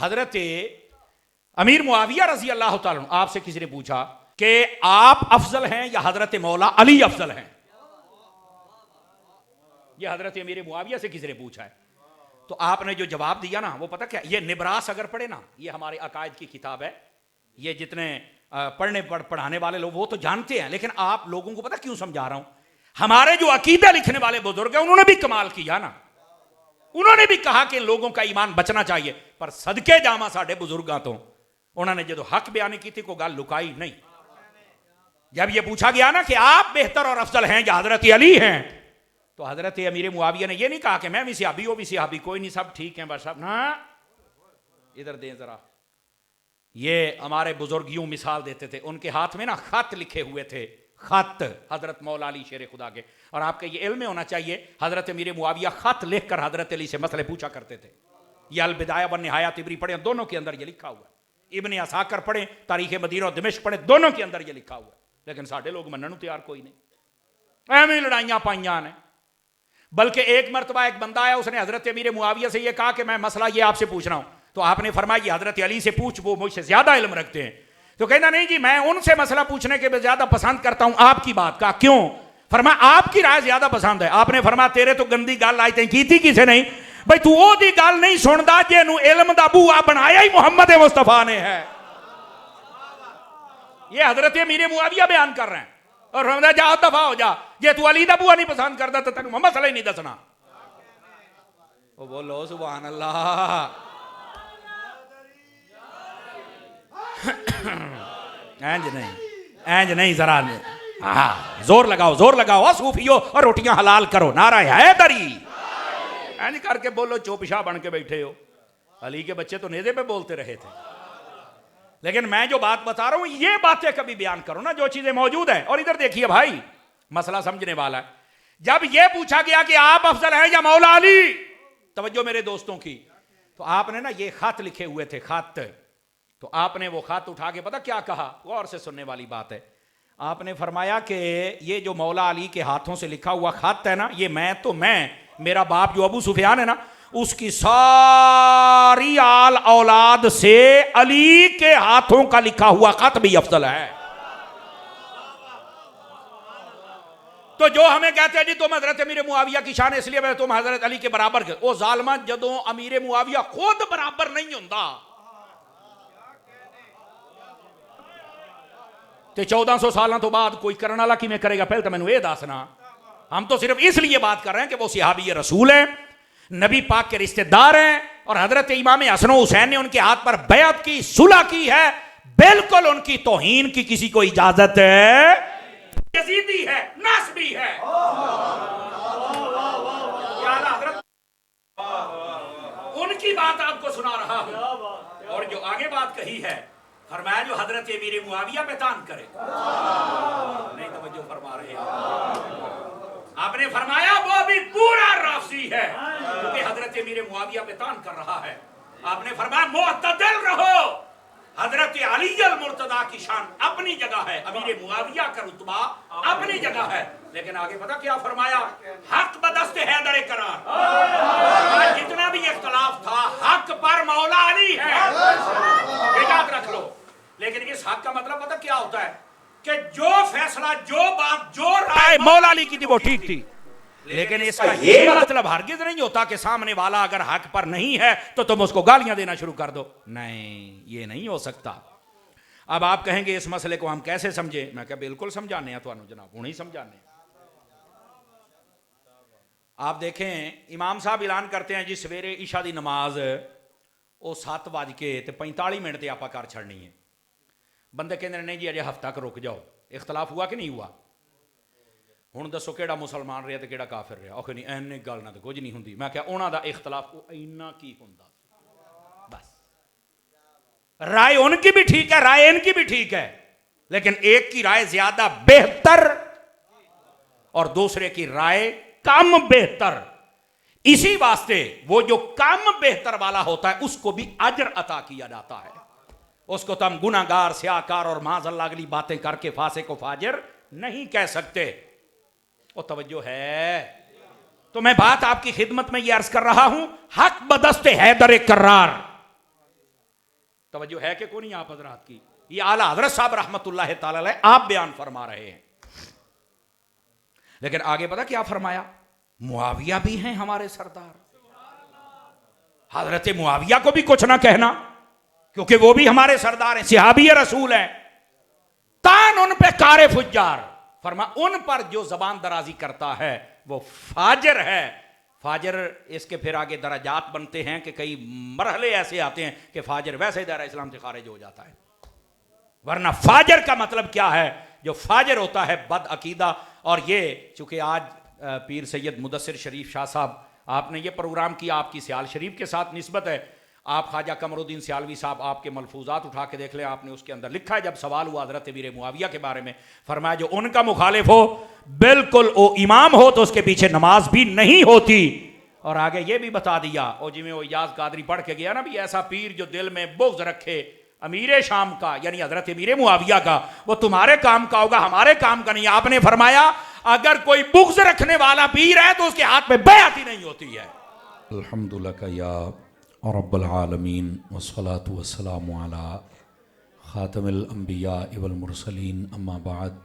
हजरत अमीर मुआविया रजी अल्लाह ताला अन्हु, आपसे किसी ने पूछा कि आप अफजल हैं या हजरत मौला अली अफजल हैं? यह हजरत अमीर मुआविया से किसी ने पूछा है। तो आपने जो जवाब दिया ना, वो पता क्या, ये निबरास अगर पढ़े ना, ये हमारे अकायद की किताब है, ये जितने पढ़ाने वाले लोग वो तो जानते हैं, लेकिन आप लोगों को पता क्यों समझा रहा हूं, हमारे जो अकीदा लिखने वाले बुजुर्ग हैं उन्होंने भी कमाल किया ना, उन्होंने भी कहा कि लोगों का ईमान बचना चाहिए, पर सदके जामा साढ़े बुजुर्गां तो उन्होंने जो हक बयान की थी को गल लुकाई नहीं। जब यह पूछा गया ना कि आप बेहतर और अफजल हैं या हजरत अली हैं, तो हजरत अमीर मुआविया ने यह नहीं कहा कि मैं भी सिहाबी, वो भी सिहाबी, कोई नहीं, सब ठीक है बस सब ना। इधर दें जरा, ये हमारे बुजुर्ग यूं मिसाल देते थे, उनके हाथ में ना खत लिखे हुए थे, खत हजरत मौला अली शेर खुदा के, और आपके ये इल्म में होना चाहिए, हजरत अमीर मुआविया खत लिखकर हजरत अली से मसले पूछा करते थे। ये अल बिदाया व निहाया तिबरी पढ़े, दोनों के अंदर ये लिखा हुआ है, इब्ने असाकर पढ़े, तारीख मदीना और दिमिश्क पढ़े, दोनों के अंदर ये लिखा हुआ है। लेकिन साढ़े लोग मनने तैयार कोई नहीं, एवं लड़ाइयां पाइयां ने। बल्कि एक मरतबा एक बंदा आया, उसने हजरत अमीर मुआविया से यह कहा कि मैं मसला ये आपसे पूछ रहा हूं, तो आपने फरमाया हजरत अली से पूछ, वो मुझसे ज्यादा इल्म रखते हैं। तो कहना नहीं जी, मैं उनसे मसला पूछने के ज्यादा पसंद करता हूं आपकी बात का। क्यों? फरमा आपकी राय ज्यादा पसंद है। आपने फरमा तेरे तो गंदी गल आई की थी किसी नहीं, भाई तू ओदी गल नहीं सुनता जिन्हों इल्म दा बूआ बनाया ही मुहम्मद मुस्तफा ने है। ये हजरत अमीर मुआविया बयान कर रहे हैं, और फरमाया जा दफा हो जा, जे तू अली दा बूआ नहीं पसंद करता तो तेन मसला ही नहीं दसना। वो बोलो सुभान अल्लाह। इंज नहीं जरा, हाँ जोर लगाओ, जोर लगाओ सूफियो, और रोटियां हलाल करो, नारा हैदरी इंज करके बोलो, चोपशाह बन के बैठे हो। अली के बच्चे तो नेज़े पे बोलते रहे थे, लेकिन मैं जो बात बता रहा हूं ये बातें कभी बयान करो ना जो चीजें मौजूद है। और इधर देखिए भाई, मसला समझने वाला है। जब यह पूछा गया कि आप अफजल हैं या मौला अली, तवज्जो मेरे दोस्तों की, तो आपने ना ये खत लिखे हुए थे, खत, तो आपने वो खत उठा के पता क्या कहा, गौर से सुनने वाली बात है। आपने फरमाया कि ये जो मौला अली के हाथों से लिखा हुआ खत है ना, ये मैं मेरा बाप जो अबू सुफियान है ना, उसकी सारी आल औलाद से अली के हाथों का लिखा हुआ खत भी अफजल है। तो जो हमें कहते हैं जी तुम हजरत अमीर मुआविया की शान इसलिए मैं तुम हजरत अली के बराबर के, वो जालमा जदों अमीर मुआविया खुद बराबर नहीं होता तो 1400 साल तो बाद कोई करने वाला किमें करेगा? पहले तो मैंने ये दसना। हम तो सिर्फ इसलिए बात कर रहे हैं कि वो सिहाबी रसूल है, नबी पाक के रिश्तेदार हैं, और हजरत इमाम हसन हुसैन ने उनके हाथ पर बैअत की, सुलह की है, बिल्कुल उनकी तौहीन की किसी को इजाजत है। यजीदी है, नस्बी है। उनकी बात आपको सुना रहा हूं, और जो आगे बात कही है, फरमाया जो हजरत अमीर मुआविया पे तान करे, नहीं तवज्जो फरमा रहे आपने फरमाया वो भी पूरा राफसी है, क्योंकि हजरत अमीर मुआविया पे तान कर रहा है। आपने फरमाया मुअतदिल रहो, हजरत अली अल मुर्तदा की शान अपनी जगह है, अमीर मुआविया का रुतबा अपनी जगह है, लेकिन आगे पता क्या फरमाया, हक बदस्त हैदर करार। जितना भी इख्तलाफ था, हक पर मौला अली है, याद रख लो। लेकिन इस हक का मतलब पता क्या होता है कि जो फैसला, जो बात, जो राय मौला अली की थी वो ठीक थी, लेकिन इसका ये मतलब हरगिज नहीं होता कि सामने वाला अगर हक पर नहीं है तो तुम उसको गालियां देना शुरू कर दो। नहीं, ये नहीं हो सकता। अब आप कहेंगे इस मसले को हम कैसे समझे? मैं क्या बिल्कुल समझाने हैं तुहानू जनाब, हूं ही समझाने। आप देखें, इमाम साहब ऐलान करते हैं जी सवेरे ईशा की नमाज वो 7:45 आप कर छड़नी है। बंदे कहते नहीं जी अजे हफ्ता रुक जाओ। इख्तलाफ हुआ कि नहीं हुआ? हुण दसो केड़ा मुसलमान रहा तो केड़ा काफिर रहा? आखिर नहीं इन्नी गल ना तो कुछ नहीं होंगी। मैं क्या उन्हों का इख्तलाफ इन्ना की होंदा, बस राय उनकी भी ठीक है, राय इनकी भी ठीक है, लेकिन एक की राय ज्यादा बेहतर और दूसरे की राय कम बेहतर। इसी वास्ते वो जो कम बेहतर वाला होता है उसको भी अजर अता किया जाता है। उसको तो हम गुनाहगार, स्याकार और माज़अल्लाह अगली बातें करके फासिक को फाजिर नहीं कह सकते। वो तवज्जो है। तो मैं बात आपकी खिदमत में ये अर्ज कर रहा हूं, हक बदस्ते हैदर करार। तवज्जो है कि कोई नहीं आप हजरात की? ये आला हजरत साहब रहमतुल्लाह ताला अलैह आप बयान फरमा रहे हैं। लेकिन आगे पता क्या फरमाया? मुआविया भी हैं हमारे सरदार। हजरत मुआविया को भी कुछ ना कहना, क्योंकि वो भी हमारे सरदार हैं, सिहाबी रसूल हैं। तान उन पे कारे फुज्जार, फरमा उन पर जो जबान दराजी करता है वो फाजिर है। फाजिर इसके फिर आगे दराजात बनते हैं कि कई मरहले ऐसे आते हैं कि फाजिर वैसे दायरा इस्लाम से खारिज हो जाता है। वरना फाजिर का मतलब क्या है? जो फाजिर होता है बद अकीदा। और ये चूंकि आज पीर सैयद मुदस्सिर शरीफ शाह साहब आपने ये प्रोग्राम किया, आपकी सियाल शरीफ के साथ निस्बत है। आप ख्वाजा कमरुद्दीन सियालवी साहब आपके मलफूजात उठा के देख लें, आपने उसके अंदर लिखा है, जब सवाल हुआ हजरत मीर मुआविया के बारे में, फरमाया जो उनका मुखालिफ हो बिल्कुल वो इमाम हो तो उसके पीछे नमाज भी नहीं होती। और आगे ये भी बता दिया, और जिमें वो इजाज कादरी पढ़ के गया ना, भी ऐसा पीर जो दिल में बुग़्ज़ रखे अमीर शाम का, यानी हजरत मीर मुआविया का, वो तुम्हारे काम का होगा, हमारे काम का नहीं। आपने फरमाया अगर कोई बुग़्ज़ रखने वाला पीर है तो उसके हाथ में बैअत ही नहीं होती है। अल्हम्दुलिल्लाह या रब्बल आलमीन वस्सलातु वस्सलामु अला खातमिल अंबिया वल मुरसलीन अम्मा बाद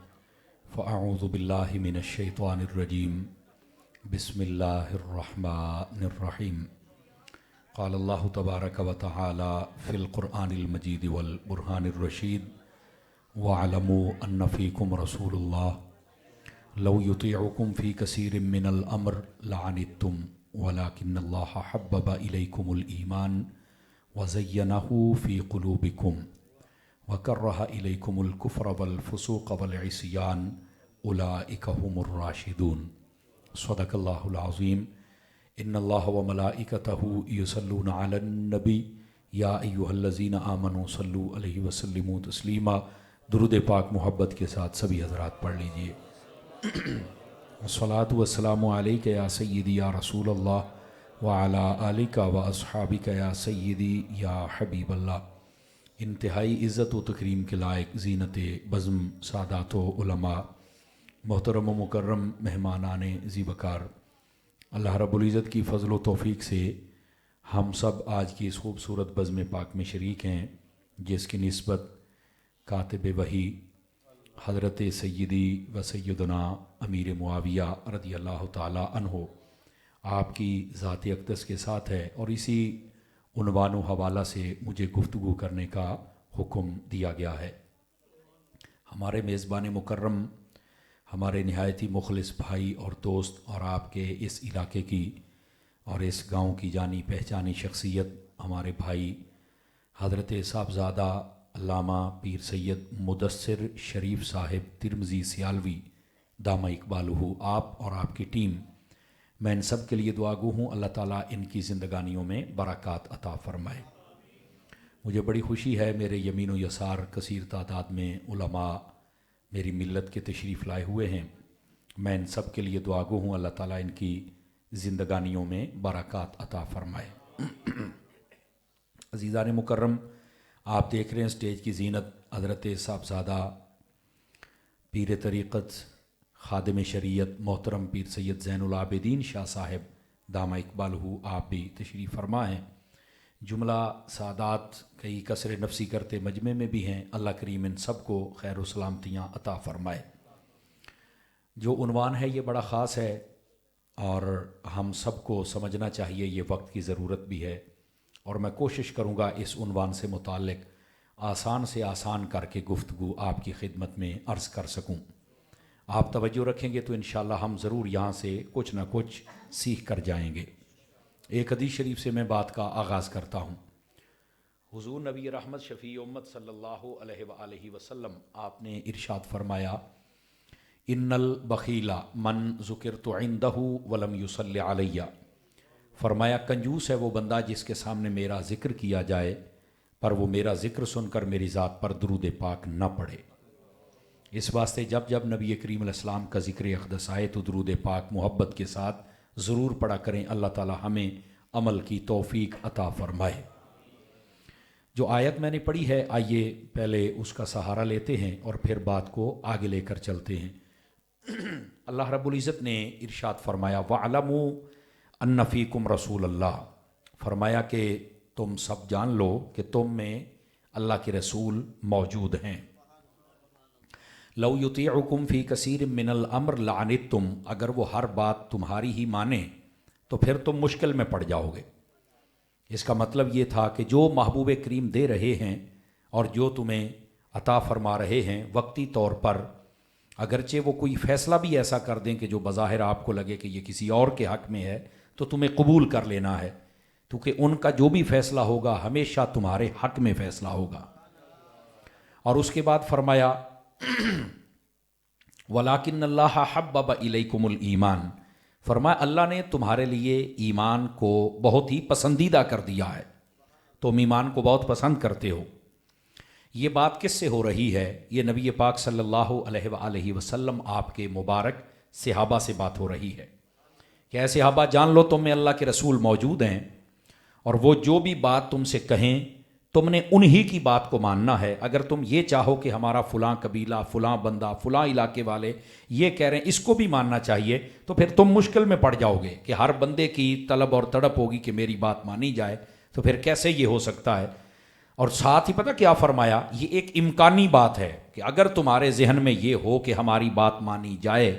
फ़अऊज़ु बिल्लाहि मिनश शैतानिर रजीम बिस्मिल्लाहिर रहमानिर रहीम। क़ाल अल्लाहु तबारक व तआला फ़िल क़ुरआनिल मजीद वल बुरहानिर रशीद वअलमू अन्न फ़ीकुम रसूलुल्लाह लौ युतीउकुम फ़ी कसीरिम मिनल अम्र लअनित्तुम वलाकिन्नल्लाह हब्बब इलैकुमुल ईमान वज़य्यनहु फ़ी क़ुलूबिकुम वकर्रह इलैकुमुल कुफ़्र वल फ़ुसूक़ वल इस्यान उलाइका हुमुर राशिदून। सदक़ल्लाहुल अज़ीम। इन्नल्लाह व मलाइकतहु युसल्लूना अलन नबी या अय्युहल्लज़ीना आमनू सल्लू अलैहि वसल्लिमू तस्लीमा। दुरूद पाक मोहब्बत के साथ सभी हज़रात पढ़ लीजिए। अस्सलातु वस्सलामु अलैका या सय्यदी या रसूल अल्लाह व अला आलिका व अस्हाबिका या सय्यदी या हबीब अल्लाह। इंतहाई इज़्ज़त व तकरीम के लायक ज़ीनत बज़्म सादात व उलमा, मोहतरम व मुकर्रम मेहमानाने ज़ीवकार, अल्लाह रब्बुल इज़्ज़त की फ़ज़ल व तौफ़ीक़ से हम सब आज की इस खूबसूरत बज़्म पाक में शरीक हैं, जिसकी निस्बत कातिब वही हज़रत सय्यदी व सय्यदना अमीर मुआविया रज़ी अल्लाह ताला अन्हो आपकी ज़ात अक़दस के साथ है। और इसी उन्वान व हवाला से मुझे गुफ्तगू करने का हुक्म दिया गया है। हमारे मेज़बान मुकर्रम, हमारे नहायती मुखलिस भाई और दोस्त, और आपके इस इलाके की और इस गाँव की जानी पहचानी शख्सियत हमारे भाई हज़रत साहबज़ादा अल्लामा पीर सैयद मुदस्सिर शरीफ साहिब तिरमिज़ी सियालवी दामा इकबालहू, आप और आपकी टीम, मैं इन सब के लिए दुआगू हूँ। अल्लाह ताला इनकी ज़िंदगानियों में बरक़ात अता फ़रमाए। मुझे बड़ी खुशी है, मेरे यमीन व यसार कसीर तादाद में उलमा मेरी मिल्लत के तशरीफ़ लाए हुए हैं। मैं इन सब के लिए दुआगू हूँ, अल्लाह ताला इनकी ज़िंदगानियों में बरक़ात अता फ़रमाए। अज़ीज़ान मुकर्रम, आप देख रहे हैं स्टेज की ज़ीनत हज़रत साहबज़ादा पीर तरीक़त ख़ादिम शरीयत मोहतरम पीर सैयद ज़ैनुल आबिदीन शाह साहिब दामा इकबालहू, आप भी तशरीफ़ फरमा हैं। जुमला सादात कई कसर नफसी करते मजमे में भी हैं। अल्लाह करीम इन सब को खैर व सलामतियाँ अता फ़रमाए। जो उन्वान है ये बड़ा ख़ास है और हम सब को समझना चाहिए, ये वक्त की ज़रूरत भी है। और मैं कोशिश करूँगा इस उन्वान से मुताल्लिक़ आसान से आसान करके गुफ्तगू आपकी खिदमत में अर्ज़ कर सकूँ। आप तवज्जो रखेंगे तो इंशाअल्लाह हम ज़रूर यहाँ से कुछ ना कुछ सीख कर जाएंगे। एक हदीस शरीफ से मैं बात का आगाज़ करता हूँ। हुज़ूर नबी रहमत शफ़ी उम्मत सल्लल्लाहु अलैहि वसल्लम आपने इरशाद फरमाया, इन्नल बखीला मन ज़ुकिरतु इंदहु वलम युसल्लि अलैया। फरमाया कंजूस है वो बंदा जिसके सामने मेरा ज़िक्र किया जाए पर वो मेरा ज़िक्र सुनकर मेरी ज़ात पर दुरूद पाक न पढ़े। इस वास्ते जब जब नबी करीम अलैहिस्सलाम का ज़िक्र अक़दस आए तो दुरूद पाक मोहब्बत के साथ ज़रूर पढ़ा करें। अल्लाह ताला हमें अमल की तौफ़ीक अता फ़रमाए। जो आयत मैंने पढ़ी है, आइए पहले उसका सहारा लेते हैं और फिर बात को आगे लेकर चलते हैं। अल्लाह रब्बुल इज़्ज़त ने इरशाद फरमाया, वअलमू अन्ना फ़ीकुम रसूल अल्लाह। फरमाया कि तुम सब जान लो कि तुम में अल्लाह के रसूल मौजूद हैं। लौ युतीउकुम फ़ी कसीर मिनल अम्र लअनित्तुम, अगर वो हर बात तुम्हारी ही माने तो फिर तुम मुश्किल में पड़ जाओगे। इसका मतलब ये था कि जो महबूब करीम दे रहे हैं और जो तुम्हें अता फरमा रहे हैं वक्ती तौर पर, अगरचे वो कोई फ़ैसला भी ऐसा कर दें कि जो बज़ाहिर आपको लगे कि ये किसी और के हक़ में है, तो तुम्हें कबूल कर लेना है, क्योंकि उनका जो भी फ़ैसला होगा हमेशा तुम्हारे हक़ में फ़ैसला होगा। और उसके बाद फरमाया वलाकिन्नल्लाह हब्बब इलैकुमुल ईमान, फरमाया अल्लाह ने तुम्हारे लिए ईमान को बहुत ही पसंदीदा कर दिया है, तुम ईमान को बहुत पसंद करते हो। ये बात किससे हो रही है? ये नबी पाक सल्लल्लाहु अलैहि वसल्लम आपके मुबारक सहाबा से बात हो रही है कि ऐसे सहाबा जान लो तुम में अल्लाह के रसूल मौजूद हैं और वो जो भी बात तुमसे कहें तुमने उन्हीं की बात को मानना है। अगर तुम ये चाहो कि हमारा फ़लाँ कबीला, फ़लाँ बंदा, फ़लाँ इलाके वाले ये कह रहे हैं इसको भी मानना चाहिए, तो फिर तुम मुश्किल में पड़ जाओगे कि हर बंदे की तलब और तड़प होगी कि मेरी बात मानी जाए, तो फिर कैसे ये हो सकता है। और साथ ही पता क्या फरमाया, ये एक इम्कानी बात है कि अगर तुम्हारे जहन में ये हो कि हमारी बात मानी जाए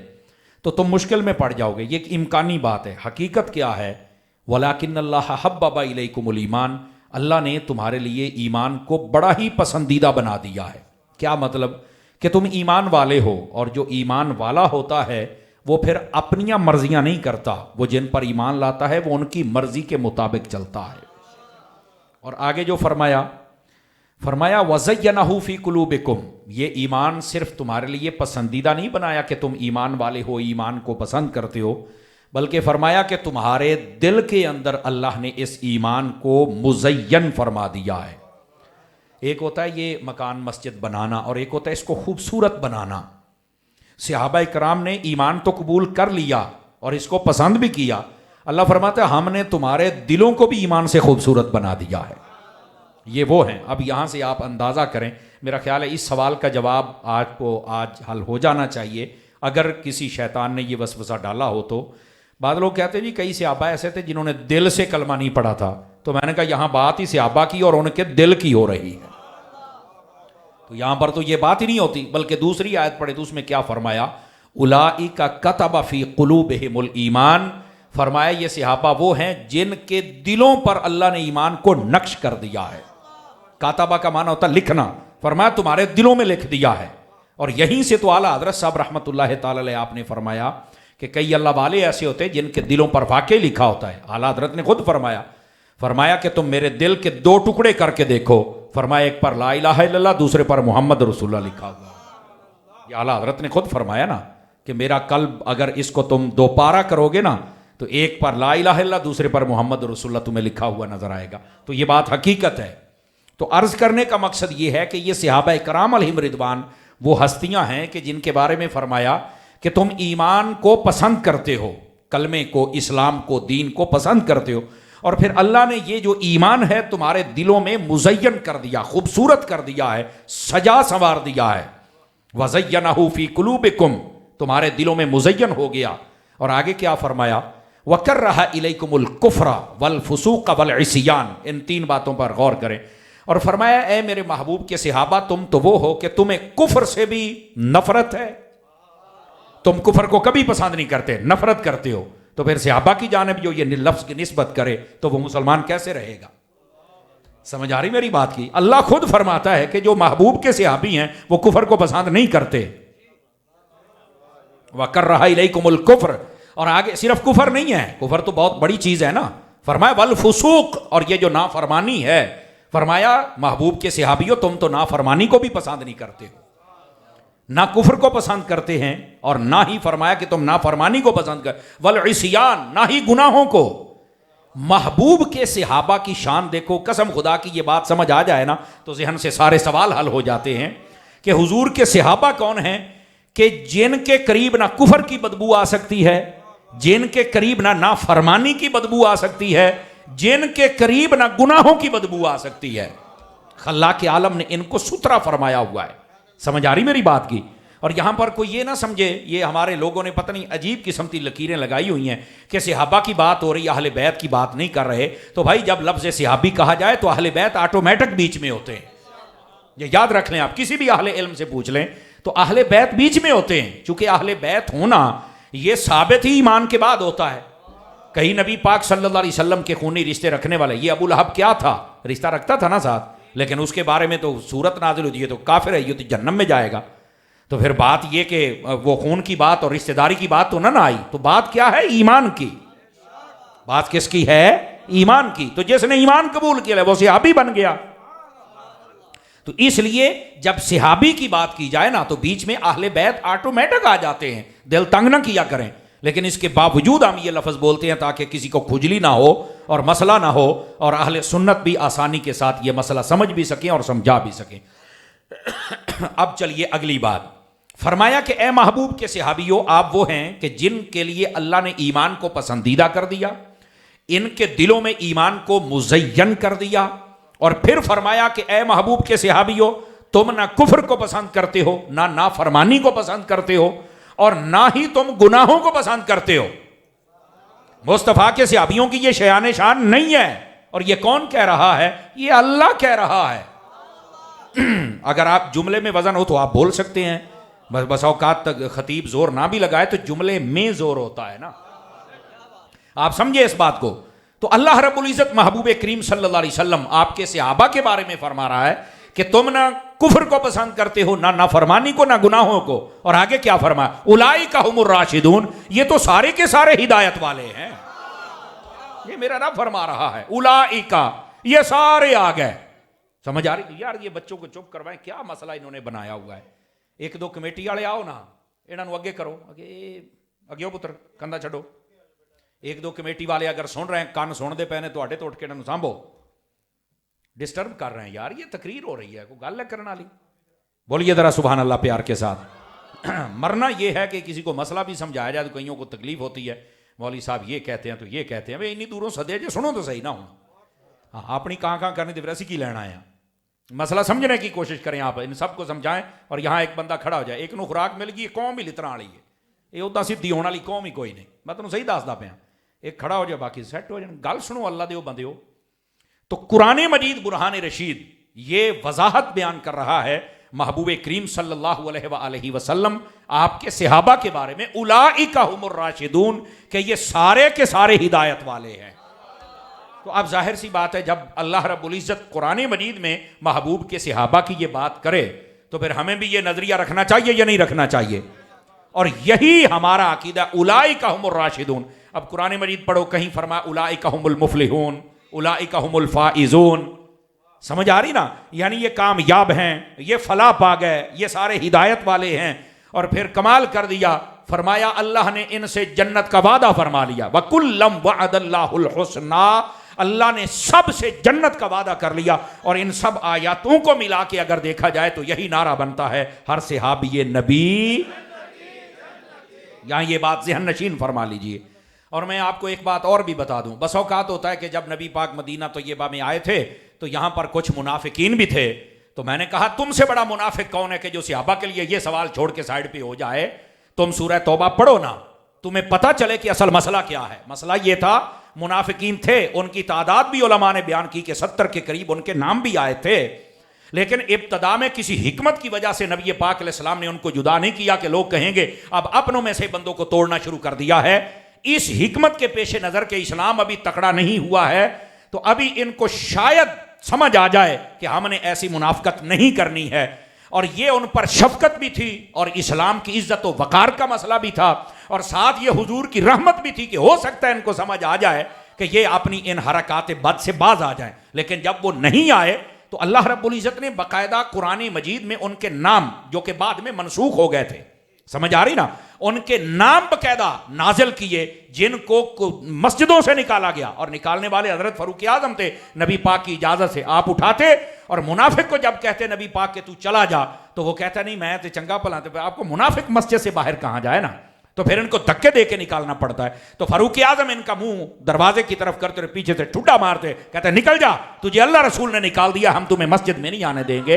तो तुम मुश्किल में पड़ जाओगे। ये एक इम्कानी बात है। हकीकत क्या है? वलाकिन्नल्लाह हब्बब इलैकुमुल ईमान, अल्लाह ने तुम्हारे लिए ईमान को बड़ा ही पसंदीदा बना दिया है। क्या मतलब? कि तुम ईमान वाले हो, और जो ईमान वाला होता है वो फिर अपनियां मर्जियां नहीं करता, वो जिन पर ईमान लाता है वो उनकी मर्जी के मुताबिक चलता है। और आगे जो फरमाया वज़य्यनहु फ़ी कुलूबिकुम, ये ईमान सिर्फ तुम्हारे लिए पसंदीदा नहीं बनाया कि तुम ईमान वाले हो, ईमान को पसंद करते हो, बल्कि फरमाया कि तुम्हारे दिल के अंदर अल्लाह ने इस ईमान को मुज़य्यन फरमा दिया है। एक होता है ये मकान मस्जिद बनाना और एक होता है इसको खूबसूरत बनाना। सहाबा इकराम ने ईमान तो कबूल कर लिया और इसको पसंद भी किया। अल्लाह फरमाता है हमने तुम्हारे दिलों को भी ईमान से खूबसूरत बना दिया है। ये वो हैं। अब यहाँ से आप अंदाज़ा करें, मेरा ख्याल है इस सवाल का जवाब आज हल हो जाना चाहिए अगर किसी शैतान ने ये वसवसा डाला हो तो। बाद लोग कहते हैं जी कई सहाबा ऐसे थे जिन्होंने दिल से कलमा नहीं पढ़ा था, तो मैंने कहा यहाँ बात ही सहाबा की और उनके दिल की हो रही है, तो यहाँ पर तो ये बात ही नहीं होती। बल्कि दूसरी आयत पढ़े तो उसमें क्या फरमाया, उलाइका कतबा फी कुलूबिहिमुल ईमान, फरमाया ये सहाबा वो हैं जिनके दिलों पर अल्लाह ने ईमान को नक्श कर दिया है। कातबा का माना होता लिखना, फरमाया तुम्हारे दिलों में लिख दिया है। और यहीं से तो आला हजरत साहब रहमतुल्लाह ताला अलैह आपने फरमाया कि कई अल्लाह वाले ऐसे होते हैं जिनके दिलों पर वाकई लिखा होता है। आला हजरत ने खुद फरमाया कि तुम मेरे दिल के दो टुकड़े करके देखो, फरमाया एक पर ला इलाहा इल्लल्लाह, दूसरे पर मोहम्मद रसूलुल्लाह लिखा हुआ। ये आला हजरत ने खुद फरमाया ना कि मेरा कल्ब अगर इसको तुम दो पारा करोगे ना तो एक पर ला इलाहा इल्लल्लाह, दूसरे पर मोहम्मद रसूलुल्लाह तुम्हें लिखा हुआ नजर आएगा। तो ये बात हकीकत है। तो अर्ज करने का मकसद ये है कि ये सहाबा इकराम अलैहिम रिदवान वो हस्तियां हैं कि जिनके बारे में फरमाया कि तुम ईमान को पसंद करते हो, कलमे को, इस्लाम को, दीन को पसंद करते हो, और फिर अल्लाह ने ये जो ईमान है तुम्हारे दिलों में मुज़य्यन कर दिया, खूबसूरत कर दिया है, सजा संवार दिया है। वज़य्यनहु फ़ी कुलूबिकुम, तुम्हारे दिलों में मुज़य्यन हो गया। और आगे क्या फरमाया, वकर्रहा इलैकुमुल कुफ्रा वल फुसूक वल इस्यान, इन तीन बातों पर गौर करें। और फरमाया ए मेरे महबूब के सहाबा तुम तो वो हो कि तुम्हें कुफ्र से भी नफरत है, तुम कुफ्र को कभी पसंद नहीं करते, नफरत करते हो। तो फिर सहाबा की जानिब जो ये लफ्ज की निस्बत करे तो वो मुसलमान कैसे रहेगा? समझ आ रही मेरी बात की? अल्लाह खुद फरमाता है कि जो महबूब के सहाबी हैं वो कुफ्र को पसंद नहीं करते। वकर्रहा इलैकुमुल कुफ्र, और आगे सिर्फ कुफर नहीं है, कुफर तो बहुत बड़ी चीज है ना। फरमाया वल फुसूक, और ये जो नाफरमानी है, फरमाया महबूब के सहाबियों तुम तो नाफरमानी को भी पसंद नहीं करते हो, ना कुफर को पसंद करते हैं, और ना ही फरमाया कि तुम नाफरमानी को पसंद कर, वल इस्यान, ना ही गुनाहों को। महबूब के सहाबा की शान देखो, कसम खुदा की ये बात समझ आ जाए ना तो ज़हन से सारे सवाल हल हो जाते हैं कि हुजूर के सहाबा कौन हैं कि जिनके करीब ना कुफर की बदबू आ सकती है, जिनके करीब ना नाफरमानी की बदबू आ सकती है, जिनके करीब ना गुनाहों की बदबू आ सकती है। खल्लाक के आलम ने इनको सुथरा फरमाया हुआ है। समझ आ रही मेरी बात की? और यहां पर कोई ये ना समझे ये हमारे लोगों ने पता नहीं अजीब किस्म की लकीरें लगाई हुई हैं कि सहाबा की बात हो रही, अहले बैत की बात नहीं कर रहे। तो भाई जब लफ्ज़ सहाबी कहा जाए तो अहले बैत ऑटोमेटिक बीच में होते हैं। ये याद रख लें, आप किसी भी अहले इल्म से पूछ लें तो अहले बैत बीच में होते हैं, क्योंकि अहले बैत होना ये साबित ही ईमान के बाद होता है। कहीं नबी पाक सल्लल्लाहु अलैहि वसल्लम के खूनी रिश्ते रखने वाले, ये अबू लहब क्या था, रिश्ता रखता था ना साथ, लेकिन उसके बारे में तो सूरत नाजिल हुई है, तो काफिर है, ये तो जन्नम में जाएगा। तो फिर बात ये कि वो खून की बात और रिश्तेदारी की बात तो ना आई, तो बात क्या है, ईमान की। बात किसकी है, ईमान की। तो जिसने ईमान कबूल किया वो सिहाबी बन गया। तो इसलिए जब सिहाबी की बात की जाए ना तो बीच में अहले बैत ऑटोमेटिक आ जाते हैं, दिल तंग ना किया करें। लेकिन इसके बावजूद हम ये लफ्ज बोलते हैं ताकि किसी को खुजली ना हो और मसला ना हो, और अहले सुन्नत भी आसानी के साथ ये मसला समझ भी सकें और समझा भी सकें। अब चलिए अगली बात, फरमाया कि ए महबूब के सिहाबियों, आप वो हैं कि जिनके लिए अल्लाह ने ईमान को पसंदीदा कर दिया, इनके दिलों में ईमान को मुज़य्यन कर दिया। और फिर फरमाया कि ए महबूब के सिहाबियों, तुम ना कुफ्र को पसंद करते हो, ना नाफरमानी को पसंद करते हो, और ना ही तुम गुनाहों को पसंद करते हो। मुस्तफा के सिहाबियों की ये शयान शान नहीं है। और ये कौन कह रहा है, ये अल्लाह कह रहा है। अगर आप जुमले में वजन हो तो आप बोल सकते हैं, बस औकात तक खतीब जोर ना भी लगाए तो जुमले में जोर होता है ना, आप समझे इस बात को। तो अल्लाह रब्बुल इज्जत महबूब करीम सल्लल्लाहु अलैहि वसल्लम आपके सहाबा के बारे में फरमा रहा है कि तुम ना कुफ्र को पसंद करते हो, ना नाफरमानी को, ना गुनाहों को। और आगे क्या फरमाया, उलाइका हुमुर राशिदून, ये तो सारे के सारे हिदायत वाले हैं। ये मेरा रब फरमा रहा है, उलाइका, ये सारे आ गए। समझ आ रही यार, ये बच्चों को चुप करवाएं, क्या मसला इन्होंने बनाया हुआ है। एक दो कमेटी वाले आओ ना, इन्होंने अगे करो, अगे पुत्र कंधा छो। एक दो कमेटी वाले अगर सुन रहे हैं, कान सुनते पे ने, तो उठ के इन्होंने सांभो, डिस्टर्ब कर रहे हैं यार, ये तकरीर हो रही है, कोई गल है करने वाली। बोलिए जरा सुभान अल्लाह प्यार के साथ। मरना यह है कि किसी को मसला भी समझाया जाए तो कईयों को तकलीफ होती है, मौलवी साहब ये कहते हैं तो ये कहते हैं, भाई इन्नी दूरों सदे जो सुनो तो सही ना हो। हाँ, अपनी कहाँ करने तो फिर असी की लेना है। मसला समझने की कोशिश करें, आप इन सबको समझाएं। और यहाँ एक बंदा खड़ा हो जाए, एक नूं खुराक मिल गई, कौम ही लितरा वाली है, ये उदा सीधी होने वाली कौम ही कोई नहीं। मैं तुम सही दसदा पाया, एक खड़ा हो जाए, बाकी सैट हो जाए। गल सुनो अल्लाह दे बंदे हो। तो कुरान मजीद बुरहान रशीद ये वजाहत बयान कर रहा है महबूब करीम सल्लल्लाहु अलैहि वसल्लम आपके सहाबा के बारे में, उलाइका हुमुर राशिदून, कि ये सारे के सारे हिदायत वाले हैं। तो अब जाहिर सी बात है, जब अल्लाह रब्बुल इज्जत कुरान मजीद में महबूब के सहाबा की ये बात करे तो फिर हमें भी ये नजरिया रखना चाहिए या नहीं रखना चाहिए। और यही हमारा अकीदा, उलाइका हुमुर राशिदून। अब कुरान मजीद पढ़ो, कहीं फरमा उलाइका हुमुल मुफलिहून, उलाइका हुमुल फाइजून। समझ आ रही ना, यानी ये कामयाब हैं, ये फलाह पा गए, ये सारे हिदायत वाले हैं। और फिर कमाल कर दिया, फरमाया अल्लाह ने इनसे जन्नत का वादा फरमा लिया, वकुल्लम वअदल्लाहुल हुस्ना, अल्लाह ने सब से जन्नत का वादा कर लिया। और इन सब आयातों को मिला के अगर देखा जाए तो यही नारा बनता है, हर सहाबी नबी। यहां ये बात ज़हन नशीन फरमा लीजिए। और मैं आपको एक बात और भी बता दूं, बस औकात होता है कि जब नबी पाक मदीना तैयबा में आए थे तो यहां पर कुछ मुनाफिकीन भी थे। तो मैंने कहा तुमसे बड़ा मुनाफिक कौन है कि जो सहाबा के लिए ये सवाल छोड़ के साइड पे हो जाए। तुम सूरह तौबा पढ़ो ना, तुम्हें पता चले कि असल मसला क्या है। मसला ये था, मुनाफिकीन थे, उनकी तादाद भी उलमा ने बयान की कि 70 के करीब उनके नाम भी आए थे। लेकिन इब्तदा में किसी हिकमत की वजह से नबी पाक अलैहिस्सलाम ने उनको जुदा नहीं किया कि लोग कहेंगे अब अपनों में से बंदों को तोड़ना शुरू कर दिया है। इस हिकमत के पेश नजर के इस्लाम अभी तकड़ा नहीं हुआ है, तो अभी इनको शायद समझ आ जाए कि हमने ऐसी मुनाफकत नहीं करनी है। और ये उन पर शफकत भी थी और इस्लाम की इज्जत व वकार का मसला भी था, और साथ ये हुजूर की रहमत भी थी कि हो सकता है इनको समझ आ जाए कि ये अपनी इन हरकात बद से बाज आ जाए। लेकिन जब वो नहीं आए तो अल्लाह रब्बुल इज्जत ने बाकायदा कुरान मजीद में उनके नाम, जो कि बाद में मनसूख हो गए थे, समझ आ रही ना, उनके नाम बकायदा नाजिल किए जिनको मस्जिदों से निकाला गया। और निकालने वाले हजरत फारूक आजम थे, नबी पाक की इजाजत से आप उठाते। और मुनाफिक को जब कहते नबी पाक के तू चला जा, तो वो कहता नहीं मैं तो चंगा भला, तो आपको मुनाफिक मस्जिद से बाहर कहां जाए ना, तो फिर इनको धक्के दे के निकालना पड़ता है। तो फारूक आजम इनका मुंह दरवाजे की तरफ करते और पीछे से ठुड्डा मारते, कहते निकल जा, तुझे अल्लाह रसूल ने निकाल दिया, हम तुम्हें मस्जिद में नहीं आने देंगे।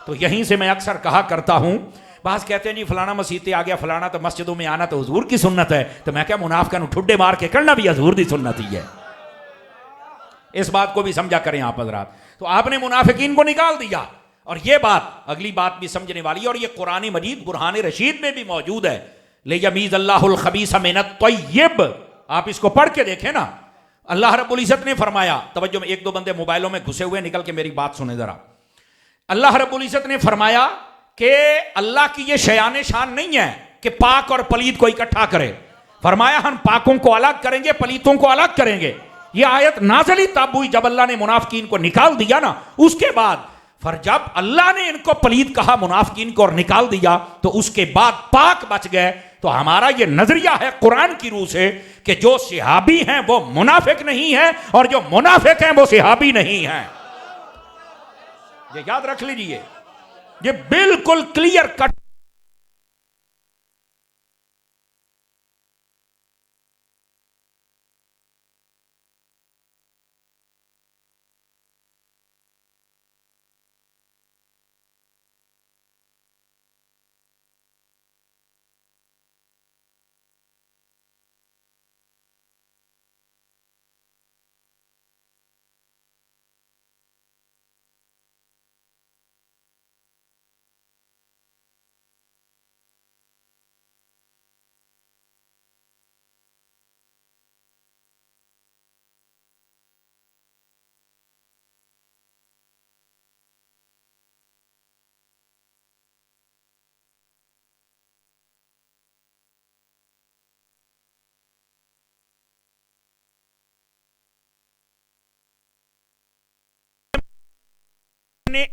तो यहीं से मैं अक्सर कहा करता हूं, बास कहते हैं जी फलाना मसीते आ गया, फलाना तो मस्जिदों में आना तो हुजूर की सुन्नत है। तो मैं क्या मुनाफिका नु ठुड्डे मार के करना भी हुजूर की सुन्नत ही है। इस बात को भी समझा करें आप हजरात। तो आपने मुनाफिकीन को निकाल दिया, और ये बात, अगली बात भी समझने वाली है, और ये कुरान मजीद बुरहान रशीद में भी मौजूद है, ले यमीज़ अल्लाहुल खबीसा मिनत तय्यब। आप इसको पढ़ के देखें ना, अल्लाह रब्बुल इज़्ज़त ने फरमाया, तवज्जो में, एक दो बंदे मोबाइलों में घुसे हुए, निकल के मेरी बात सुने जरा। अल्लाह रब्बुल इज़्ज़त ने फरमाया कि अल्लाह की ये शयान शान नहीं है कि पाक और पलीत को इकट्ठा करे। फरमाया हम पाकों को अलग करेंगे, पलीतों को अलग करेंगे। ये आयत नाज़िल तब हुई जब अल्लाह ने मुनाफिकीन को निकाल दिया ना, उसके बाद। फिर जब अल्लाह ने इनको पलीत कहा मुनाफिकीन को और निकाल दिया, तो उसके बाद पाक बच गए। तो हमारा ये नजरिया है कुरान की रूह से कि जो सिहाबी हैं वो मुनाफिक नहीं है, और जो मुनाफिक हैं वो सिहाबी नहीं है। ये याद रख लीजिए, ये बिल्कुल क्लियर कट।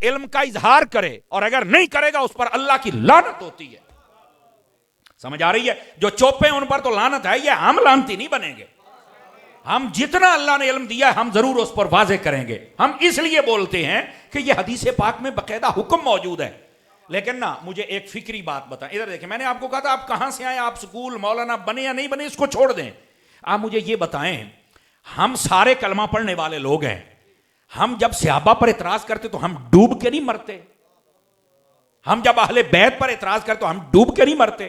इल्म का इजहार करे, और अगर नहीं करेगा उस पर अल्लाह की लानत होती है। समझ आ रही है? जो चोपे उन पर तो लानत है, ये हम लानती नहीं बनेंगे। हम जितना अल्लाह ने इल्म दिया है हम जरूर उस पर वाजे करेंगे। हम इसलिए बोलते हैं कि ये हदीस पाक में बकायदा हुक्म मौजूद है। लेकिन ना, मुझे एक फिक्री बात बताएं, इधर देखें, मैंने आपको कहा था आप कहां से आए, आप स्कूल मौलाना बने या नहीं बने, इसको छोड़ दें। आप मुझे ये बताएं, हम सारे कलमा पढ़ने वाले लोग हैं, हम जब सहाबा पर इतराज करते तो हम डूब के नहीं मरते? हम जब अहले बैत पर इतराज करते तो हम डूब के नहीं मरते?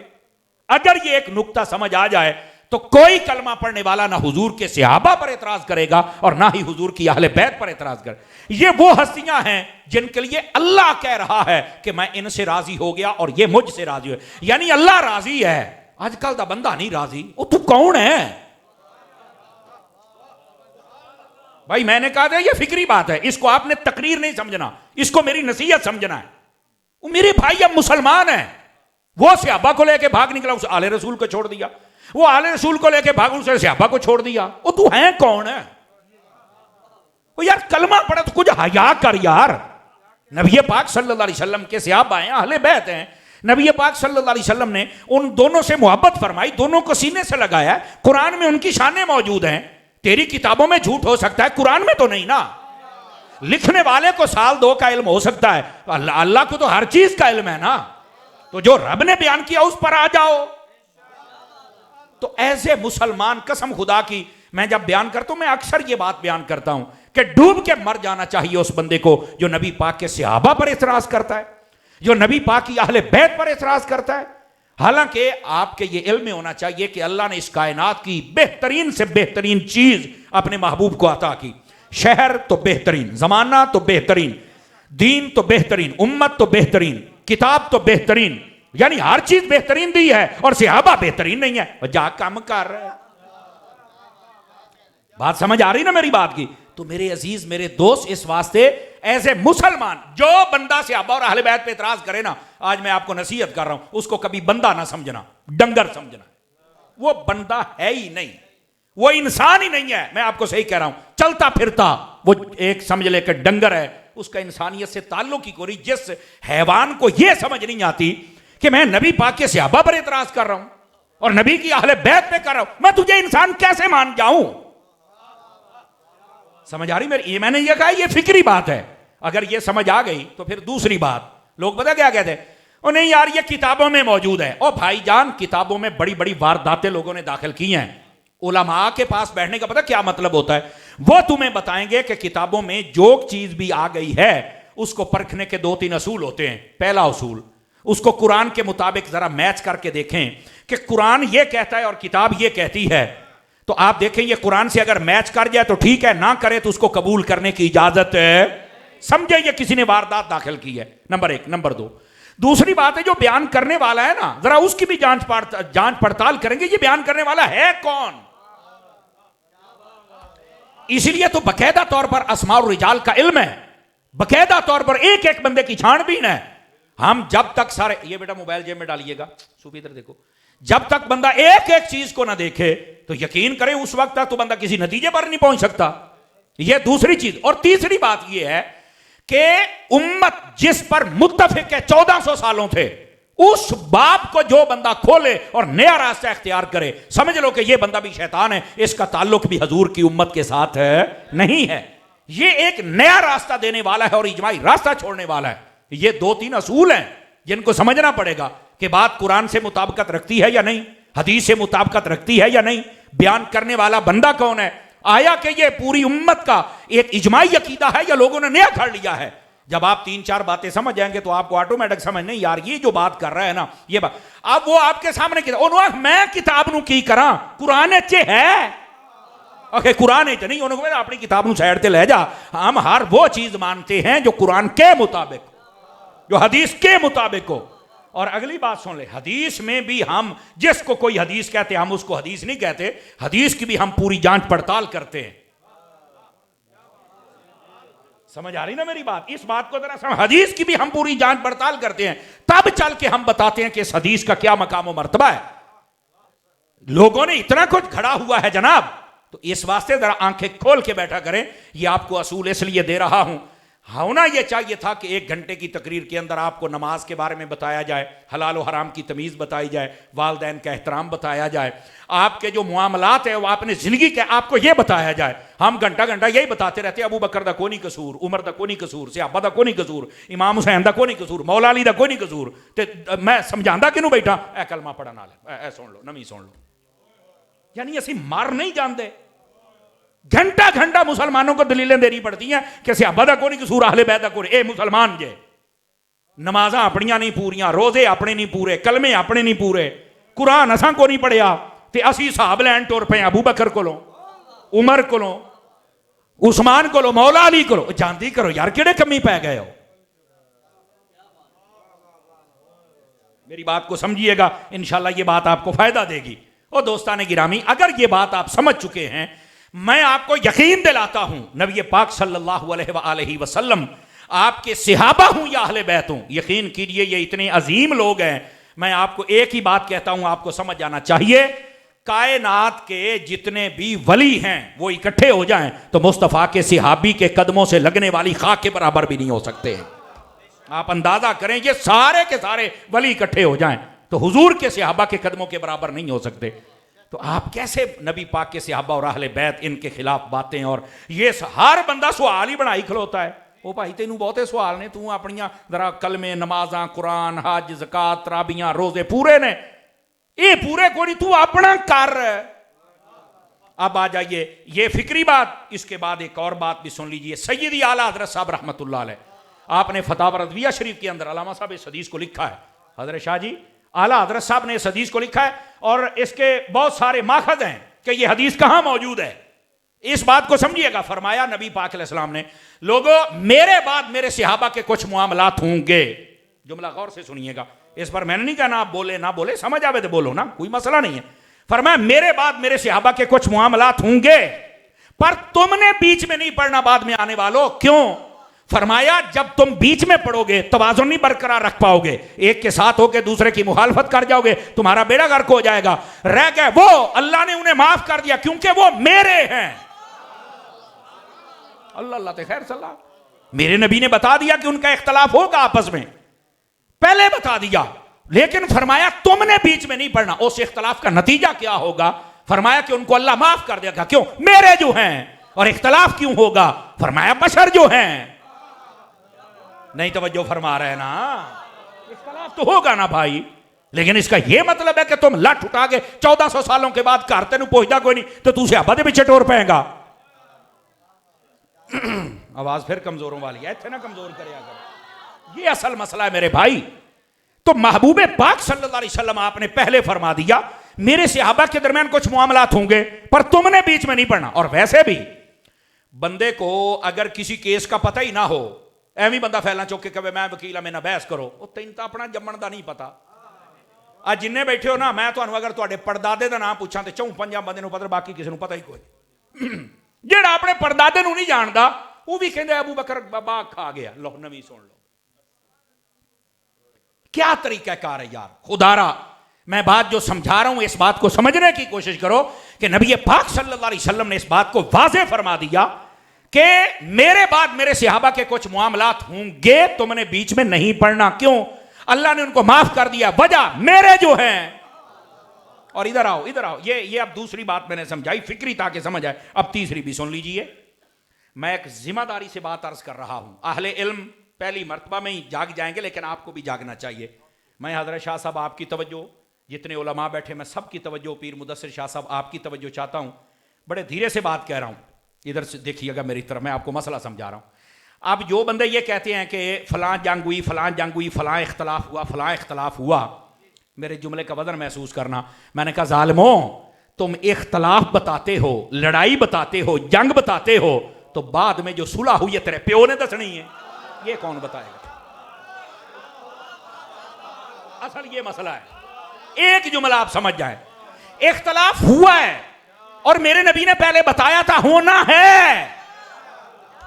अगर ये एक नुक्ता समझ आ जाए तो कोई कलमा पढ़ने वाला ना हुजूर के सहाबा पर इतराज करेगा और ना ही हुजूर की अहले बैत पर इतराज करे। ये वो हस्तियां हैं जिनके लिए अल्लाह कह रहा है कि मैं इनसे राजी हो गया और ये मुझसे राजी हो, यानी अल्लाह राजी है। आजकल का बंदा नहीं राजी। वो तू कौन है भाई? मैंने कहा था ये फिक्री बात है, इसको आपने तकरीर नहीं समझना, इसको मेरी नसीहत समझना है। वो मेरे भाई अब मुसलमान है, वो सहाबा को लेके भाग निकला, उस आले रसूल को छोड़ दिया। वो आले रसूल को लेके भाग, उसे सहाबा को छोड़ दिया। वो तू है कौन है? वो यार कलमा पढ़ा तो कुछ हया कर यार। नबी पाक सल्लल्लाहु अलैहि वसल्लम के सहाबा हैं, अहले बैत हैं। नबी पाक सल्लल्लाहु अलैहि वसल्लम ने उन दोनों से मोहब्बत फरमाई, दोनों को सीने से लगाया। कुरान में उनकी शानें मौजूद हैं। तेरी किताबों में झूठ हो सकता है, कुरान में तो नहीं ना। लिखने वाले को साल दो का इल्म हो सकता है, अल्लाह को तो हर चीज का इल्म है ना। तो जो रब ने बयान किया उस पर आ जाओ। तो ऐसे मुसलमान, कसम खुदा की, मैं जब बयान करता हूं मैं अक्सर ये बात बयान करता हूं कि डूब के मर जाना चाहिए उस बंदे को जो नबी पाक के सहाबा पर इतराज करता है, जो नबी पाक की अहले बैत पर इतराज करता है। हालांकि आपके ये इल्म में होना चाहिए कि अल्लाह ने इस कायनात की बेहतरीन से बेहतरीन चीज अपने महबूब को अता की। शहर तो बेहतरीन, जमाना तो बेहतरीन, दीन तो बेहतरीन, उम्मत तो बेहतरीन, किताब तो बेहतरीन, यानी हर चीज बेहतरीन दी है, और सहाबा बेहतरीन नहीं है। जा काम कर रहा है। बात समझ आ रही ना मेरी बात की? तो मेरे अजीज, मेरे दोस्त, इस वास्ते एज ए मुसलमान जो बंदा सहाबा और अहले बैत पे इतराज करे ना, आज मैं आपको नसीहत कर रहा हूं, उसको कभी बंदा ना समझना, डंगर समझना। वो बंदा है ही नहीं, वो इंसान ही नहीं है। मैं आपको सही कह रहा हूं, चलता फिरता वो एक समझ ले कि डंगर है, उसका इंसानियत से ताल्लुक ही कोई। जिस हैवान को यह समझ नहीं आती कि मैं नबी पाक के सहाबा पर इतराज कर रहा हूं और नबी की अहले बैत पे कर रहा हूं, मैं तुझे इंसान कैसे मान जाऊं? समझ आ रही मेरी? ये मैंने ये कहा, ये फिक्री बात है। अगर ये समझ आ गई तो फिर दूसरी बात, लोग पता क्या कहते हैं, ओ नहीं यार ये किताबों में मौजूद है। ओ भाईजान, किताबों में बड़ी बड़ी वारदातें लोगों ने दाखिल की हैं। उलमा के पास बैठने का पता क्या मतलब होता है? वो तुम्हें बताएंगे कि किताबों में जो चीज भी आ गई है उसको परखने के 2-3 असूल होते हैं। पहला असूल, उसको कुरान के मुताबिक जरा मैच करके देखें कि कुरान ये कहता है और किताब ये कहती है। तो आप देखें ये कुरान से अगर मैच कर जाए तो ठीक है, ना करे तो उसको कबूल करने की इजाजत समझे ये किसी ने वारदात दाखिल की है, नंबर एक। नंबर दो, दूसरी बात है जो बयान करने वाला है ना, जरा उसकी भी जांच पड़ताल करेंगे, ये बयान करने वाला है कौन। इसलिए तो बकायदा तौर पर अस्माउर रिजाल का इल्म है, बकायदा तौर पर एक एक बंदे की छानबीन है। हम जब तक सारे, ये बेटा मोबाइल जेब में डालिएगा, सूफी इधर देखो, जब तक बंदा एक एक चीज को ना देखे तो यकीन करें उस वक्त तक तो बंदा किसी नतीजे पर नहीं पहुंच सकता। यह दूसरी चीज। और तीसरी बात यह है कि उम्मत जिस पर मुत्तफिक है 1400 सालों थे, उस बाब को जो बंदा खोले और नया रास्ता इख्तियार करे, समझ लो कि यह बंदा भी शैतान है, इसका ताल्लुक भी हजूर की उम्मत के साथ है नहीं है। यह एक नया रास्ता देने वाला है और इजमाई रास्ता छोड़ने वाला है। ये 2-3 असूल हैं जिनको समझना पड़ेगा कि बात कुरान से मुताबिकत रखती है या नहीं, हदीस से मुताबिकत रखती है या नहीं, बयान करने वाला बंदा कौन है, आया कि ये पूरी उम्मत का एक इजमाई अकीदा है या लोगों ने नया कर लिया है। जब आप 3-4 बातें समझ जाएंगे तो आपको ऑटोमेटिक समझ, नहीं यार ये जो बात कर रहा है ना ये बात, अब वो आपके सामने मैं किताब नू की करा, कुरान च है, ओके कुरान च नहीं, उन्होंने अपनी किताब नू साइड ते ले जा। हम हर वो चीज मानते हैं जो कुरान के मुताबिक, जो हदीस के मुताबिक हो। और अगली बात सुन ले, हदीस में भी हम जिसको कोई हदीस कहते हैं हम उसको हदीस नहीं कहते, हदीस की भी हम पूरी जांच पड़ताल करते हैं। समझ आ रही ना मेरी बात? इस बात को जरा समझ, हदीस की भी हम पूरी जांच पड़ताल करते हैं, तब चल के हम बताते हैं कि इस हदीस का क्या मकाम और मर्तबा है। लोगों ने इतना कुछ खड़ा हुआ है जनाब, तो इस वास्ते जरा आंखें खोल के बैठा करें। ये आपको असूल इसलिए दे रहा हूं, होना यह चाहिए था कि 1 घंटे की तकरीर के अंदर आपको नमाज के बारे में बताया जाए, हलाल और हराम की तमीज़ बताई जाए, वालदैन का एहतराम बताया जाए, आपके जो मुआमलात है वो आपने जिंदगी के आपको यह बताया जाए। हम घंटा घंटा यही बताते रहते हैं, अबू बकर दा कोई नहीं कसूर, उमर दा कोई नहीं कसूर, सहाबा दा कोई नहीं कसूर, इमाम हुसैन दा कोई नहीं कसूर, मौला अली दा कोई नहीं कसूर, ते मैं समझांदा किनू बैठा, ए कलमा पढ़न वाले ए सुन लो, नवी सुन लो। यानी असी मर नहीं जानते, घंटा घंटा मुसलमानों को दलीलें देनी पड़ती हैं कि सहाबा दा कोई नहीं कसूर, अहले बैत दा कोई, ए मुसलमान जे नमाजा अपनियां नहीं पूरियां, रोजे अपने नहीं पूरे, कलमे अपने नहीं पूरे, कुरान असां को नहीं पढ़िया, ते असी हिसाब लैन टुर पे अबू बकर कोलों, उमर कोलों, उस्मान कोलों, मौला अली कोलों। जानती करो यार किहड़े कमी पै गए हो। मेरी बात को समझिएगा, इंशाल्लाह ये बात आपको फायदा देगी। और दोस्तान गिरामी, अगर ये बात आप समझ चुके हैं, मैं आपको यकीन दिलाता हूं नबी पाक सल्लल्लाहु अलैहि वसल्लम आपके सहाबा हूं या अहले बैत हूं, यकीन कीजिए ये इतने अजीम लोग हैं। मैं आपको एक ही बात कहता हूं, आपको समझ जाना चाहिए, कायनात के जितने भी वली हैं वो इकट्ठे हो जाएं तो मुस्तफ़ा के सहाबी के कदमों से लगने वाली खाक के बराबर भी नहीं हो सकते हैं। आप अंदाजा करें, ये सारे के सारे वली इकट्ठे हो जाएं तो हुजूर के सहाबा के कदमों के बराबर नहीं हो सकते। तो आप कैसे नबी पाक के सहाबा और अहले बैत इनके खिलाफ बातें, और ये हर बंदा सवाल ही बनाई खलोता है। ओ भाई तेनू बहुते सवाल ने, तू अपनियां जरा कलमे, नमाजा, कुरान, हज, ज़कात, तराबियां, रोजे पूरे ने, ये पूरे को नहीं, तू अपना कर। अब आ जाइए ये फिक्री बात, इसके बाद एक और बात भी सुन लीजिए। सैयदी आला हजरत साहब रहमतुल्लाह अलैह, आपने फतावा रज़विया शरीफ के अंदर अल्लामा साहब इस हदीस को लिखा है, हजरत शाह जी आला हजरत साहब ने इस हदीस को लिखा है, और इसके बहुत सारे माखज़ हैं कि ये हदीस कहां मौजूद है। इस बात को समझिएगा। फरमाया नबी पाक अलैहिस्सलाम ने, लोगों मेरे बाद मेरे सहाबा के कुछ मामलात होंगे, जुमला गौर से सुनिएगा, इस पर मैंने नहीं कहना आप बोले ना बोले, समझ आवे तो बोलो ना, कोई मसला नहीं है। फरमाया मेरे बाद मेरे सहाबा के कुछ मामलात होंगे, पर तुमने बीच में नहीं पढ़ना बाद में आने वालों। क्यों? फरमाया जब तुम बीच में पढ़ोगे तवाज़ुन नहीं बरकरार रख पाओगे, एक के साथ होकर दूसरे की मुखालफत कर जाओगे, तुम्हारा बेड़ा गर्क हो जाएगा। रह गए वो, अल्लाह ने उन्हें माफ कर दिया क्योंकि वो मेरे हैं। अल्लाह अल्लाह ते खैर सल्ला, मेरे नबी ने बता दिया कि उनका इख्तलाफ होगा आपस में, पहले बता दिया, लेकिन फरमाया तुमने बीच में नहीं पढ़ना। उस इख्तलाफ का नतीजा क्या होगा? फरमाया कि उनको अल्लाह माफ कर देगा। क्यों? मेरे जो हैं। और इख्तलाफ क्यों होगा? फरमाया बशर जो हैं। नहीं तवज्जो फरमा रहे ना, इख्तलाफ तो होगा ना भाई, लेकिन इसका यह मतलब है कि तुम लठ उठा के 1400 सालों के बाद घर तेन पहुंचता कोई नहीं तो तू सहाबा दे पिछे टोर पेगा। आवाज फिर कमजोरों वाली है, इतने ना कमजोर कर, ये असल मसला है मेरे भाई। तो महबूबे पाक सल्लल्लाहु अलैहि वसल्लम आपने पहले फरमा दिया मेरे सहाबा के दरमियान कुछ मामलात होंगे, पर तुमने बीच में नहीं पढ़ना। और वैसे भी बंदे को अगर किसी केस का पता ही ना हो ਐਵੇਂ ਬੰਦਾ ਫੈਲਾਂ ਚੁੱਕ ਕੇ ਕਹੇ ਮੈਂ ਵਕੀਲ ਆ ਮੇਰੇ ਨਾਲ ਬਹਿਸ ਕਰੋ, ਉਹ ਤੈਨੂੰ ਤਾਂ ਆਪਣਾ ਜੰਮਣ ਦਾ ਨਹੀਂ ਪਤਾ। ਆ ਜਿੰਨੇ ਬੈਠੇ ਹੋ ਨਾ, ਮੈਂ ਤੁਹਾਨੂੰ ਅਗਰ ਤੁਹਾਡੇ ਪੜਦਾਦੇ ਦਾ ਨਾਮ ਪੁੱਛਾਂ ਤੇ 4-5 ਬੰਦੇ ਨੂੰ ਪਤਾ, ਬਾਕੀ ਕਿਸੇ ਨੂੰ ਪਤਾ ਹੀ ਕੋਈ। ਜਿਹੜਾ ਆਪਣੇ ਪੜਦਾਦੇ ਨੂੰ ਨਹੀਂ ਜਾਣਦਾ वो भी कहते अबू बकर बाबा खा गया। लो नवी सुन लो, क्या तरीका कार है यार। खुदारा मैं बात जो समझा रहा हूं इस बात को समझने की कोशिश करो कि नबी पाक सल्लल्लाहु अलैहि वसल्लम ने इस बात को वाज़ेह फरमा दिया कि मेरे बाद मेरे सहाबा के कुछ मामलात होंगे, तुमने बीच में नहीं पढ़ना। क्यों? अल्लाह ने उनको माफ कर दिया, वजह मेरे जो हैं। और इधर आओ, इधर आओ, ये अब दूसरी बात मैंने समझाई फिक्री ताकि समझ आए। अब तीसरी भी सुन लीजिए। मैं एक जिम्मेदारी से बात अर्ज कर रहा हूं। अहले इल्म पहली मर्तबा में ही जाग जाएंगे, लेकिन आपको भी जागना चाहिए। मैं हज़रत शाह साहब आपकी तवज्जो, जितने उलमा बैठे मैं सबकी तवज्जो, पीर मुदस्सिर शाह साहब आपकी तवज्जो चाहता हूं। बड़े धीरे से बात कह रहा हूं, इधर से देखिएगा मेरी तरफ, मैं आपको मसला समझा रहा हूं। अब जो बंदे ये कहते हैं कि फलां जंग हुई, फलां जंग हुई, फलां इख्तलाफ हुआ, फलां इख्तलाफ हुआ, मेरे जुमले का वजन महसूस करना। मैंने कहा जालिमों, तुम इख्तलाफ बताते हो, लड़ाई बताते हो, जंग बताते हो, तो बाद में जो सुलह हुई है तेरे प्यो ने दसनी है, ये कौन बताएगा? असल ये मसला है। एक जुमला आप समझ जाए, इख्तलाफ हुआ है और मेरे नबी ने पहले बताया था होना है,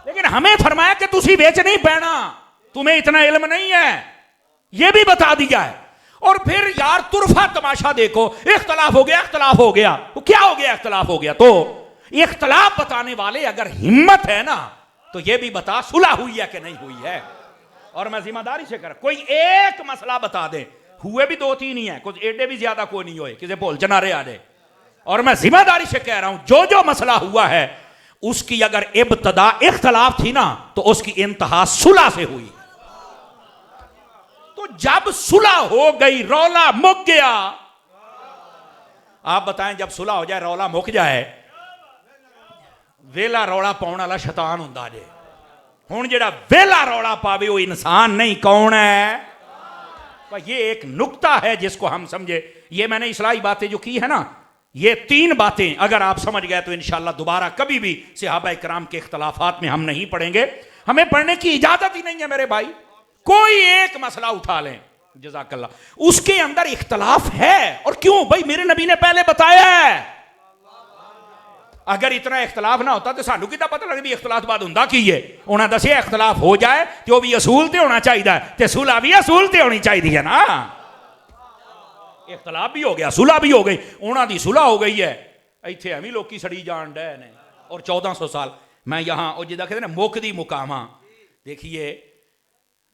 लेकिन हमें फरमाया कि तुसी बेच नहीं पैना, तुम्हें इतना इल्म नहीं है, यह भी बता दिया है। और फिर यार तुरफा तमाशा देखो, इख्तलाफ हो गया, इख्तलाफ हो गया, तो क्या हो गया? इख्तलाफ हो गया। तो इख्तलाफ बताने वाले अगर हिम्मत है ना, तो यह भी बता सुलह हुई है कि नहीं हुई है। और मैं जिम्मेदारी से कर, कोई एक मसला बता दे, हुए भी 2-3 ही है, कुछ एडे भी ज्यादा कोई नहीं हुए, किसी भोल चनारे आ दे। और मैं जिम्मेदारी से कह रहा हूं, जो जो मसला हुआ है उसकी अगर इब्तदा इख्तलाफ थी ना, तो उसकी इंतहा सुलह से हुई। तो जब सुलह हो गई, रौला मुक गया। आप बताएं, जब सुलह हो जाए, रौला मुक जाए, वेला रौला पाउण वाला शैतान हुंदा जे। हुण जेड़ा वेला रौला पावे वो इंसान नहीं, कौन है? पर ये एक नुक्ता है जिसको हम समझे। ये मैंने इस्लाही बातें जो की है ना, ये 3 बातें अगर आप समझ गए तो इंशाअल्लाह दोबारा कभी भी सहाबा इकराम के इख्तलाफात में हम नहीं पढ़ेंगे। हमें पढ़ने की इजाजत ही नहीं है मेरे भाई। कोई एक मसला उठा लें, जज़ाकल्लाह, उसके अंदर इख्तलाफ है। और क्यों भाई? मेरे नबी ने पहले बताया है। अगर इतना इख्तलाफ ना होता तो सानू कितना पता लगता भी इख्तलाफ बाद हुंदा की है। उन्हें दसिया इख्तलाफ हो जाए तो भी असूल ते होना चाहिए, ते सुलह भी असूल ते होनी चाहिए है ना। इख्तलाफ भी हो गया, सुलह भी हो गई, उन्होंने दी सुलह हो गई है। इत्थे एवं लोग सड़ी जान डे ने। और 1400 साल मैं यहाँ जिदा कहते ना मुकदी मुकामा, देखिए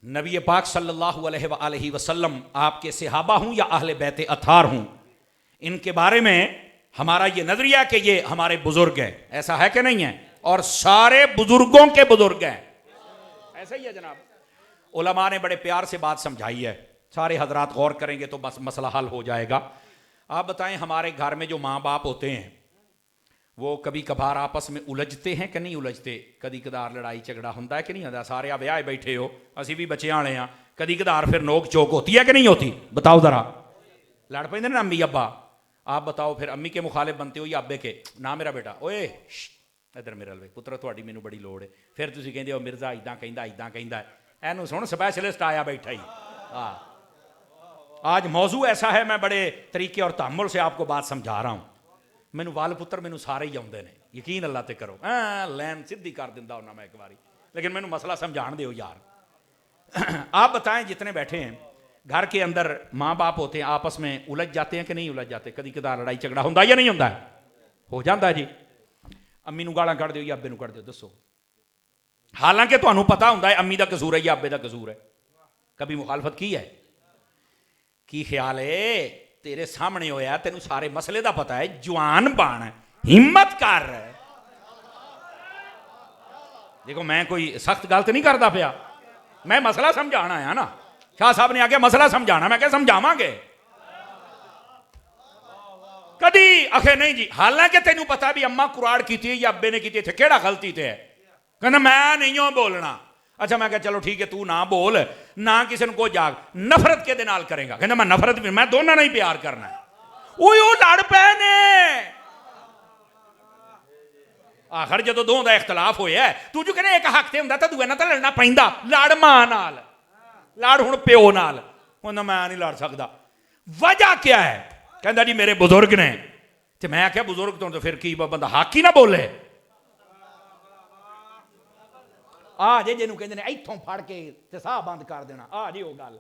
नबी पाक सल्लल्लाहु अलैहि वसल्लम आपके सहाबा हूं या अहले बैत अथार हूं, इनके बारे में हमारा ये नजरिया कि ये हमारे बुजुर्ग हैं, ऐसा है कि नहीं है? और सारे बुजुर्गों के बुजुर्ग हैं, ऐसा ही है जनाब। उलमा ने बड़े प्यार से बात समझाई है, सारे हजरात गौर करेंगे तो बस मसला हल हो जाएगा। आप बताएं, हमारे घर में जो माँ बाप होते हैं वो कभी कभार आपस में उलझते हैं कि नहीं उलझते? कदी कदार लड़ाई झगड़ा होता है कि नहीं होता? सारे आप ब्याह बैठे हो, असी भी बच्चे आने हैं, कदी कदार फिर नोक चोक होती है कि नहीं होती? बताओ जरा। लड़ पेंदे ना अम्मी अब्बा, आप बताओ फिर अम्मी के मुखालिफ बनते हो या अब्बे के? ना मेरा बेटा, ओए इधर मेरे वे पुत्र, थोड़ी मैनू बड़ी लोड़ है। फिर तुम कहते हो मिर्जा इदा कहता, इदा कहता है। एनू सुन, स्पैशलिस्ट आया बैठा ही। हाँ, आज मौजू ऐसा है, मैं बड़े तरीके और तहम्मुल से आपको बात समझा रहा हूँ। मैनू वाल पुत्र मैनू सारे ही आउंदे ने, यकीन अल्लाह ते करो। लैन सीधी कर दिंदा होना मैं एक बारी, लेकिन मैनू मसला समझाण दिओ यार। आप बताएं, जितने बैठे हैं घर के अंदर माँ बाप होते हैं, आपस में उलझ जाते हैं कि नहीं उलझ जाते? कदी कदार लड़ाई झगड़ा होंदा या नहीं होंदा? हो जाता है जी। अम्मी नू गालां कढ़ दिओ या अब्बे नू कढ़ दिओ, दसो। हालांकि तुहानू पता होंदा है अम्मी दा कसूर है या अब्बे दा कसूर है। कभी मुखालफत की है? की ख्याल है? तेरे सामने होया, तेनू सारे मसले दा पता है, जवान बन, हिम्मत कर। देखो मैं कोई सख्त गलत नहीं करता पिया, मैं मसला समझाना आया ना। शाह साहब ने आके मसला समझाना, मैं क्या समझावांगे? कदी आखे नहीं जी, हालांकि तेनू पता भी अम्मा कुराड़ की थी या अब्बे ने की थी, केड़ा गलती थे? कहना मैं नहीं हूं बोलना। अच्छा मैं कहा चलो ठीक है, तू ना बोल, ना किसी को जाग, नफरत के नाल करेगा। कहना मैं नफरत भी, मैं दोनों नहीं प्यार करना। वो लड़ पे ने। आखिर जो दों का इख्तलाफ होया तू जो कहने एक हक से होंदा तो दूए नाल लड़ना पैंदा लड़ मां नाल लड़ हुण प्यो नाल कहंदा मैं नहीं लड़ सकदा वजह क्या है कहंदा जी मेरे बुजुर्ग ने ते मैं आख्या बुजुर्ग तो फिर की बंदा हक ही ना बोले आ जे जिन्हों कहते हैं इत्थों फड़ के ते साह बंद कर देना आ जी वो गल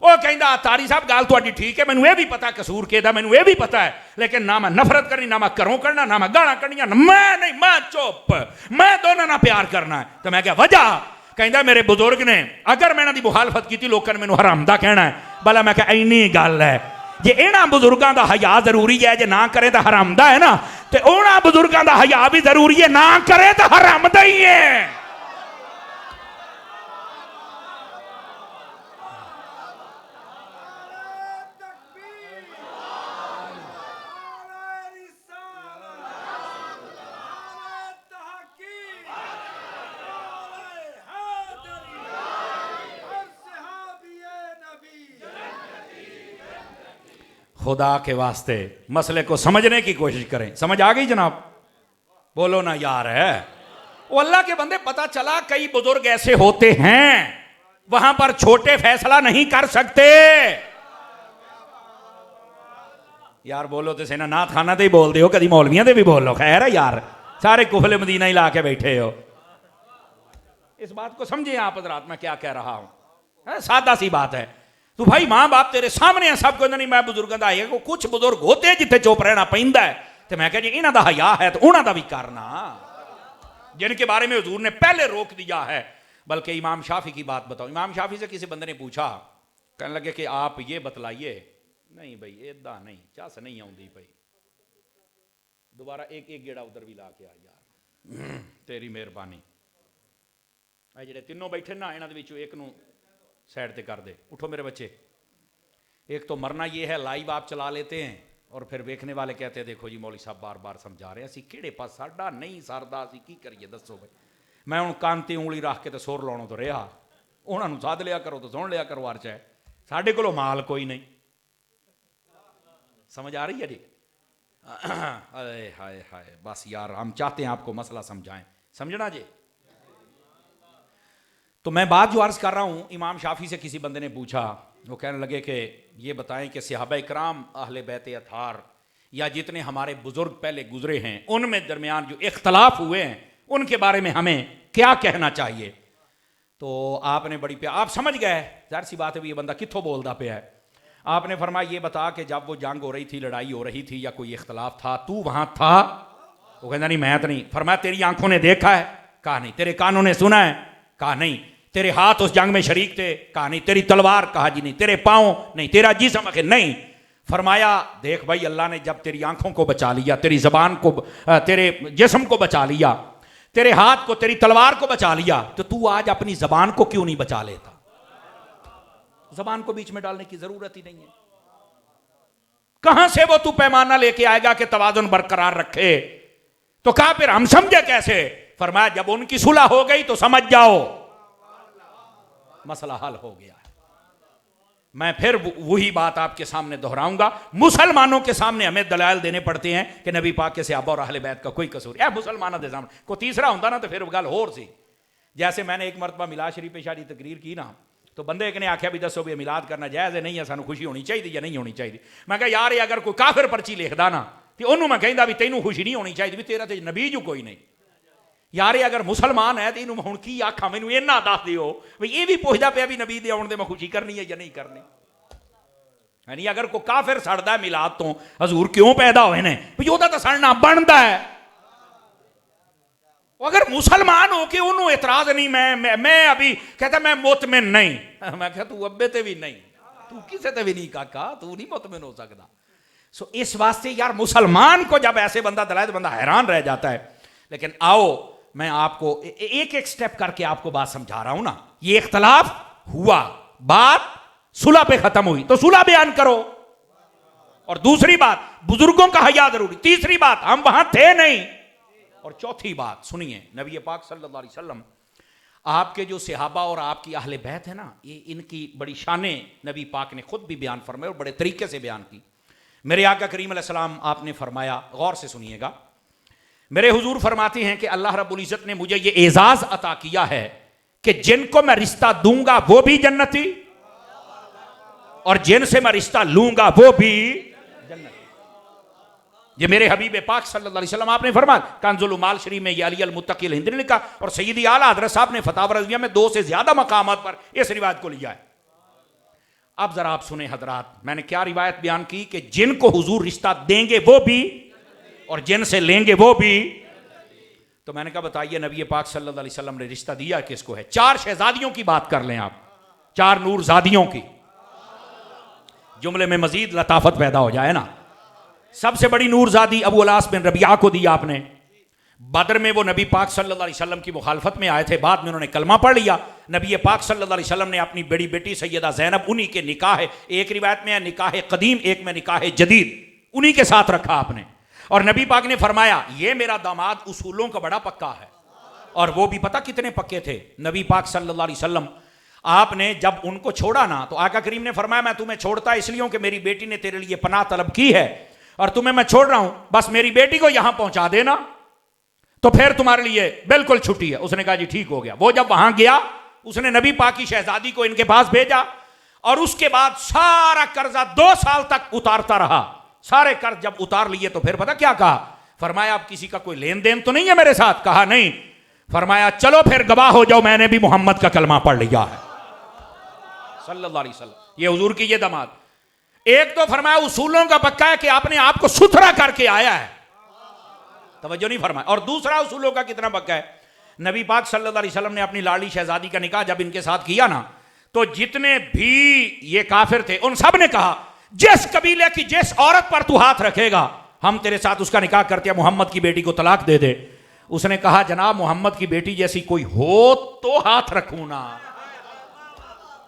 वो कहता तारी साहब गल तुहाडी ठीक है मैनूं यह भी पता कसूर किहदा मैनूं यह भी पता है लेकिन ना मैं नफरत करनी ना मैं घरों कढ़ना ना मैं गालां कढ़नियां मैं नहीं मैं चुप मैं दोनों नाल प्यार करना है तो मैं क्या वजह कहता मेरे बुजुर्ग ने अगर मैं इन्हां दी मुखालफत की लोगों ने मैनूं हरामदा कहना है भला मैं क्या इन्नी गल है जे इन्हां बुजुर्गों का हया जरूरी है जे ना करे तो हरामदा है ना तो उन्हां बुजुर्गों का हया भी जरूरी है ना करे तो हरामदा ही है खुदा के वास्ते मसले को समझने की कोशिश करें समझ आ गई जनाब बोलो ना यार है वो अल्लाह के बंदे पता चला कई बुजुर्ग ऐसे होते हैं वहां पर छोटे फैसला नहीं कर सकते यार बोलो तो सेना नाथ खाना तो ही बोल दे हो कभी मौलवियां दे भी बोल लो खैर है यार सारे कुफले मदीना ही ला के बैठे हो इस बात को समझे आप हजरात मैं क्या कह रहा हूं सादा सी बात है तो भाई मां बाप तेरे सामने सब कुछ नहीं मैं बुजुर्गों का है कुछ बुजुर्ग होते जिथे चुप रहना पैंदा है तो मैं कह जी इन्हां दा हया है तो उन्हां दा भी करना जिनके बारे में हुजूर ने पहले रोक दिया है बल्कि इमाम शाफी की बात बताओ इमाम शाफी से किसी बंदे ने पूछा कहने लगे कि आप ये बतलाइए नहीं भाई इदा नहीं चस नहीं आउंदी भाई दोबारा एक एक गेड़ा उधर भी ला के आ यार तेरी मेहरबानी जेडे तीनों बैठे ना इन्हां दे विचों एक नूं साइड पे कर दे उठो मेरे बच्चे एक तो मरना ये है लाइव आप चला लेते हैं और फिर देखने वाले कहते हैं देखो जी मौलवी साहब बार बार समझा रहे हैं असी किहड़े पास साडा नहीं सरदा असी की करिए दसो भाई मैं हुण कान ते उंगली रख के तो सुर लाउणों तो रहा उन्होंने सद लिया करो तो सुन लिया करो अर्ज है साडे कोलों माल कोई नहीं समझ आ रही है जी अरे हाय हाय बस यार हम चाहते हैं आपको मसला समझाएं समझना जी तो मैं बात जो अर्ज कर रहा हूं इमाम शाफी से किसी बंदे ने पूछा वो कहने लगे कि ये बताएं कि सहाबा इकराम अहले बैत अथार या जितने हमारे बुजुर्ग पहले गुजरे हैं उनमें दरमियान जो इख्तलाफ हुए हैं उनके बारे में हमें क्या कहना चाहिए तो आपने बड़ी आप समझ गए जाहिर सी बात है ये बंदा कित्थों बोलता पे है आपने फरमाया ये बता कि जब वो जंग हो रही थी लड़ाई हो रही थी या कोई इख्तलाफ था तू वहां था वो कहता नहीं मैं तो नहीं फरमाया तेरी आंखों ने देखा है कहा नहीं तेरे कानों ने सुना है कहा नहीं तेरे हाथ उस जंग में शरीक थे कहा नहीं तेरी तलवार कहा जी नहीं तेरे पांव नहीं तेरा जिस्म नहीं फरमाया देख भाई अल्लाह ने जब तेरी आंखों को बचा लिया तेरी जबान को तेरे जिस्म को बचा लिया तेरे हाथ को तेरी तलवार को बचा लिया तो तू आज अपनी जबान को क्यों नहीं बचा लेता जबान को बीच में डालने की जरूरत ही नहीं है कहां से वो तू पैमाना लेके आएगा कि तवाजुन बरकरार रखे तो कहा फिर हम समझे कैसे फरमाया जब उनकी सुलह हो गई तो समझ जाओ मसला हल हो गया है मैं फिर वही बात आपके सामने दोहराऊंगा मुसलमानों के सामने हमें दलाल देने पड़ते हैं कि नबी पाक के सहाबा और अहले बैत का कोई कसूर है मुसलमानों के सामने को तीसरा होता ना तो फिर गल होर सी जैसे मैंने एक मरतबा मिलाद शरीफ पे शादी तकरीर की ना तो बंदे एक ने आख्या भी दसो भी मिलाद करना जायज़ है नहीं है सानू खुशी होनी चाहिए या नहीं होनी चाहिए मैं कहा यार अगर कोई काफिर पर्ची लिखदा ना तो उन्होंने मैं कहता भी तेनू खुशी नहीं होनी चाहिए भी तेरा तो नबी जो कोई नहीं यार अगर मुसलमान है तो इन्होंने हुण की आखा मैनू इन्ना दस दिओ भी ये भी पुछदा पिया भी नबी दे आउण दे मैं खुशी करनी है या नहीं करनी यानी अगर कोई काफिर सड़दा है मिलाद तो हजूर क्यों पैदा होए ने भी ओदा तो सड़ना बनदा है अगर मुसलमान हो के उन्होंने एतराज नहीं मैं अभी कहता मैं मुतमिन नहीं मैं कहा तू अब्बे ते भी नहीं तू किसे ते भी नहीं काका तू नहीं मुतमिन हो सकता सो इस वास्ते यार मुसलमान को जब ऐसे बंदा दलाए तो बंदा हैरान रह जाता है लेकिन आओ मैं आपको एक एक स्टेप करके आपको बात समझा रहा हूं ना ये इख्तलाफ हुआ बात सुलह पे खत्म हुई तो सुलह बयान करो और दूसरी बात बुजुर्गों का हया जरूरी तीसरी बात हम वहां थे नहीं और चौथी बात सुनिए नबी पाक सल्लल्लाहु अलैहि वसल्लम आपके जो सहाबा और आपकी अहले बैत है ना ये इनकी बड़ी शाने नबी पाक ने खुद भी बयान फरमाई और बड़े तरीके से बयान की मेरे आका करीम अलैहिस्सलाम आपने फरमाया गौर से सुनिएगा मेरे हुजूर फरमाते हैं कि अल्लाह रब्बुल इज्जत ने मुझे ये एजाज अता किया है कि जिनको मैं रिश्ता दूंगा वो भी जन्नती, और जिनसे मैं रिश्ता लूंगा वो भी जन्नती। ये मेरे हबीब पाक सल्लल्लाहु अलैहि वसल्लम आपने फरमाया। कांजुल माल शरीफ में ये अली अल मुत्तकी हिंद ने लिखा, और सैयदी आला हज़रत साहब ने फतावा रज़विया में 2 से ज्यादा मकामात पर इस रिवायत को लिया है। अब जरा आप सुने हजरात, मैंने क्या रिवायत बयान की कि जिनको हुजूर रिश्ता देंगे वो भी, और जिनसे लेंगे वो भी। तो मैंने कहा बताइए नबी पाक सल्लल्लाहु अलैहि वसल्लम ने रिश्ता दिया किसको है? 4 शहजादियों की बात कर लें आप, 4 नूरजादियों की, जुमले में मजीद लताफत पैदा हो जाए ना। सबसे बड़ी नूरजादी अबू अलास बिन रबिया को दी आपने। बदर में वो नबी पाक सल्लल्लाहु अलैहि वसल्लम की मुखालफत में आए थे, बाद में उन्होंने कलमा पढ़ लिया। नबी पाक सल्लल्लाहु अलैहि वसल्लम ने अपनी बड़ी बेटी सैयदा ज़ैनब, उन्हीं के निकाह, एक रिवायत में है निकाह कदीम, एक में निकाह जदीद, उन्हीं के साथ रखा आपने। और नबी पाक ने फरमाया ये मेरा दामाद उसूलों का बड़ा पक्का है। और वो भी पता कितने पक्के थे नबी पाक सल्लल्लाहु अलैहि वसल्लम। आपने जब उनको छोड़ा ना तो आका करीम ने फरमाया मैं तुम्हें छोड़ता इसलिए हूं कि मेरी बेटी ने तेरे लिए पनाह तलब की है, और तुम्हें मैं छोड़ रहा हूं, बस मेरी बेटी को यहां पहुंचा देना तो फिर तुम्हारे लिए बिल्कुल छुट्टी है। उसने कहा जी ठीक हो गया। वो जब वहां गया उसने नबी पाक की शहजादी को इनके पास भेजा, और उसके बाद सारा कर्जा 2 साल तक उतारता रहा। सारे कर्ज जब उतार लिए तो फिर पता क्या कहा? फरमाया अब किसी का कोई लेन देन तो नहीं है मेरे साथ? कहा नहीं। फरमाया चलो फिर गवाह हो जाओ, मैंने भी मोहम्मद का कलमा पढ़ लिया है सल्लल्लाहु अलैहि वसल्लम। ये हुजूर की ये दामाद। एक तो फरमाया उसूलों का पक्का है कि आपने आपको सुथरा करके आया है, तवज्जो नहीं फरमाया। और दूसरा उसूलों का कितना पक्का है? नबी पाक सल्लल्लाहु अलैहि वसल्लम ने अपनी लाडली शहजादी का निकाह जब इनके साथ किया ना, तो जितने भी ये काफिर थे उन सब ने कहा जिस कबीले की जिस औरत पर तू हाथ रखेगा हम तेरे साथ उसका निकाह करते हैं, मोहम्मद की बेटी को तलाक दे दे। उसने कहा जनाब मोहम्मद की बेटी जैसी कोई हो तो हाथ रखूं ना,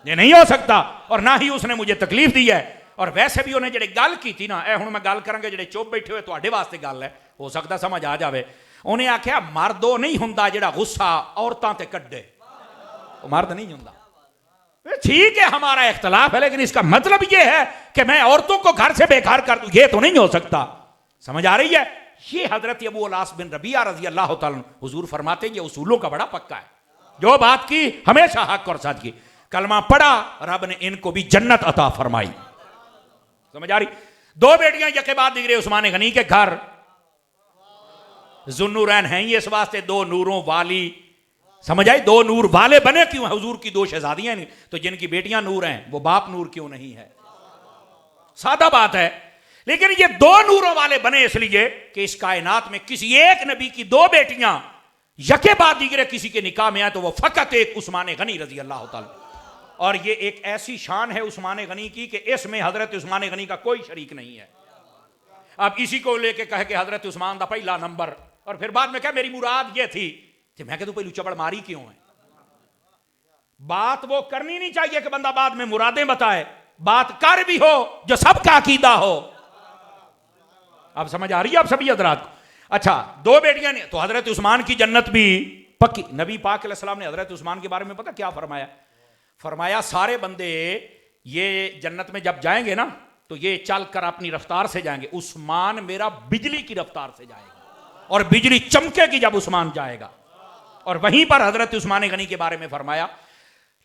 ये नहीं हो सकता, और ना ही उसने मुझे तकलीफ दी है। और वैसे भी उन्हें जेड़े गल की थी ना, हुण मैं गल करांगा जेड़े चुप बैठे हुए तुहाडे वास्ते गल है, हो सकता समझ आ जावे। उन्हें आख्या मर्दो नहीं हुंदा जेड़ा गुस्सा औरतां ते कड्डे, वो मर्द नहीं हुंदा। ठीक है हमारा इख्तलाफ है, लेकिन इसका मतलब यह है कि मैं औरतों को घर से बेघर कर दूं, यह तो नहीं हो सकता। समझ आ रही है? ये हजरत अबू अलास बिन रबिया रजी अल्लाह तआला अन्हु हुजूर फरमाते हैं ये उसूलों का बड़ा पक्का है, जो बात की हमेशा हक और सच की। कलमा पढ़ा, रब ने इनको भी जन्नत अता फरमाई। समझ आ रही? 2 बेटियां यके बाद दिगरे उस्मान गनी के घर जुन्नूरैन हैं ये इस वास्ते 2 नूरों वाली। समझ आई? 2 नूर वाले बने क्यों है? हुजूर की 2 शहजादियां नहीं तो जिनकी बेटियां नूर हैं वो बाप नूर क्यों नहीं है? सादा बात है। लेकिन ये 2 नूरों वाले बने इसलिए कि इस कायनात में किसी एक नबी की 2 बेटियां यके बाद दिगरे किसी के निकाह में आए तो वो फकत एक उस्मान गनी रजी अल्लाह तआला। और ये एक ऐसी शान है उस्मान गनी की कि इसमें हजरत उस्मान गनी का कोई शरीक नहीं है। अब इसी को लेके कहे कि हजरत उस्मान दा पहला नंबर, और फिर बाद में क्या मेरी मुराद ये थी कि मैं तू पहलू चबड़ मारी क्यों है? बात वो करनी नहीं चाहिए कि बंदा बाद में मुरादें बताए, बात कर भी हो जो सबका अकीदा हो। अब समझ आ रही है आप सभी हजरात को? अच्छा 2 बेटियां ने तो हजरत उस्मान की जन्नत भी पक्की। नबी पाक अलैहिस्सलाम ने हजरत उस्मान के बारे में पता क्या फरमाया? फरमाया सारे बंदे ये जन्नत में जब जाएंगे ना तो ये चल कर अपनी रफ्तार से जाएंगे, उस्मान मेरा बिजली की रफ्तार से जाएगा, और बिजली चमकेगी जब उस्मान जाएगा। और वहीं पर हजरत उस्मान गनी के बारे में फरमाया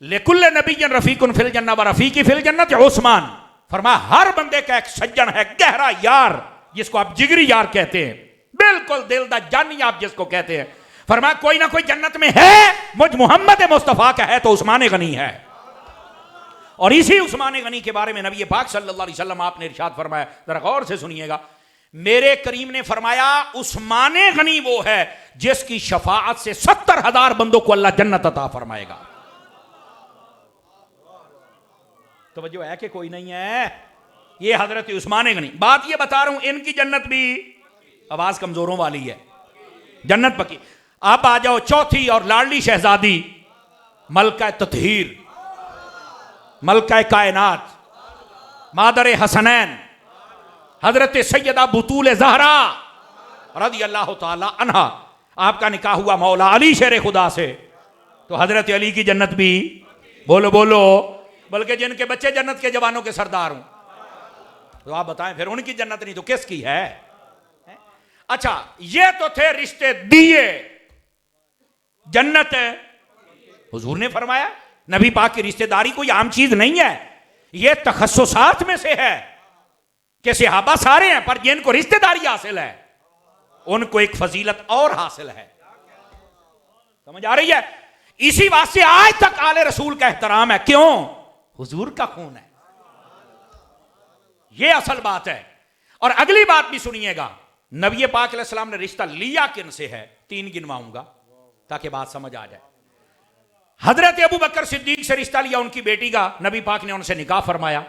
लेकुल्ले नबीय्यन रफीकुन फिल जन्नह व रफीकी फिल जन्नत उस्मान। फरमाया हर बंदे का एक सज्जन है, गहरा यार, जिसको आप जिगरी यार कहते हैं, बिल्कुल दिल दा जानी आप जिसको कहते हैं। फरमाया कोई ना कोई जन्नत में है, मुझ मोहम्मद मुस्तफा का है तो उस्मान गनी है। और इसी उस्मान गनी के बारे में नबी पाक सल्लल्लाहु अलैहि वसल्लम आपने इरशाद फरमाया, जरा गौर से सुनिएगा। मेरे करीम ने फरमाया उस्मान गनी वो है जिसकी शफाअत से 70,000 बंदों को अल्लाह जन्नत अता फरमाएगा। तवज्जो है कि कोई नहीं है? ये हजरत उस्मान गनी। बात ये बता रहा हूं इनकी जन्नत भी आवाज कमजोरों वाली है, जन्नत पक्की। आप आ जाओ चौथी और लाडली शहजादी मलका ततहीर, मलका कायनात, मादर हसनैन, हजरत सैयदा बुतूल ज़हरा रज़ी अल्लाह ताला अन्हा। आपका निकाह हुआ मौला अली शेर खुदा से, तो हजरत अली की जन्नत भी बोलो बोलो, बल्कि जिनके बच्चे जन्नत के जवानों के सरदार हूं, तो आप बताएं फिर उनकी जन्नत नहीं तो किसकी है? अच्छा, ये तो थे रिश्ते दिए, जन्नत है। हुजूर ने फरमाया नबी पाक की रिश्तेदारी कोई आम चीज नहीं है, ये तखस्सुसात में से है कि सहाबा सारे हैं, पर जिनको रिश्तेदारी हासिल है उनको एक फजीलत और हासिल है। समझ आ रही है? इसी वास्ते आज तक आले रसूल का एहतराम है। क्यों? हुजूर का खून है, यह असल बात है। और अगली बात भी सुनिएगा, नबी पाक अलैहिस्सलाम ने रिश्ता लिया किन से है, 3 गिनवाऊंगा ताकि बात समझ आ जाए। हजरत अबू बकर सिद्दीक से रिश्ता लिया, उनकी बेटी का, नबी पाक ने उनसे निकाह फरमाया।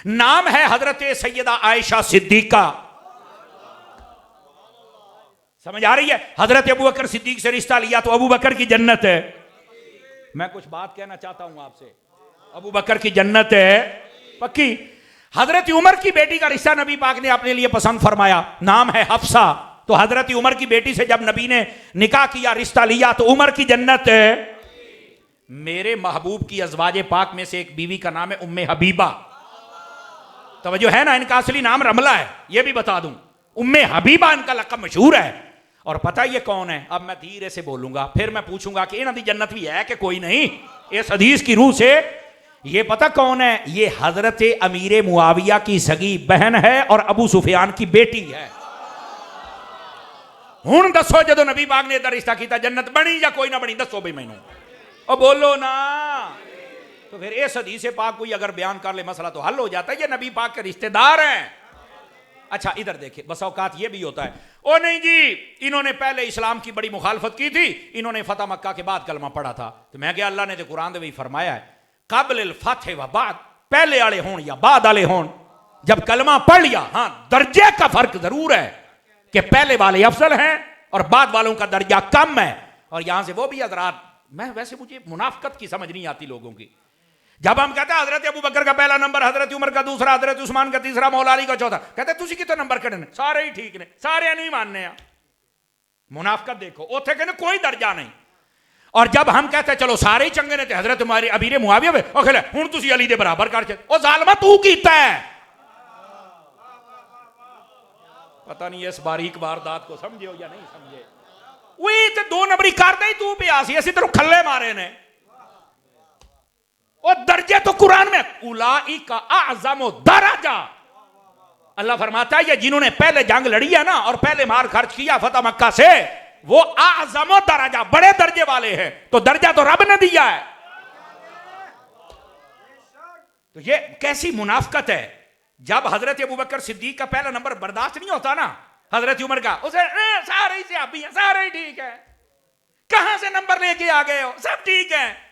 नाम है हजरत सैयदा आयशा सिद्दीका। समझ आ रही है? हजरत अबू बकर सिद्दीक से रिश्ता लिया तो अबू बकर की जन्नत है। मैं कुछ बात कहना चाहता हूं आपसे, अबू बकर की जन्नत है पक्की। हजरत उमर की बेटी का रिश्ता नबी पाक ने अपने लिए पसंद फरमाया, नाम है हफ्सा। तो हजरत उमर की बेटी से जब नबी ने निकाह किया, रिश्ता लिया, तो उमर की जन्नत है। मेरे महबूब की अजवाजे पाक में से एक बीवी का नाम है उम्मे हबीबा। तवज्जो है ना? इनका असली नाम रमला है, यह भी बता दूं। उम्मे हबीबा इनका लक़ब मशहूर है। और पता ये कौन है? अब मैं धीरे से बोलूंगा, फिर मैं पूछूंगा कि इन्हां दी जन्नत भी है कि कोई नहीं। इस हदीस की रूह से ये पता कौन है? ये हजरत अमीर मुआविया की सगी बहन है और अबू सुफियान की बेटी है। हुण दसो, जो नबी पाक ने इधर रिश्ता किया, जन्नत बनी या कोई ना बनी? दसो भाई मैनू, और बोलो ना। तो फिर इस हदीस पाक कोई अगर बयान कर ले, मसला तो हल हो जाता है। ये नबी पाक के रिश्तेदार हैं। अच्छा, इधर देखिए, बस औकात ये भी होता है, ओ नहीं जी, इन्होंने पहले इस्लाम की बड़ी मुखालफत की थी, इन्होंने फतह मक्का के बाद कलमा पढ़ा था। तो मैं क्या, अल्लाह ने तो कुरान में भी फरमाया है, क़ब्ल फतह व बाद, पहले वाले हों या बाद वाले हों, जब कलमा पढ़ लिया, हाँ दर्जे का फर्क जरूर है कि पहले वाले अफजल हैं और बाद वालों का दर्जा कम है। और यहां से वो भी हजरात, मैं वैसे मुझे मुनाफकत की समझ नहीं आती लोगों की। जब हम कहते हैं हजरत अबू बकर का पहला नंबर, हजरत उमर का दूसरा, हजरत उस्मान का तीसरा, मौला अली का चौथा, कहते तुसी कितने नंबर कड़े ने? सारे ही ठीक ने, सारे नहीं मानने। मुनाफकत देखो, उथे कहने कोई दर्जा नहीं। और जब हम कहते चलो सारे ही चंगे ने, तो हजरत हमारे अमीर मुआविया वे ओ खेले हुण तुसी अली दे बराबर कर चल, ओ जालमा तू कीता है। पता नहीं इस बारीक वारदात को समझे हो या नहीं समझे। वही तो 2 नंबरी करते ही तू पिया सी, असी तेरे खल्ले मारे ने। और दर्जे तो कुरान में, उलाई का आज़म दरजा, अल्लाह फरमाता है ये जिन्होंने पहले जंग लड़ी है ना और पहले मार खर्च किया फतह मक्का से, वो आज़म दरजा, बड़े दर्जे वाले हैं। तो दर्जा तो रब ने दिया है। तो ये कैसी मुनाफकत है? जब हजरत अबू बकर सिद्दीक का पहला नंबर बर्दाश्त नहीं होता ना हजरत उमर का, उसे सारे ही सहाबी हैं, सारे ही ठीक है, कहां से नंबर लेके आ गए हो, सब ठीक है।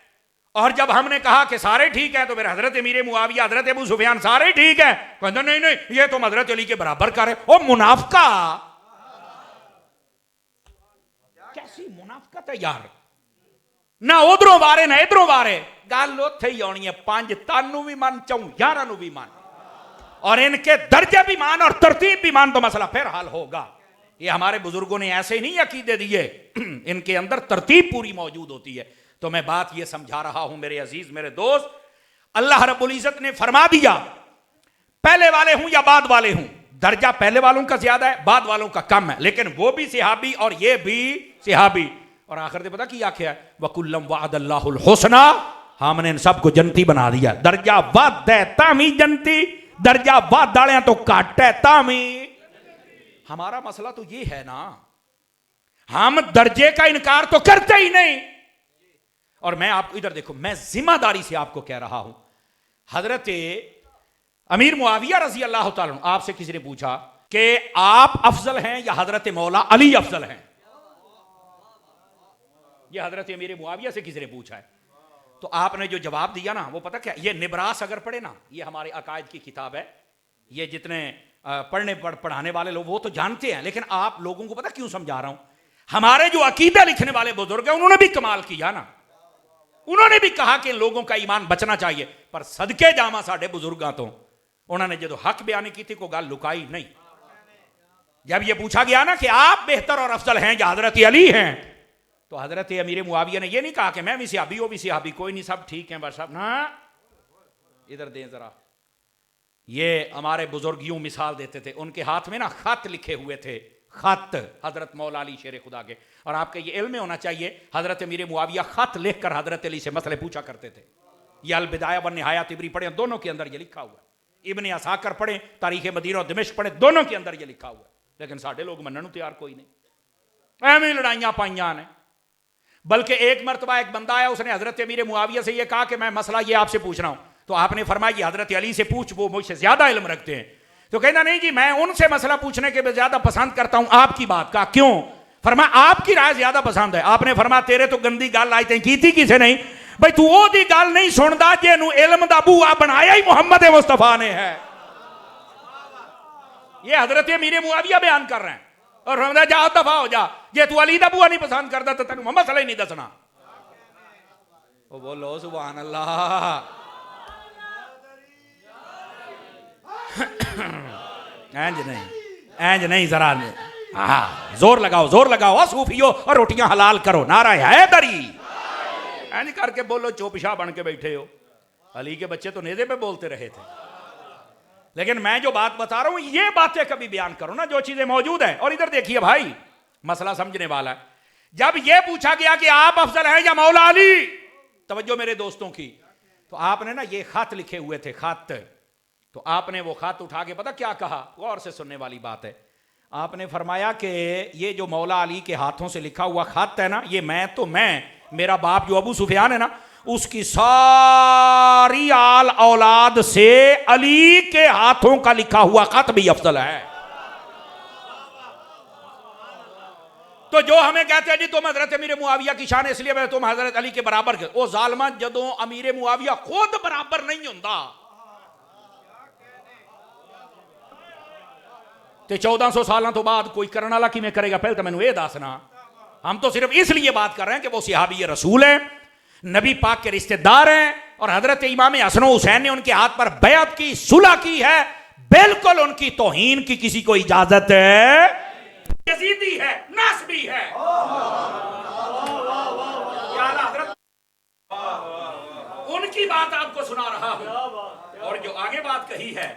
और जब हमने कहा कि सारे ठीक है, तो फिर हजरत अमीर मुआविया, हजरत अबू सुफियान सारे ठीक है, कहते नहीं नहीं ये तो हजरत अली के बराबर कर है। ओ मुनाफका, कैसी मुनाफकत है यार। ना उधरों बारे ना इधरों बारे, गल उत्थे ही आनी है, 5 तानू भी मन, 4 11 भी मन, और इनके दर्जे भी मान और तरतीब भी मान, तो मसला फिर हल होगा। ये हमारे बुजुर्गों ने ऐसे ही नहीं अकीदे दिए, इनके अंदर तरतीब पूरी मौजूद होती है। तो मैं बात ये समझा रहा हूं मेरे अजीज, मेरे दोस्त, अल्लाह रब्बुल इज्जत ने फरमा दिया, पहले वाले हूं या बाद वाले हूं, दर्जा पहले वालों का ज्यादा है, बाद वालों का कम है, लेकिन वो भी सहाबी और ये भी सहाबी। और आखिर से पता क्या है, वकुल्लम वअदल्लाहुल हुस्ना, हमने इन सबको जन्नती बना दिया। दर्जा वाद है तामी जन्नती, दर्जा वाद डाले तो काट है तामी। हमारा मसला तो ये है ना, हम दर्जे का इनकार तो करते ही नहीं। और मैं आपको इधर देखो, मैं जिम्मेदारी से आपको कह रहा हूं, हजरत अमीर मुआविया रजी अल्लाह ताला अन्हु, आपसे किसी ने पूछा कि आप अफजल हैं या हजरत मौला अली अफजल हैं? यह हजरत अमीर मुआविया से किसी ने पूछा है। तो आपने जो जवाब दिया ना, वो पता क्या, ये निबरास अगर पढ़े ना, ये हमारे अकायद की किताब है, ये जितने पढ़ाने वाले लोग वो तो जानते हैं, लेकिन आप लोगों को पता क्यों समझा रहा हूं, हमारे जो अकीदा लिखने वाले बुजुर्ग हैं उन्होंने भी कमाल किया ना। उन्होंने भी कहा कि लोगों का ईमान बचना चाहिए, पर सदके जामा साडे बुजुर्गां तो उन्होंने जो हक बयानी की थी को गल लुकाई नहीं। जब यह पूछा गया ना कि आप बेहतर और अफजल हैं या हजरत अली हैं, तो हजरत अमीर मुआविया ने यह नहीं कहा कि मैं भी सहाबी, वो भी सहाबी, कोई नहीं, सब ठीक हैं बस, सब ना। इधर दें जरा, ये हमारे बुजुर्ग यूं मिसाल देते थे, उनके हाथ में ना खत लिखे हुए थे, खत हजरत मौला अली शेर खुदा के। और आपके ये इल्म में होना चाहिए, हजरत अमीर मुआविया खत लिख कर हजरत अली से मसले पूछा करते थे। ये अल बिदाया व निहाया तिबरी पढ़े, दोनों के अंदर ये लिखा हुआ है। इब्ने असाकर पढ़े, तारीख मदीना और दिमिश्क पढ़े, दोनों के अंदर ये लिखा हुआ है। लेकिन साढ़े लोग मनने नूं तैयार कोई नहीं, एवं लड़ाइयां पाइयां ने। बल्कि एक मरतबा एक बंदा आया, उसने हजरत अमीर मुआविया से ये कहा कि मैं मसला ये आपसे पूछ रहा हूं। तो आपने फरमाया कि हजरत अली से पूछ, वो मुझसे ज्यादा इल्म रखते हैं। तो कहना नहीं जी, मैं उनसे मसला पूछने के ज्यादा पसंद करता हूं आपकी बात का। क्यों? फरमाया आपकी राय ज्यादा पसंद है। आपने फरमाया तेरे तो गंदी गल आई थी, की थी किसे नहीं भाई, तू वो दी गल नहीं सुनदा जेनू इल्म दा बूआ बनाया ही मुहम्मद मुस्तफा ने है। ये हजरत अमीर मुआविया बयान कर रहे हैं। और फरमाया जा दफा हो जा, जे तू अली दा बूआ नहीं पसंद करता तो तेनू मसला ही नहीं दसना। वो बोलो सुभान अल्लाह। इंज नहीं जरा जोर लगाओ सूफियो, और रोटियां हलाल करो, नारा हैदरी। इंज करके बोलो, चौपशाह बन के बैठे हो। अली के बच्चे तो नेज़े पे बोलते रहे थे। लेकिन मैं जो बात बता रहा हूं, ये बातें कभी बयान करो ना जो चीजें मौजूद है। और इधर देखिए भाई, मसला समझने वाला है। जब यह पूछा गया कि आप अफजल हैं या मौला अली, तवज्जो मेरे दोस्तों की, तो आपने ना ये खत लिखे हुए थे, खत। तो आपने वो खत उठा के पता क्या कहा, गौर से सुनने वाली बात है। आपने फरमाया कि ये जो मौला अली के हाथों से लिखा हुआ खत है ना, ये मैं मेरा बाप जो अबू सुफियान है ना, उसकी सारी आल औलाद से अली के हाथों का लिखा हुआ खत भी अफजल है। तो जो हमें कहते हैं जी तुम हजरत अमीर मुआविया की शान इसलिए मैं तुम हजरत अली के बराबर के, वो जालमा जदों अमीर मुआविया खुद बराबर नहीं होता तो 1400 साल तो बाद कोई करने वाला किमें करेगा? पहले तो मैंने ये दसना। हम तो सिर्फ इसलिए बात कर रहे हैं कि वो सहाबी रसूल हैं, नबी पाक के रिश्तेदार हैं, और हजरत इमाम हसन हुसैन ने उनके हाथ पर बैअत की, सुलह की है। बिल्कुल उनकी तौहीन की किसी को इजाजत है? यजीदी है, नासबी है। उनकी बात आपको सुना रहा हूं। और जो आगे बात कही है,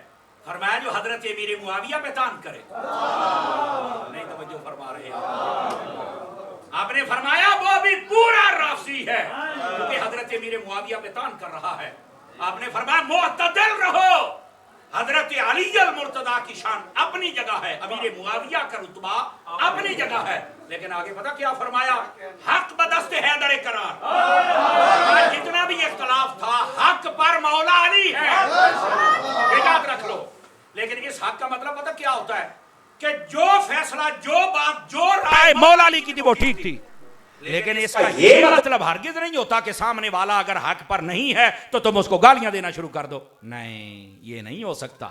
फरमाया जो हजरत अमीर मुआविया पे तान करे, नहीं तो जो फरमा रहे हैं, आपने फरमाया वो भी पूरा राफसी है क्योंकि हजरत अमीर मुआविया पे तान कर रहा है। आपने फरमाया मुअतदिल रहो, हजरत अली अल मुर्तदा की शान अपनी जगह है, अमीर मुआविया का रुतबा अपनी जगह है। लेकिन आगे पता क्या फरमाया? हक बदस्ते हैदर करार। जितना भी इख्तलाफ था, हक पर मौला अली है, याद रख लो। लेकिन इस हक का मतलब पता क्या होता है? कि जो फैसला, जो बात, जो राय मौला अली की थी वो ठीक थी। लेकिन इसका ये मतलब हरगिज नहीं होता कि सामने वाला अगर हक पर नहीं है तो तुम उसको गालियां देना शुरू कर दो। नहीं, ये नहीं हो सकता।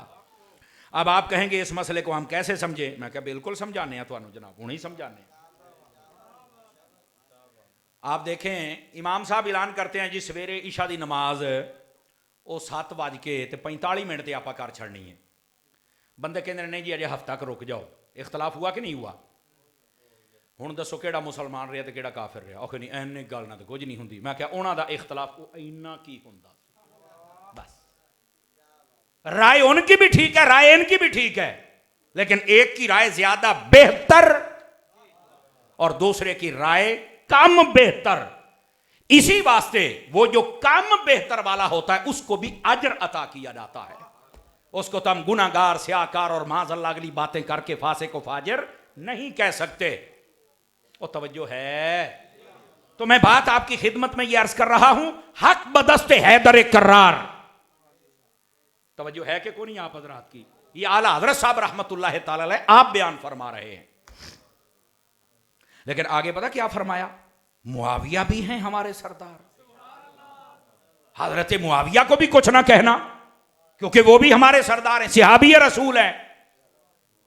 अब आप कहेंगे इस मसले को हम कैसे समझे? मैं क्या बिल्कुल समझाने हैं तो जनाब, हूं ही समझाने। आप देखें, इमाम साहब ऐलान करते हैं जी सवेरे ईशा की नमाज वो 7:45 ते आप कर छड़नी है। बंदे कहते नहीं जी अजे हफ्ता क रुक जाओ। इख्तलाफ हुआ कि नहीं हुआ? हुण दसो केड़ा मुसलमान रहा तो केड़ा काफिर रहा? आखो नहीं इन्नी गल ना तो कुछ नहीं होंदी। मैं क्या उन्हां दा इख्तलाफ इन्ना की हुंदा? बस राय उनकी भी ठीक है, राय इनकी भी ठीक है, लेकिन एक की राय ज्यादा बेहतर और दूसरे की राय कम बेहतर। इसी वास्ते वो जो कम बेहतर वाला होता है उसको भी अजर अता किया जाता है। उसको तो हम गुनाहगार, स्याकार और माज़अल्लाह अगली बातें करके फासे को फाजिर नहीं कह सकते। वो तवज्जो है? तो मैं बात आपकी खिदमत में ये अर्ज कर रहा हूं, हक बदस्ते हैदर करार। तवज्जो है कि कोई नहीं आप हजरात की? ये आला हजरत साहब रहमतुल्लाह ताला अलैह आप बयान फरमा रहे हैं। लेकिन आगे पता क्या फरमाया? मुआविया भी हैं हमारे सरदार, हजरत मुआविया को भी कुछ ना कहना क्योंकि वो भी हमारे सरदार हैं, सहाबी रसूल हैं।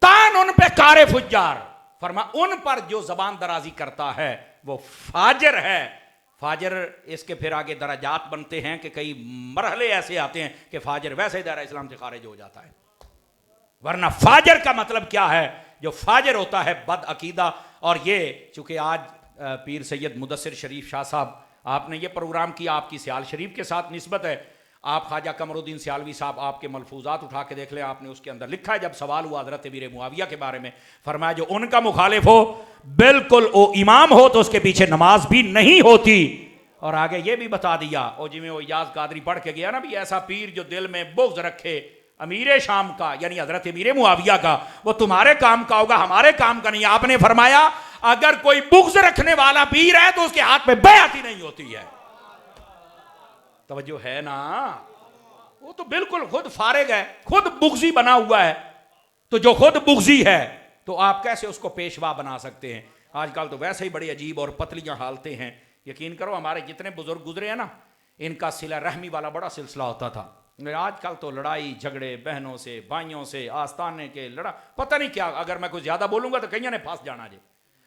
तान उन पे कारे फुज्जार, फरमा उन पर जो जबान दराजी करता है वो फाजिर है। फाजिर इसके फिर आगे दराजात बनते हैं कि कई मरहले ऐसे आते हैं कि फाजिर वैसे ही दायरा इस्लाम से खारिज हो जाता है। वरना फाजिर का मतलब क्या है? जो फाजिर होता है बद अकीदा। और ये चूंकि आज पीर सैयद मुदस्सिर शरीफ शाह साहब आपने ये प्रोग्राम किया, आपकी सियाल शरीफ के साथ निस्बत है। आप ख्वाजा कमरुद्दीन सियालवी साहब आपके मलफूजात उठा के देख लें, आपने उसके अंदर लिखा है, जब सवाल हुआ हजरत अमीर मुआविया के बारे में, फरमाया जो उनका मुखालिफ हो बिल्कुल वो इमाम हो तो उसके पीछे नमाज भी नहीं होती। और आगे ये भी बता दिया, और जिमें वो इजाज कादरी पढ़ के गया ना, भी ऐसा पीर जो दिल में बुग़्ज़ रखे अमीर शाम का यानी हजरत अमीर मुआविया का, वो तुम्हारे काम का होगा, हमारे काम का नहीं। आपने फरमाया अगर कोई बुग़्ज़ रखने वाला पीर है तो उसके हाथ में बैअत ही नहीं होती है। तवज्जो है ना, वो तो बिल्कुल खुद फारिग है, खुद बुग़्ज़ी बना हुआ है। तो जो खुद बुग़्ज़ी है तो आप कैसे उसको पेशवा बना सकते हैं? आजकल तो वैसे ही बड़ी अजीब और पतलियां हालतें हैं। यकीन करो हमारे जितने बुजुर्ग गुजरे हैं ना, इनका सिला रहमी वाला बड़ा सिलसिला होता था। आजकल तो लड़ाई झगड़े बहनों से भाइयों से आस्ताने के लड़ा पता नहीं क्या, अगर मैं कुछ ज्यादा बोलूंगा तो कहीं ने फंस जाना जी।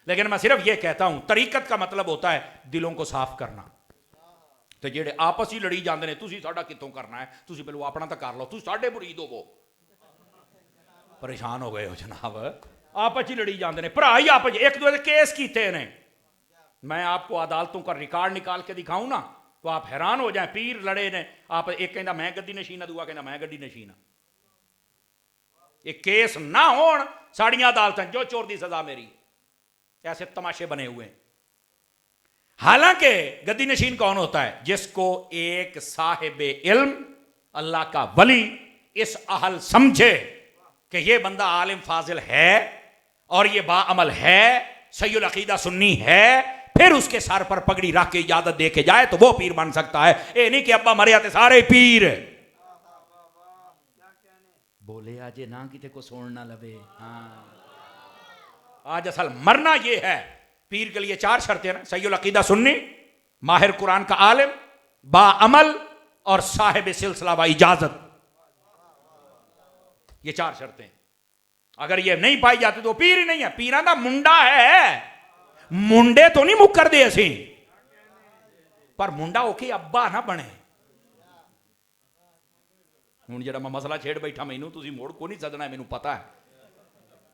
लेकिन मैं सिर्फ ये कहता हूं तरीकत का मतलब होता है दिलों को साफ करना। तो जेड़े आपस ही लड़ी जाते हैं, तुसी साडा कितों करना है, तुसी पहले अपना तो कर लो, तुसी साडे मुरीद हो, वो परेशान हो गए हो जनाब। आपस ही लड़ी जाते हैं, भरा ही आपस एक दूसरे केस किए ने। मैं आपको अदालतों का रिकॉर्ड निकाल के दिखाऊं ना तो आप हैरान हो जाए। पीर लड़े ने, आप एक कहता मैं गद्दी नशीना, दूआ कहता मैं गद्दी नशीना। एक केस ना होन साड़ियां अदालतें, जो चोर दी सजा मेरी, ऐसे तमाशे बने हुए हैं। हालांकि गद्दी नशीन कौन होता है? जिसको एक साहिब इल्म अल्लाह का वली इस अहल समझे कि ये बंदा आलिम फाजिल है और ये बाअमल है, सहीउल अकीदा सुन्नी है, फिर उसके सर पर पगड़ी रख के इजाजत दे के जाए तो वो पीर बन सकता है। ये नहीं कि अब्बा मरे आते सारे पीर बोले आज ना किते को सोन ना लवे। हाँ, आज असल मरना ये है। पीर के लिए 4 शर्तें ना, सहीउल अकीदा सुन्नी, माहिर कुरान का आलिम, बाअमल और साहिब सिलसिला व इजाजत। ये 4 शर्तें अगर ये नहीं पाई जाती तो पीर ही नहीं है। पीरा दा मुंडा है, मुंडे तो नहीं मुकर दे असी, पर मुंडा ओके अब्बा ना बने। हूं जेड़ा मैं मसला छेड़ बैठा, मैनू तुसी मोड़ को नहीं सदना, मैनू पता है,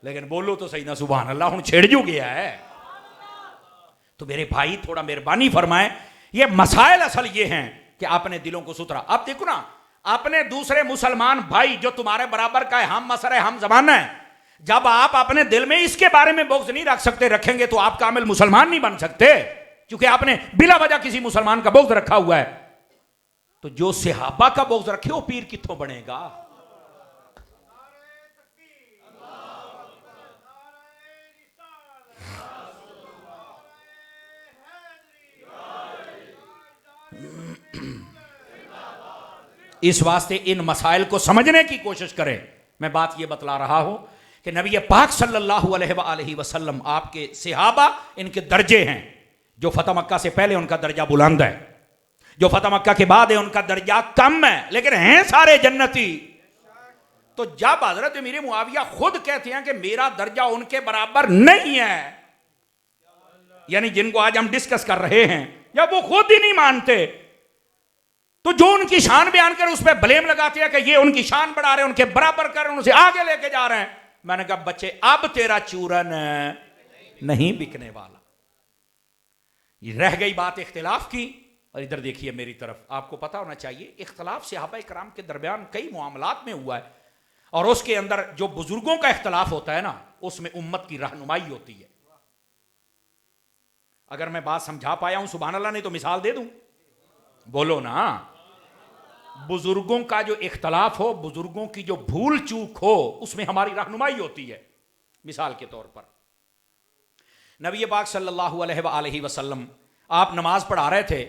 लेकिन बोलो तो सही ना सुभान अल्लाह। हूं छेड़ जो गया है तो मेरे भाई थोड़ा मेहरबानी फरमाए। ये मसाइल असल ये हैं कि आपने दिलों को सुथरा। अब देखो ना, अपने दूसरे मुसलमान भाई जो तुम्हारे बराबर का है, हम मसर है, हम जमाना है, जब आप अपने दिल में इसके बारे में बुग़्ज़ नहीं रख सकते, रखेंगे तो आप कामिल मुसलमान नहीं बन सकते, क्योंकि आपने बिला वजह किसी मुसलमान का बुग़्ज़ रखा हुआ है। तो जो सहाबा का बुग़्ज़ रखे वो पीर कित्थों बनेगा? इस वास्ते इन मसाइल को समझने की कोशिश करें। मैं बात यह बतला रहा हूं कि नबी पाक सल्लल्लाहु अलैहि वसल्लम आपके सहाबा इनके दर्जे हैं। जो फतह मक्का से पहले उनका दर्जा बुलंद है, जो फतह मक्का के बाद है उनका दर्जा कम है, लेकिन हैं सारे जन्नती। तो जब हजरत अमीर मुआविया खुद कहते हैं कि मेरा दर्जा उनके बराबर नहीं है, यानी जिनको आज हम डिस्कस कर रहे हैं, या वो खुद ही नहीं मानते, तो जो उनकी शान बयान कर उस पर ब्लेम लगाते हैं कि ये उनकी शान बढ़ा रहे हैं, उनके बराबर कर रहे हैं, उनसे आगे लेके जा रहे हैं। मैंने कहा बच्चे अब तेरा चूरन नहीं बिकने वाला। ये रह गई बात इख्तिलाफ की। और इधर देखिए मेरी तरफ, आपको पता होना चाहिए इख्तिलाफ सहाबा इकराम के दरमियान कई मामलात में हुआ है, और उसके अंदर जो बुजुर्गों का इख्तिलाफ होता है ना, उसमें उम्मत की रहनुमाई होती है। अगर मैं बात समझा पाया हूं सुभान अल्लाह, नहीं तो मिसाल दे दूं, बोलो ना। बुजुर्गों का जो इख्तलाफ हो, बुजुर्गों की जो भूल चूक हो, उसमें हमारी रहनुमाई होती है। मिसाल के तौर पर नबी पाक सल्लल्लाहु अलैहि वसल्लम आप नमाज पढ़ा रहे थे,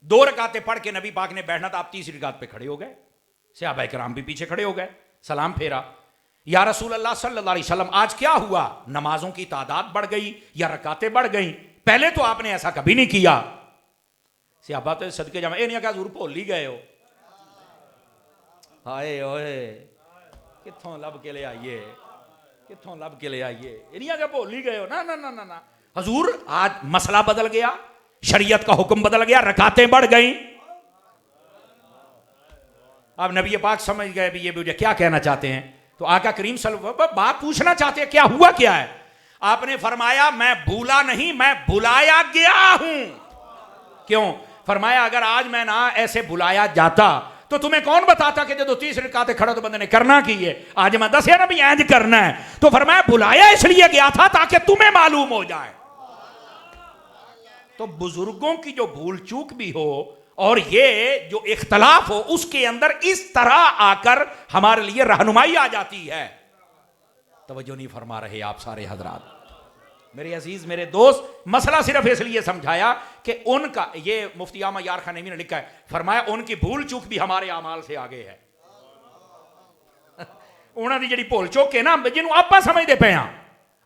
2 रकातें पढ़ के नबी पाक ने बैठना था, आप 3री रकात पे खड़े हो गए, सहाबा किराम भी पीछे खड़े हो गए, सलाम फेरा। या रसूल अल्लाह सल्लल्लाहु अलैहि वसल्लम आज क्या हुआ? नमाजों की तादाद बढ़ गई या रकातें बढ़ गई? पहले तो आपने ऐसा कभी नहीं किया। सहाबा तो सदके जामा, ये नहीं कहा हजूर भूल ही गए हो। हाय ओए कित्थों लब के ले आइए, कित्थों लब के ले आइए, ये नहीं कहा भूल ही गए हो। ना ना ना ना ना हजूर, आज मसला बदल गया, शरीयत का हुक्म बदल गया, रकातें बढ़ गई। अब नबी पाक समझ गए भी ये मुझे क्या कहना चाहते हैं, तो आका करीम सल्लल्लाहु अलैहि वसल्लम बात पूछना चाहते हैं क्या हुआ क्या है। आपने फरमाया मैं भूला नहीं, मैं बुलाया गया हूं। क्यों? फरमाया अगर आज मैं ना ऐसे बुलाया जाता तो तो तुम्हें कौन बताता कि जो 30 रकाते खड़ा तो बंदे ने करना की है। आज मैं दसिया ना भी इंज करना है, तो फरमाया बुलाया इसलिए गया था ताकि तुम्हें मालूम हो जाए। तो बुजुर्गों की जो भूल चूक भी हो और ये जो इख्तलाफ हो, उसके अंदर इस तरह आकर हमारे लिए रहनुमाई आ जाती है। तवज्जो नहीं फरमा रहे आप सारे हजरात। मेरे अजीज, मेरे दोस्त, मसला सिर्फ इसलिए समझाया कि उनका, ये मुफ्ती आमा यार खान नईमी ने लिखा है, फरमाया उनकी भूल चूक भी हमारे अमाल से आगे है। उन्होंने जी भूल चूक है ना, जिन्होंने आप समझते पे हैं,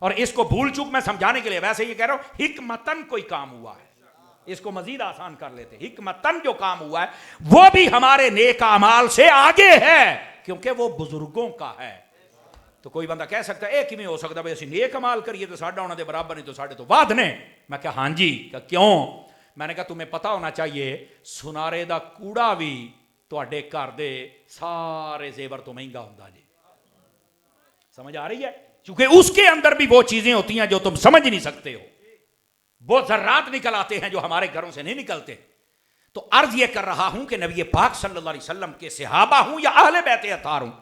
और इसको भूल चूक मैं समझाने के लिए वैसे ये कह रहा हूं, हिकमतन कोई काम हुआ है, इसको मजीद आसान कर लेते। हिकमतन जो काम हुआ है वो भी हमारे नेक अमाल से आगे है, क्योंकि वो बुजुर्गों का है। तो कोई बंदा कह सकता है किमें हो सकता भाई, असं नेक अमाल करिए तो साडा उन्होंने बराबर नहीं, तो साढ़े तो बाद ने। मैं कहा हाँ जी। क्यों? मैंने कहा तुम्हें पता होना चाहिए सुनारे दा कूड़ा भी तुहाडे घर दे सारे जेवर तो महंगा होता जी। समझ आ रही है? क्योंकि उसके अंदर भी वो चीजें होती हैं जो तुम समझ नहीं सकते हो। वो जर्रात निकल आते हैं जो हमारे घरों से नहीं निकलते। तो अर्ज ये कर रहा हूं कि नबी पाक सल्लल्लाहु अलैहि वसल्लम के सहाबा हूं या अहले बैत अतार हूं,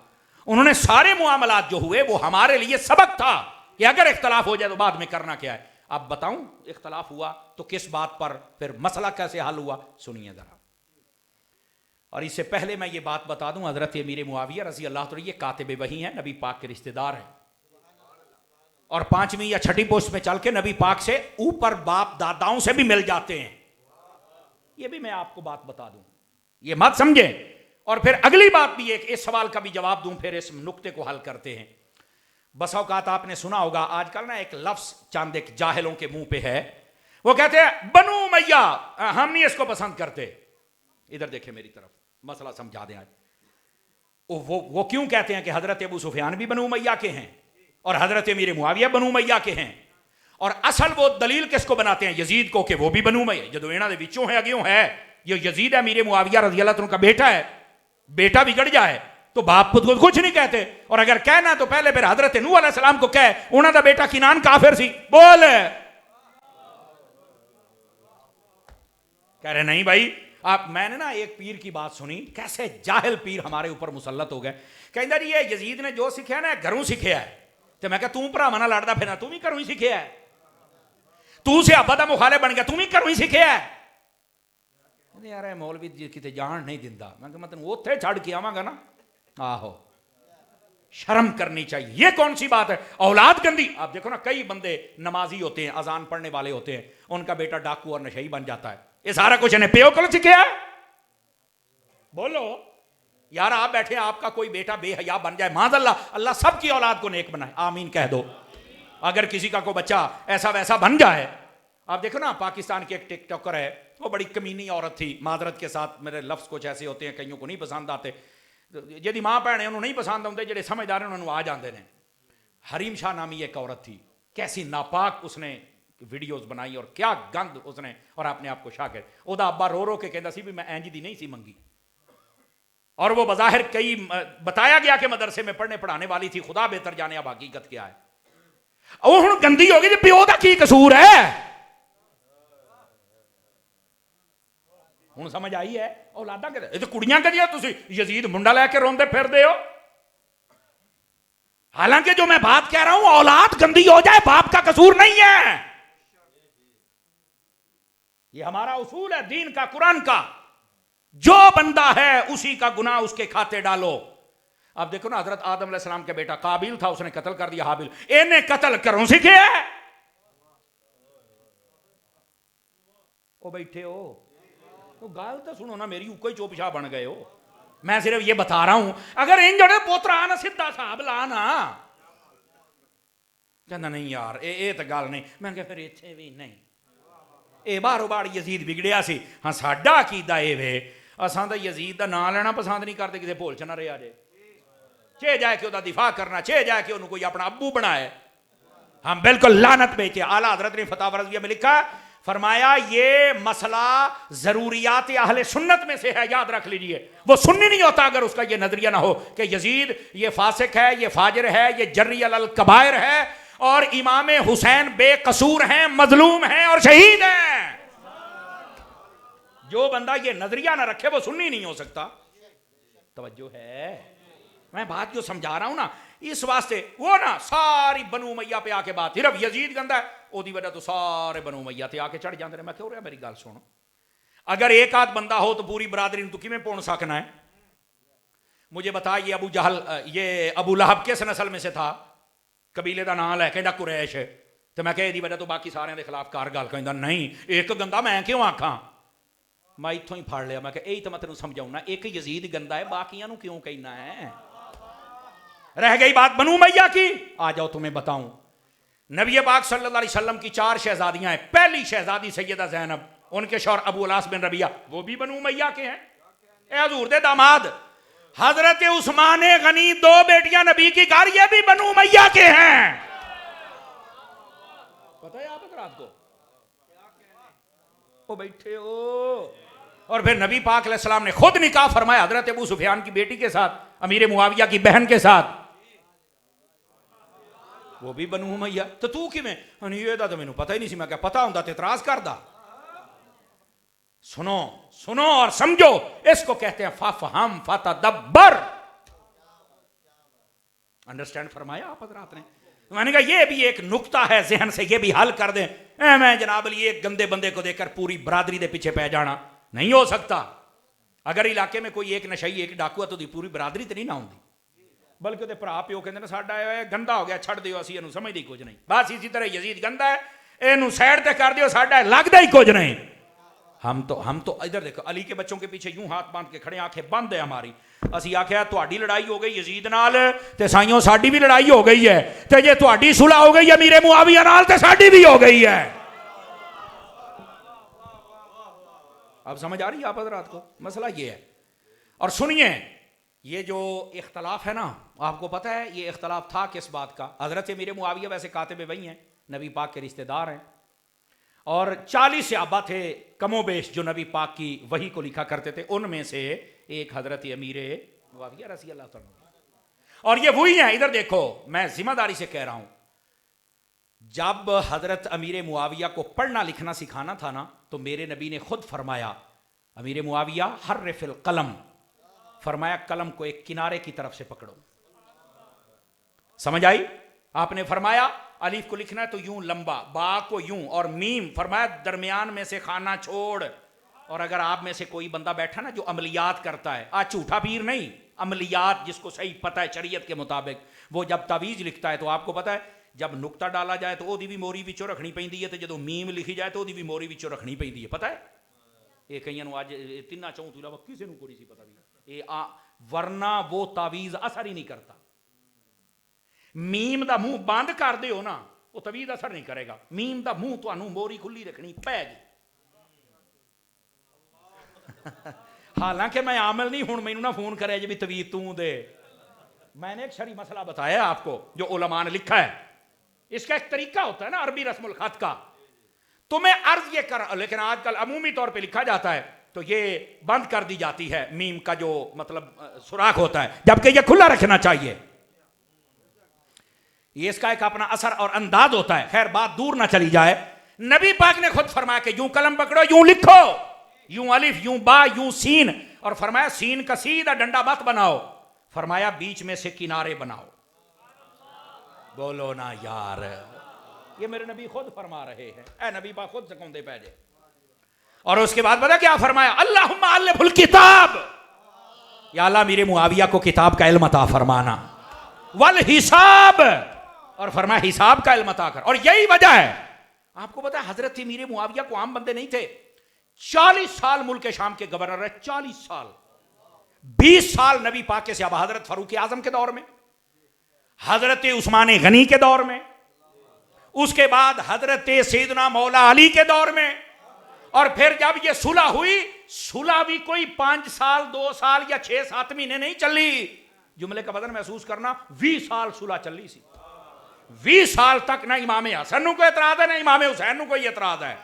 उन्होंने सारे मुआमलात जो हुए वो हमारे लिए सबक था कि अगर इख्तलाफ हो जाए तो बाद में करना क्या है। अब बताऊं, इख्तलाफ हुआ तो किस बात पर, फिर मसला कैसे हल हुआ, सुनिए जरा। और इससे पहले मैं ये बात बता दूं, हजरत अमीर मुआविया रजी अल्लाह तआला ये कातिब वही हैं, नबी पाक के रिश्तेदार हैं, और 5वीं या 6ठी पोस्ट में चल के नबी पाक से ऊपर बाप दादाओं से भी मिल जाते हैं। ये भी मैं आपको बात बता दूं, ये मत समझे। और फिर अगली बात भी एक, इस सवाल का भी जवाब दूं, फिर इस नुक्ते को हल करते हैं। बस औकात आपने सुना होगा आजकल ना एक लफ्ज चंद एक जाहिलों के मुंह पे है, वो कहते हैं बनु मैया, हम नहीं इसको पसंद करते। इधर देखे मेरी तरफ, मसला समझा दें आज। वो क्यों कहते हैं कि हजरत अबू सुफियान भी बनु मैया के हैं और हजरत अमीर मुआविया बनु मैया के हैं, और असल वो दलील किसको बनाते हैं, यजीद को, कि वो भी बनु मैया, जो इन्होंने विचों है अगियों है, ये यजीद है अमीर मुआविया रजी अल्लाह तआला का बेटा है। बेटा बिगड़ जाए तो बाप खुद को कुछ नहीं कहते, और अगर कहना तो पहले फिर हजरत नूह अलैहि सलाम को कहे, उन्होंने बेटा किनान काफिर सी, बोल। कह रहे नहीं भाई आप, मैंने ना एक पीर की बात सुनी, कैसे जाहिल पीर हमारे ऊपर मुसल्लत हो गए। कहता जी ये यजीद ने जो सीखा ना घरों सीखा है। तो मैं कहा तू भरावां नाल लड़दा फिरना, तू भी घरों ही सीखा है, तू सिहाबा दा मुखालिफ बन गया, तू भी घरों ही सीखा है। यार मौलवी किते जान नहीं दिंदा। मैं कहा मैं तेन उत्थे छड़ के आवांगा ना। आहो, शर्म करनी चाहिए। ये कौन सी बात है, औलाद गंदी। आप देखो ना कई बंदे नमाजी होते हैं, अजान पढ़ने वाले होते हैं, उनका बेटा डाकू और नशई बन जाता है। ये सारा कुछ इन्हें प्यो को सीखा है। बोलो यार, आप बैठे आपका कोई बेटा बेहया बन जाए, माज़अल्लाह, अल्लाह सबकी औलाद को नेक बनाए, आमीन कह दो। अगर किसी का कोई बच्चा ऐसा वैसा बन जाए, आप देखो ना पाकिस्तान की एक टिकटॉकर है, वो बड़ी कमीनी औरत थी, माजरत के साथ मेरे लफ्ज़ कुछ ऐसे होते हैं कईयों को नहीं पसंद आते, जिहदी मां भैन उन्होंने नहीं पसंद आते, जेडे समझदार उन्होंने आ जाते हैं। हरीम शाह नामी एक औरत थी, कैसी नापाक उसने वीडियोज़ बनाई और क्या गंद उसने, और अपने आप को शागिर, उहदा अब्बा रो रो के कहता सी भी मैं इंज दी नहीं सी मंगी, और वो बज़ाहिर कई बताया गया कि मदरसे में पढ़ने पढ़ाने वाली थी, खुदा बेहतर जाने अब हकीकत क्या है। वो हुण गंदी हो गई, प्यो दा की कसूर है। हुण समझ आई है, औलादा के कुड़ियां कदियां तुसीं यजीद मुंडा लैके रोंदे फिरदे हो। हालांकि जो मैं बात कह रहा हूं, औलाद गंदी हो जाए बाप का कसूर नहीं है। ये हमारा उसूल है दीन का, कुरान का। जो बंदा है उसी का गुनाह उसके खाते डालो। अब देखो ना, हजरत आदम अलैहिस्सलाम के बेटा काबिल था, उसने कत्ल कर दिया हाबिल, इन्हें कत्ल करों सीखे है। ओ बैठे हो तो गाल तो सुनो ना मेरी, उको ही चोपछा बन गए हो। मैं सिर्फ ये बता रहा हूं, अगर इन जड़े पोतरा आना सीधा साहब ला ना, कहना नहीं यार ये तो गल नहीं। मैं क्या फिर इत्थे भी नहीं, ये बारों बार यजीद बिगड़िया सी। हाँ साडा अकीदा ये वे, असां तो यजीद का नाम लेना पसंद नहीं करते, किसी भोल च ना रहा जे, चे जाए कि उसका दिफा करना, चे जाए कि उन्होंने कोई अपना अब्बू बनाए। हम बिल्कुल लानत बेचे। आला हजरत ने फतवा रज़िया में लिखा, फरमाया ये मसला जरूरियात अहले सुन्नत में से है, याद रख लीजिए। वो सुन्नी नहीं होता अगर उसका ये नजरिया ना हो कि यजीद ये फासिक है, ये फाजिर है, ये जर्री अल कबायर है, और इमाम हुसैन बेकसूर हैं, मजलूम हैं और शहीद हैं। जो बंदा ये नजरिया ना रखे वो सुन्नी नहीं हो सकता। तवज्जो है, मैं बात जो समझा रहा हूं ना, इस वास्ते वो ना सारी बनू मैया पे आके बात, सिर्फ यजीद गंदा है ओदी वजह तो सारे बनू मैया ते आके चढ़ जाते हैं। मैं क्यों रहा, मेरी गल सुनो, अगर एक आध बंदा हो तो पूरी बरादरी तू किमें पौन सकना है? मुझे बता, ये अबू जहल, ये अबू लहब किस नस्ल में से था? कबीले का नाम लै कहता कुरैश, तो मैं कह दी वजह तो बाकी सारे के खिलाफ कार गल कहता नहीं एक गंदा मैं क्यों आखा, मैं इतों ही फड़ लिया। मैं यही तो मैं तेन समझाऊना, एक यजीद गंदा है बाकियां क्यों कहना है? रह गई बात बनू मैया की, आ जाओ तुम्हें बताऊं। नबी पाक सल्लल्लाहु अलैहि वसल्लम की 4 शहजादियां हैं। पहली शहजादी सैयदा ज़ैनब, उनके शौहर अबू अलास बिन रबिया, वो भी बनू मैया के हैं। ए हजूर दे दामाद हजरत उस्मान गनी, 2 बेटियां नबी की घर, ये भी बनू मैया के हैं। पता है आप रात को ओ बैठे हो। और फिर नबी पाक अलैहिस्सलाम ने खुद निकाह फरमाया हजरत अबू सुफियान की बेटी के साथ, अमीर मुआविया की बहन के साथ, वो भी बनू मैया। तो तू किवें? ये तो मैनू पता ही नहीं सी। मैं क्या पता होंदा ते इतराज करदा। सुनो सुनो और समझो, इसको कहते हैं फफहम फतदब्बर। अंडरस्टैंड फरमाया आप हजरात ने? मैंने कहा ये भी एक नुक्ता है, जहन से ये भी हल कर दें। मैं जनाब अली एक गंदे बंदे को देखकर पूरी बरादरी दे पीछे पै जाना नहीं हो सकता। अगर इलाके में कोई एक नशई एक डाकू है तो पूरी बरादरी तो नहीं ना होंगी, बल्कि ਉਹਦੇ ਭਰਾ ਪਿਓ ਕਹਿੰਦੇ ਨੇ ਸਾਡਾ ਇਹ ਗੰਦਾ ਹੋ ਗਿਆ ਛੱਡ ਦਿਓ, ਅਸੀਂ ਇਹਨੂੰ ਸਮਝਦੇ ਕੁਝ ਨਹੀਂ। ਬਸ ਇसी तरह यजीद गंदा है, ਇਹਨੂੰ ਸਾਈਡ ਤੇ ਕਰ ਦਿਓ, ਸਾਡਾ लगता ही कुछ नहीं। हम तो इधर देखो, अली के बच्चों के पीछे यूं हाथ बांध के खड़े, आंखें बंद है हमारी। ਅਸੀਂ आख्या ਤੁਹਾਡੀ लड़ाई हो गई यजीद नाल ते साइयों साडी भी लड़ाई हो गई है, ते जे ਤੁਹਾਡੀ सुलह हो गई है अमीर मुआविया नाल ते साडी भी हो गई है। अब समझ आ रही है आप हजरात को? मसला ये है। और सुनिए, ये जो इख्तलाफ है ना, आपको पता है ये इख्तलाफ था किस बात का? हजरत अमीर मुआविया वैसे कातिब वही हैं, नबी पाक के रिश्तेदार हैं, और 40 सहाबा थे कमोबेश जो नबी पाक की वही को लिखा करते थे। उनमें से एक हजरत अमीर मुआविया रज़ी अल्लाह तआला। और ये वही है, इधर देखो, मैं जिम्मेदारी से कह रहा हूं, जब हजरत अमीर मुआविया को पढ़ना लिखना सिखाना था ना, तो मेरे नबी ने खुद फरमाया, अमीर मुआविया हर्रिफिल कलम, फरमाया कलम को एक किनारे की तरफ से पकड़ो। समझ आई? आपने फरमाया अलीफ को लिखना है तो यूं लंबा, बा को यूं, और मीम फरमाया दरमियान में से खाना छोड़। और अगर आप में से कोई बंदा बैठा ना जो अमलियात करता है, आज झूठा पीर नहीं, अमलियात जिसको सही पता है शरीयत के मुताबिक, वो जब तावीज लिखता है तो आपको पता है जब नुक्ता डाला जाए तो ओदी भी मोरी विचों रखनी पैंदी है, तो जो मीम लिखी जाए तो ओदी भी मोरी विचों रखनी पैंदी है। पता है ये कईयां नूं अज तिन्ना चौं तो इलावा किसी नूं कोई सी पता भी ये वरना वो तावीज असर ही नहीं करता। मीम दा मुंह बंद कर दिओ ना, वो तावीज असर नहीं करेगा। मीम दा मुंह तुहानूं मोरी खुली रखनी पैगी। हालांकि मैं आमल नहीं, हुण मैनूं ना फोन करे जी तवीज तू दे। मैंने एक शरी मसला बताया आपको जो उलमा ने लिखा है, इसका एक तरीका होता है ना अरबी रस्मुल खत का। तो मैं अर्ज ये कर, लेकिन आजकल अमूमी तौर पे लिखा जाता है तो ये बंद कर दी जाती है, मीम का जो मतलब सुराख होता है, जबकि ये खुला रखना चाहिए। ये इसका एक अपना असर और अंदाज होता है। खैर बात दूर ना चली जाए, नबी पाक ने खुद फरमाया कि यूं कलम पकड़ो, यूं लिखो, यूं अलिफ, यूं बा, यूं सीन, और फरमाया सीन का सीधा डंडा मत बनाओ, फरमाया बीच में से किनारे बनाओ। बोलो ना यार, ये मेरे नबी खुद फरमा रहे हैं, ऐ नबी पाक खुद सिखाते पैजे। और उसके बाद पता क्या फरमाया? अल्लाहुम्मा अल्लिफुल किताब, या अल्लाह मेरे मुआविया को किताब का इल्म अता फरमाना, वल हिसाब, और फरमाया हिसाब का इल्म अता कर। और यही वजह है, आपको पता है हजरत अमीर मुआविया को आम बंदे नहीं थे, 40 साल मुल्क शाम के गवर्नर रहे, 40 साल, 20 साल नबी पाक के सहाबा, हजरत फारूक आजम के दौर में, हजरत उस्मान गनी के दौर में, उसके बाद हजरत सैयदना मौला अली के दौर में, और फिर जब ये सुलह हुई, सुलह भी कोई 5 साल 2 साल या 6-7 महीने नहीं चली। जुमले का बदन महसूस करना, 20 साल सुलह चली सी। 20 साल तक ना इमाम हसन को एतराज है ना इमाम हुसैन को एतराज है।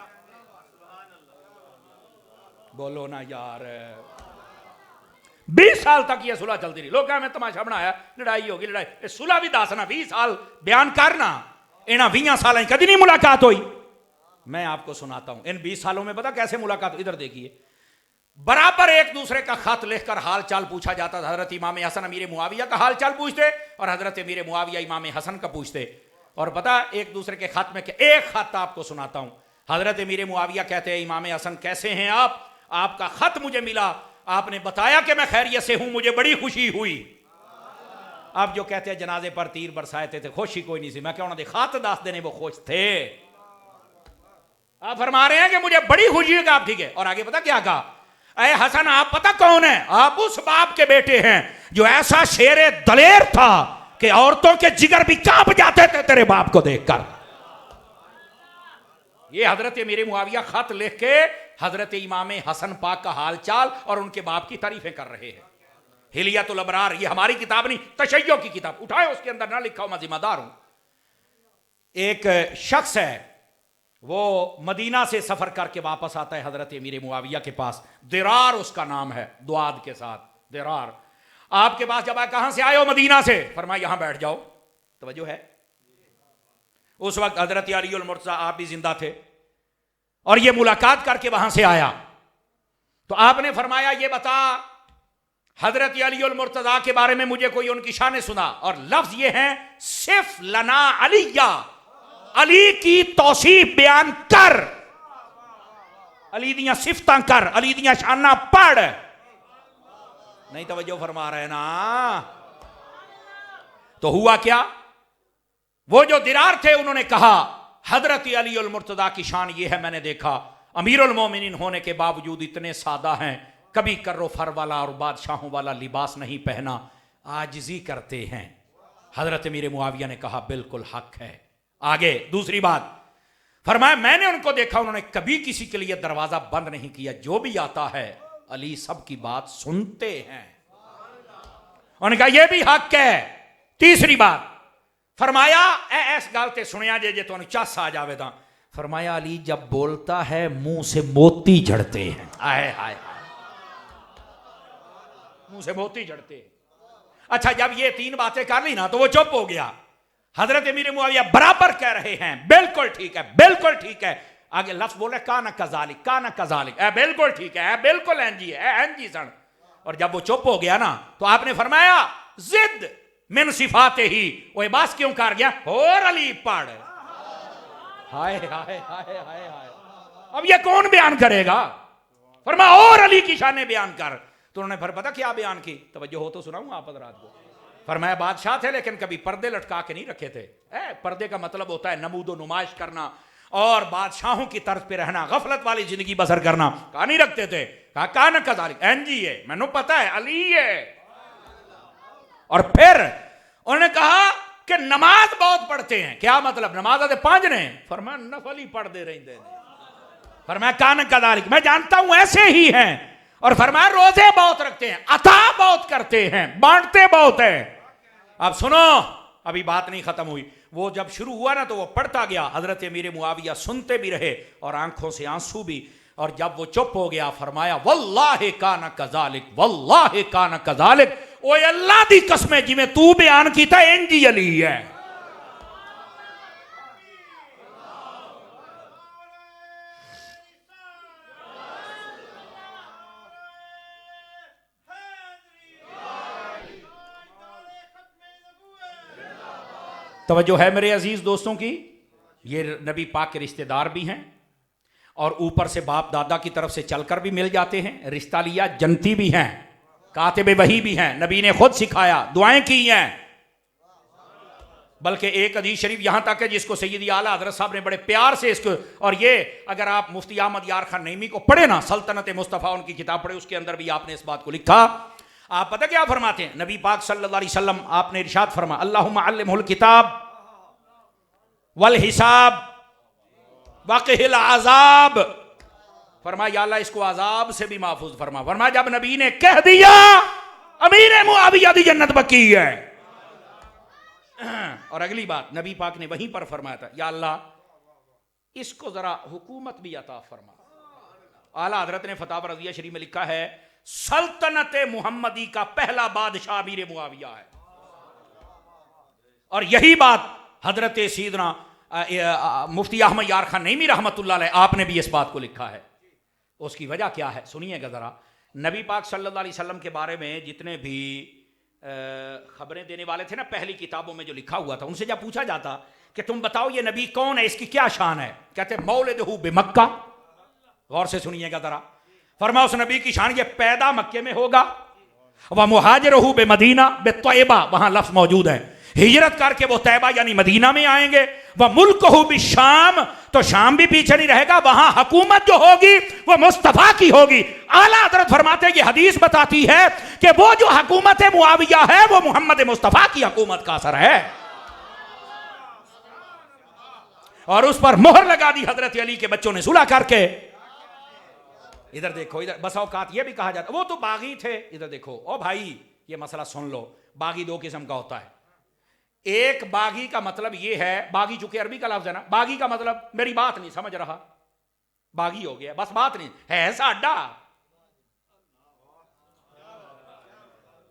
बोलो ना यार, 20 साल तक यह सुलह चलती रही। लोग हमें तमाशा बनाया, लड़ाई होगी लड़ाई, सुलह भी दसना 20 साल बयान करना, इन्हें 20 साल कभी नहीं मुलाकात हुई। मैं आपको सुनाता हूं इन 20 सालों में पता कैसे मुलाकात। इधर देखिए, बराबर एक दूसरे का खत लिखकर हाल चाल पूछा जाता था। हजरत इमाम हसन अमीर मुआविया का हाल चाल पूछते और हजरत अमीर मुआविया इमाम हसन का पूछते। और पता एक दूसरे के खत में एक खत आपको सुनाता हूं। हजरत अमीर मुआविया कहते हैं इमाम हसन कैसे हैं आप, आपका खत मुझे मिला, आपने बताया कि मैं खैरियत से हूं, मुझे बड़ी खुशी हुई। आप जो कहते हैं जनाजे पर तीर बरसाए थे खुशी कोई नहीं सी, मैं क्या उन्होंने खत दास देने वो खुश थे। आप फरमा रहे हैं कि मुझे बड़ी खुशी है कि आप ठीक है। और आगे पता क्या कहा, अरे हसन आप पता कौन है, आप उस बाप के बेटे हैं जो ऐसा शेरे दलेर था कि औरतों के जिगर भी कांप जाते थे तेरे बाप को देखकर। ये हजरत अमीर मुआविया खत लिख के हजरत इमाम हसन पाक का हाल चाल और उनके बाप की तारीफें कर रहे हैं। हिलियतुल अबरार, ये हमारी किताब नहीं, तशय्यो की किताब उठाए, उसके अंदर ना लिखा हो मैं जिम्मेदार हूं। एक शख्स है वो मदीना से सफर करके वापस आता है हजरत अमीर मुआविया के पास, दिरार उसका नाम है, दुआद के साथ दिरार। आपके पास जब आए, कहां से आए हो, मदीना से। फरमाया यहां बैठ जाओ, तवज्जो है। उस वक्त हजरत अली उल मुर्तज़ा आप भी जिंदा थे और ये मुलाकात करके वहां से आया। तो आपने फरमाया ये बता हजरत अली उल मुर्तज़ा के बारे में मुझे कोई उनकी शान सुना, और लफ्ज ये हैं सिर्फ लना अलिया, अली की तौसीफ बयान कर, अली दियां सिफतां कर, अली दियां शाना पढ़। नहीं तवज्जो फरमा रहे ना। तो हुआ क्या, वो जो दिरार थे उन्होंने कहा हजरत अली उल मुर्तज़ा की शान ये है, मैंने देखा अमीरुल मोमिनीन होने के बावजूद इतने सादा हैं, कभी कर्रो फर वाला और बादशाहों वाला लिबास नहीं पहना, आजिज़ी करते हैं। हजरत अमीर मुआविया ने कहा बिल्कुल हक है। आगे दूसरी बात फरमाया मैंने उनको देखा उन्होंने कभी किसी के लिए दरवाजा बंद नहीं किया, जो भी आता है अली सबकी बात सुनते हैं। उन्होंने कहा यह भी हक है। तीसरी बात फरमाया ऐस गालते सुनिया जे तो चस आ जावे था। फरमाया अली जब बोलता है मुंह से मोती झड़ते हैं, आए हाय मुंह से मोती झड़ते। अच्छा जब ये तीन बातें कर ली ना तो वो चुप हो गया। हजरत अमीर मुआविया बराबर कह रहे हैं बिल्कुल ठीक है, बिल्कुल ठीक है। आगे लफ्ज बोले काना कजालिक, काना कजालिक, बिल्कुल ठीक है, बिल्कुल एनजी है, एनजी सन। और जब वो चुप हो गया ना तो आपने फरमाया जिद मिन सिफाते ही, वो बास क्यों कर गया, और अली पढ़। हाय हाय हाय हाय हाय, अब ये कौन बयान करेगा। फरमा और अली की शान बयान कर। तो उन्होंने फिर पता क्या बयान की, तवज्जो हो तो सुनाऊं आप हज़रात को। फरमाया बादशाह थे लेकिन कभी पर्दे लटका के नहीं रखे थे। पर्दे का मतलब होता है नमूदो नुमाइश करना और बादशाहों की तर्ज पे रहना, गफलत वाली जिंदगी बसर करना। कहा नहीं रखते थे, कहा कान कजालिक, एनजी है, मैंने पता है अली है। और फिर उन्होंने कहा कि नमाज बहुत पढ़ते हैं। क्या मतलब, नमाज आते पांच ने। फरमाया नफल ही पढ़ दे रहे। फरमाया कान कजालिक, मैं जानता हूं ऐसे ही हैं। और फरमाया रोजे बहुत रखते हैं, अता बहुत करते हैं, बांटते बहुत हैं। अब सुनो, अभी बात नहीं खत्म हुई। वो जब शुरू हुआ ना तो वो पढ़ता गया, हजरत अमीर मुआविया सुनते भी रहे और आंखों से आंसू भी। और जब वो चुप हो गया फरमाया वल्लाहि काना कजालिक, वल्लाहि काना कजालिक, ओ अल्लाह दी कसमें जिवें तू बयान कीता इंजी अली है। तवज्जो है मेरे अजीज दोस्तों की, ये नबी पाक के रिश्तेदार भी हैं और ऊपर से बाप दादा की तरफ से चलकर भी मिल जाते हैं। रिश्ता लिया जनती भी हैं, कातिबे वही भी हैं, नबी ने खुद सिखाया, दुआएं की हैं। बल्कि एक हदीस शरीफ यहां तक है जिसको सैयदी आला हजरत साहब ने बड़े प्यार से इसको, और ये अगर आप मुफ्ती अहमद यार खान नईमी को पढ़े ना, सल्तनत मुस्तफ़ा उनकी किताब पढ़े, उसके अंदर भी आपने इस बात को लिखा। आप पता क्या फरमाते हैं, नबी पाक सल्लल्लाहु अलैहि वसल्लम आपने इरशाद फरमा अल्लाहुम्मा अल्लिमहुल किताब वल हिसाब वक़िहिल अज़ाब। फरमा या अल्लाह इसको अजाब से भी महफूज फरमा। फरमा जब नबी ने कह दिया अमीर मुआविया दी जन्नत पक्की है। और अगली बात नबी पाक ने वहीं पर फरमाया था, या अल्लाह इसको जरा हुकूमत भी अता फरमा। आला हजरत ने फतावा रज़िया शरीफ में लिखा है सल्तनत मुहम्मदी का पहला बादशाह अमीर मुआविया है। और यही बात हजरत सीदना मुफ्ती अहमद यार खान नईमी रहमतुल्लाह अलैह आपने भी इस बात को लिखा है। उसकी वजह क्या है सुनिएगा ज़रा। नबी पाक सल्लल्लाहु अलैहि वसल्लम के बारे में जितने भी खबरें देने वाले थे ना पहली किताबों में जो लिखा हुआ था, उनसे जब पूछा जाता कि तुम बताओ ये नबी कौन है, इसकी क्या शान है, कहते मौलिदहु बिमक्का। गौर से सुनिएगा ज़रा। फरमाया उस नबी की शान ये पैदा मक्के में होगा, वह मुहाजिरहु बेमदीना बेतैबा, वहां लफ्ज मौजूद है, हिजरत करके वो तैबा यानी मदीना में आएंगे। वह मुल्कहु बिशाम, तो शाम भी पीछे नहीं रहेगा, वहां हुकूमत जो होगी वो मुस्तफा की होगी। आला हजरत फरमाते हैं ये हदीस बताती है कि वो जो हुकूमत मुआविया है वो मोहम्मद मुस्तफा की हुकूमत का असर है, और उस पर मोहर लगा दी हजरत अली के बच्चों ने सुलह करके। इधर देखो, इधर बस औकात ये भी कहा जाता, वो तो बागी थे। इधर देखो ओ भाई, ये मसला सुन लो। बागी दो किस्म का होता है। एक बागी का मतलब ये है, बागी चूंकि अरबी का लफ्ज है ना, बागी का मतलब मेरी बात नहीं समझ रहा, बागी हो गया, बस बात नहीं है साडा।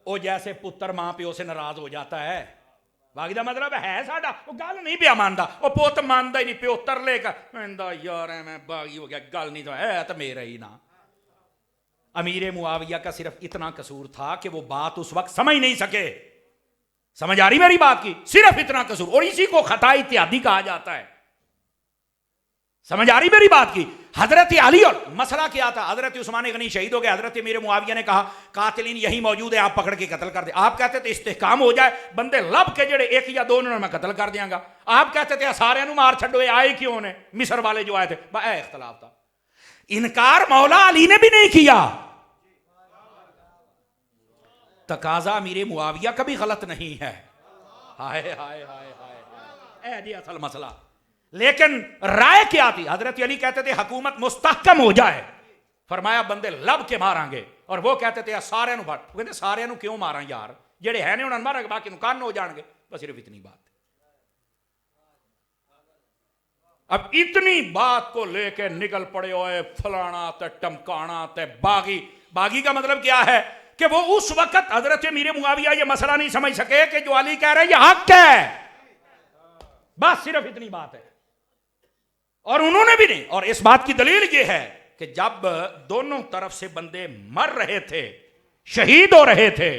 ओ जैसे पुत्र मां प्यो से नाराज हो जाता है, बागी का मतलब है साडा, वो गल नहीं पिया मानता, वो पुत मानता ही नहीं, प्यो तरले का कहंदा यार मैं बागी हो गया, गल नहीं तो है तो मेरा ही ना। अमीर मुआविया का सिर्फ इतना कसूर था कि वो बात उस वक्त समझ नहीं सके। समझ आ रही मेरी बात की? सिर्फ इतना कसूर, और इसी को खता इत्यादि कहा जाता है। समझ आ रही मेरी बात की? हजरत अली, और मसला क्या था, हजरत उस्मान गनी शहीद हो गए, हजरत अमीर मुआविया ने कहा कातिलीन यही मौजूद है, आप पकड़ के कत्ल कर दे। आप कहते थे इस्तेहकाम हो जाए, बंदे लब के जड़े एक या दो उन्होंने मैं कत्ल कर दियांगा। आप कहते थे सारे मार छड़ो, आए क्यों ने? मिस्र वाले जो आए थे, इख्तलाफ था। इनकार मौला अली ने भी नहीं किया। तकाजा अमीर मुआविया का भी गलत नहीं है। हाय हाय हाय हाय, जी असल मसला। लेकिन राय क्या थी? हजरत अली कहते थे हुकूमत मुस्तहकम हो जाए, फरमाया बंदे लब के मारांगे, और वो कहते थे सारे नु, वो कहते सारे नु क्यों मारा यार, जेड़े है ने उन्होंने मारा, बाकी नुकान हो जाएंगे। बस सिर्फ इतनी बात। अब इतनी बात को लेके निकल पड़े हुए फलाना ते टमकाना ते बागी। बागी का मतलब क्या है कि वो उस वक्त हजरत अमीर मुआविया ये मसला नहीं समझ सके कि जो अली कह रहे हैं ये हक है, बस सिर्फ इतनी बात है, और उन्होंने भी नहीं। और इस बात की दलील ये है कि जब दोनों तरफ से बंदे मर रहे थे, शहीद हो रहे थे,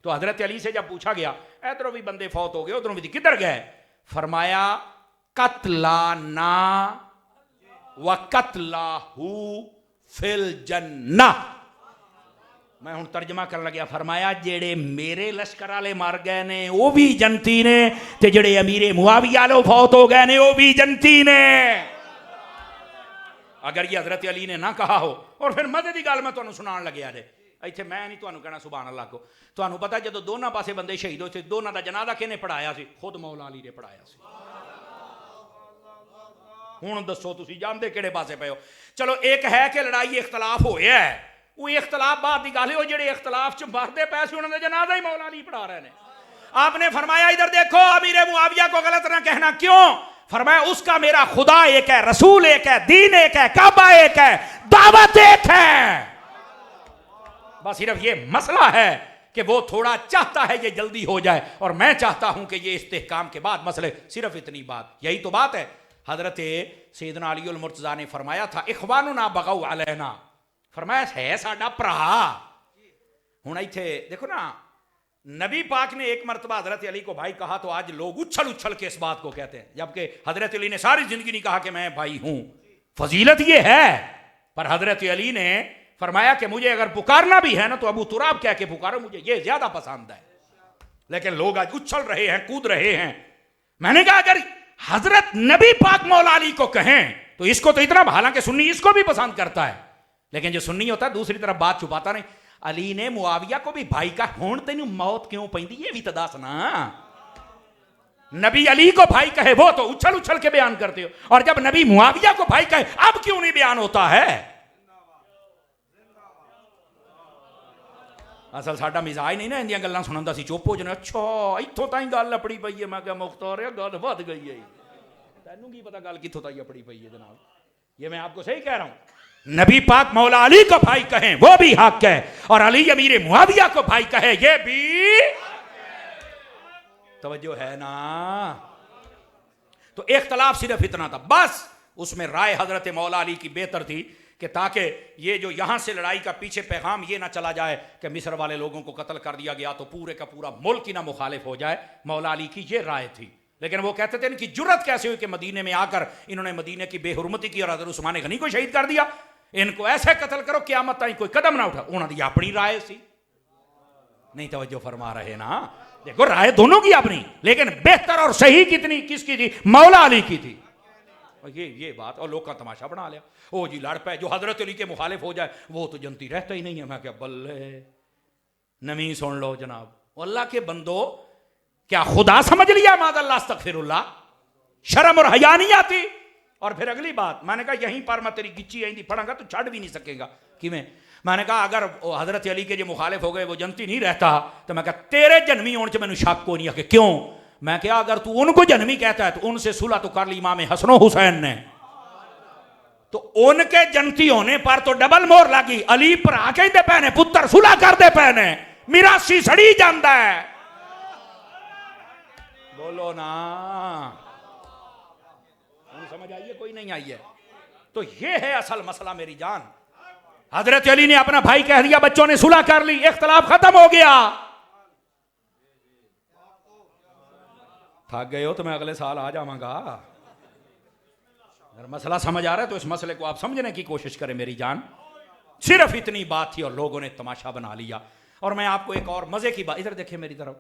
तो हजरत अली से जब पूछा गया इधरों भी बंदे फौत हो गए, उधरों भी किधर गए, फरमाया कत्लाना व कत्लाहू फिल जन्ना। मैं हूं तर्जमा कर लग्या, फरमाया जेड़े मेरे लश्कर वाले मर गए ने वो भी जनती ने, ते जेड़े अमीर मुआविया वाले फौत हो गए ने वो भी जनती ने। अगर ये हजरत अली ने ना कहा हो, और फिर मजे की गल मैं तुहानू सुनान लग्या जे, इत्थे मैं नहीं तुहानू कहना सुभान अल्लाह को। तुहानू पता जो दोनों पासे बंदे शहीद होए थे, दोनों का जनाजा किहने पढ़ाया सी? खुद मौला अली ने पढ़ाया सी। हुण दसो तुसी जानदे किहड़े पासे पे हो? चलो एक है कि लड़ाई इख्तलाफ होया है, वो इख्तलाफ बात की गल है, जेडे इख्तलाफ च मरदे पैसे उन्होंने जनाजा ही मौला अली पढ़ा रहे हैं। आपने फरमाया इधर देखो अमीर मुआविया को गलत ना कहना, क्यों? फरमाया उसका मेरा खुदा एक है, रसूल एक है, दीन एक है, काबा एक है, दावत एक है। बस सिर्फ ये मसला है कि वो थोड़ा चाहता है ये जल्दी हो जाए, और मैं चाहता हूं कि ये इस्तेहकाम के बाद मसले। सिर्फ इतनी बात, यही तो बात है। हजरत सैयदना अली उल मुर्तज़ा ने फरमाया था इखवानुना बगौ अलैना, फरमाया है साडा भरा। हुण इत्थे देखो ना, नबी पाक ने एक मरतबा हजरत अली को भाई कहा तो आज लोग उछल उछल के इस बात को कहते हैं, जबकि हजरत अली ने सारी जिंदगी नहीं कहा कि मैं भाई हूं। फजीलत ये है, पर हजरत अली ने फरमाया कि मुझे अगर पुकारना भी है ना तो अबू तुराब कह के पुकारो, मुझे ये ज्यादा पसंद है। लेकिन लोग आज उछल रहे हैं, कूद रहे हैं। मैंने कहा अगर हजरत नबी पाक मौला अली को कहें तो इसको तो इतना, हालांकि सुन्नी इसको भी पसंद करता है, लेकिन जो सुन्नी होता है दूसरी तरफ बात छुपाता नहीं। अली ने मुआविया को भी भाई का, हुण तेनू मौत क्यों पैंदी ये भी तो दस ना। नबी अली को भाई कहे वो तो उछल उछल के बयान करते हो, और जब नबी मुआविया को भाई कहे अब क्यों नहीं बयान होता है? असल साडा मिजाज नहीं ना इंदियां गल्लां सुनन दा, सी चुप हो जाना। अच्छा इत्थों ताईं गल अपड़ी पई है। मैं क्या मुख्तार है, गल वध गई है। तैनू की पता गल कित्थों ताईं अपड़ी पई है जनाब? ये मैं आपको सही कह रहा हूं। नबी पाक मौला अली को भाई कहें वो भी हक है, और अली अमीर मुआविया को भाई कहे ये भी तवज्जो है ना। तो इख्तलाफ सिर्फ इतना था, बस उसमें राय हजरत मौला अली की बेहतर थी कि ताकि ये जो यहाँ से लड़ाई का पीछे पैगाम ये ना चला जाए कि मिस्र वाले लोगों को कत्ल कर दिया गया तो पूरे का पूरा मुल्क ही ना मुखालिफ हो जाए। मौला अली की ये राय थी। लेकिन वो कहते थे इनकी जुर्रत कैसे हुई कि मदीने में आकर इन्होंने मदीने की बेहुरमती की और हज़रत उस्मान गनी को शहीद कर दिया। इनको ऐसे कत्ल करो क़यामत ताईं कोई कदम ना उठा। उन्होंने अपनी राय सी, नहीं तवज्जो फरमा रहे ना। देखो राय दोनों की अपनी, लेकिन बेहतर और सही कितनी किसकी थी? मौला अली की थी। ये बात, और लोग का तमाशा बना लिया। ओ जी लड़ पे जो हजरत अली के मुखालिफ हो जाए वो तो जनती रहता ही नहीं है। मैं क्या बल्ले नमी सुन लो जनाब। अल्लाह के बंदो, क्या खुदा समझ लिया? मादल्ला अस्तगफिरुल्लाह, शर्म और हया नहीं आती। और फिर अगली बात मैंने कहा यहीं पर मैं तेरी गिच्ची आई थी पढ़ांगा तो छड़ भी नहीं सकेगा कि मैंने कहा अगर हजरत अली के जो मुखालिफ हो गए वो जनती नहीं रहता तो मैं कहा तेरे जन्मी होने से मैंने शक को नहीं है कि क्यों। मैं क्या अगर तू उनको जन्मी कहता है तो उनसे सुलह तो कर ली इमाम हसन हुसैन ने, तो उनके जनती होने पर तो डबल मोहर लगी। अली पर आके दे पहने पुत्र सुलह कर दे पहने, मिरासी सड़ी जाता है। बोलो ना, समझ आई है? कोई नहीं आई है? तो ये है असल मसला मेरी जान। हजरत अली ने अपना भाई कह दिया, बच्चों ने सुलह कर ली, इख्तलाफ खत्म हो गया। थक गए हो तो मैं अगले साल आ जाऊंगा। अगर मसला समझ आ रहा है तो इस मसले को आप समझने की कोशिश करें मेरी जान। सिर्फ इतनी बात थी और लोगों ने तमाशा बना लिया। और मैं आपको एक और मजे की बात, इधर देखिए मेरी तरफ,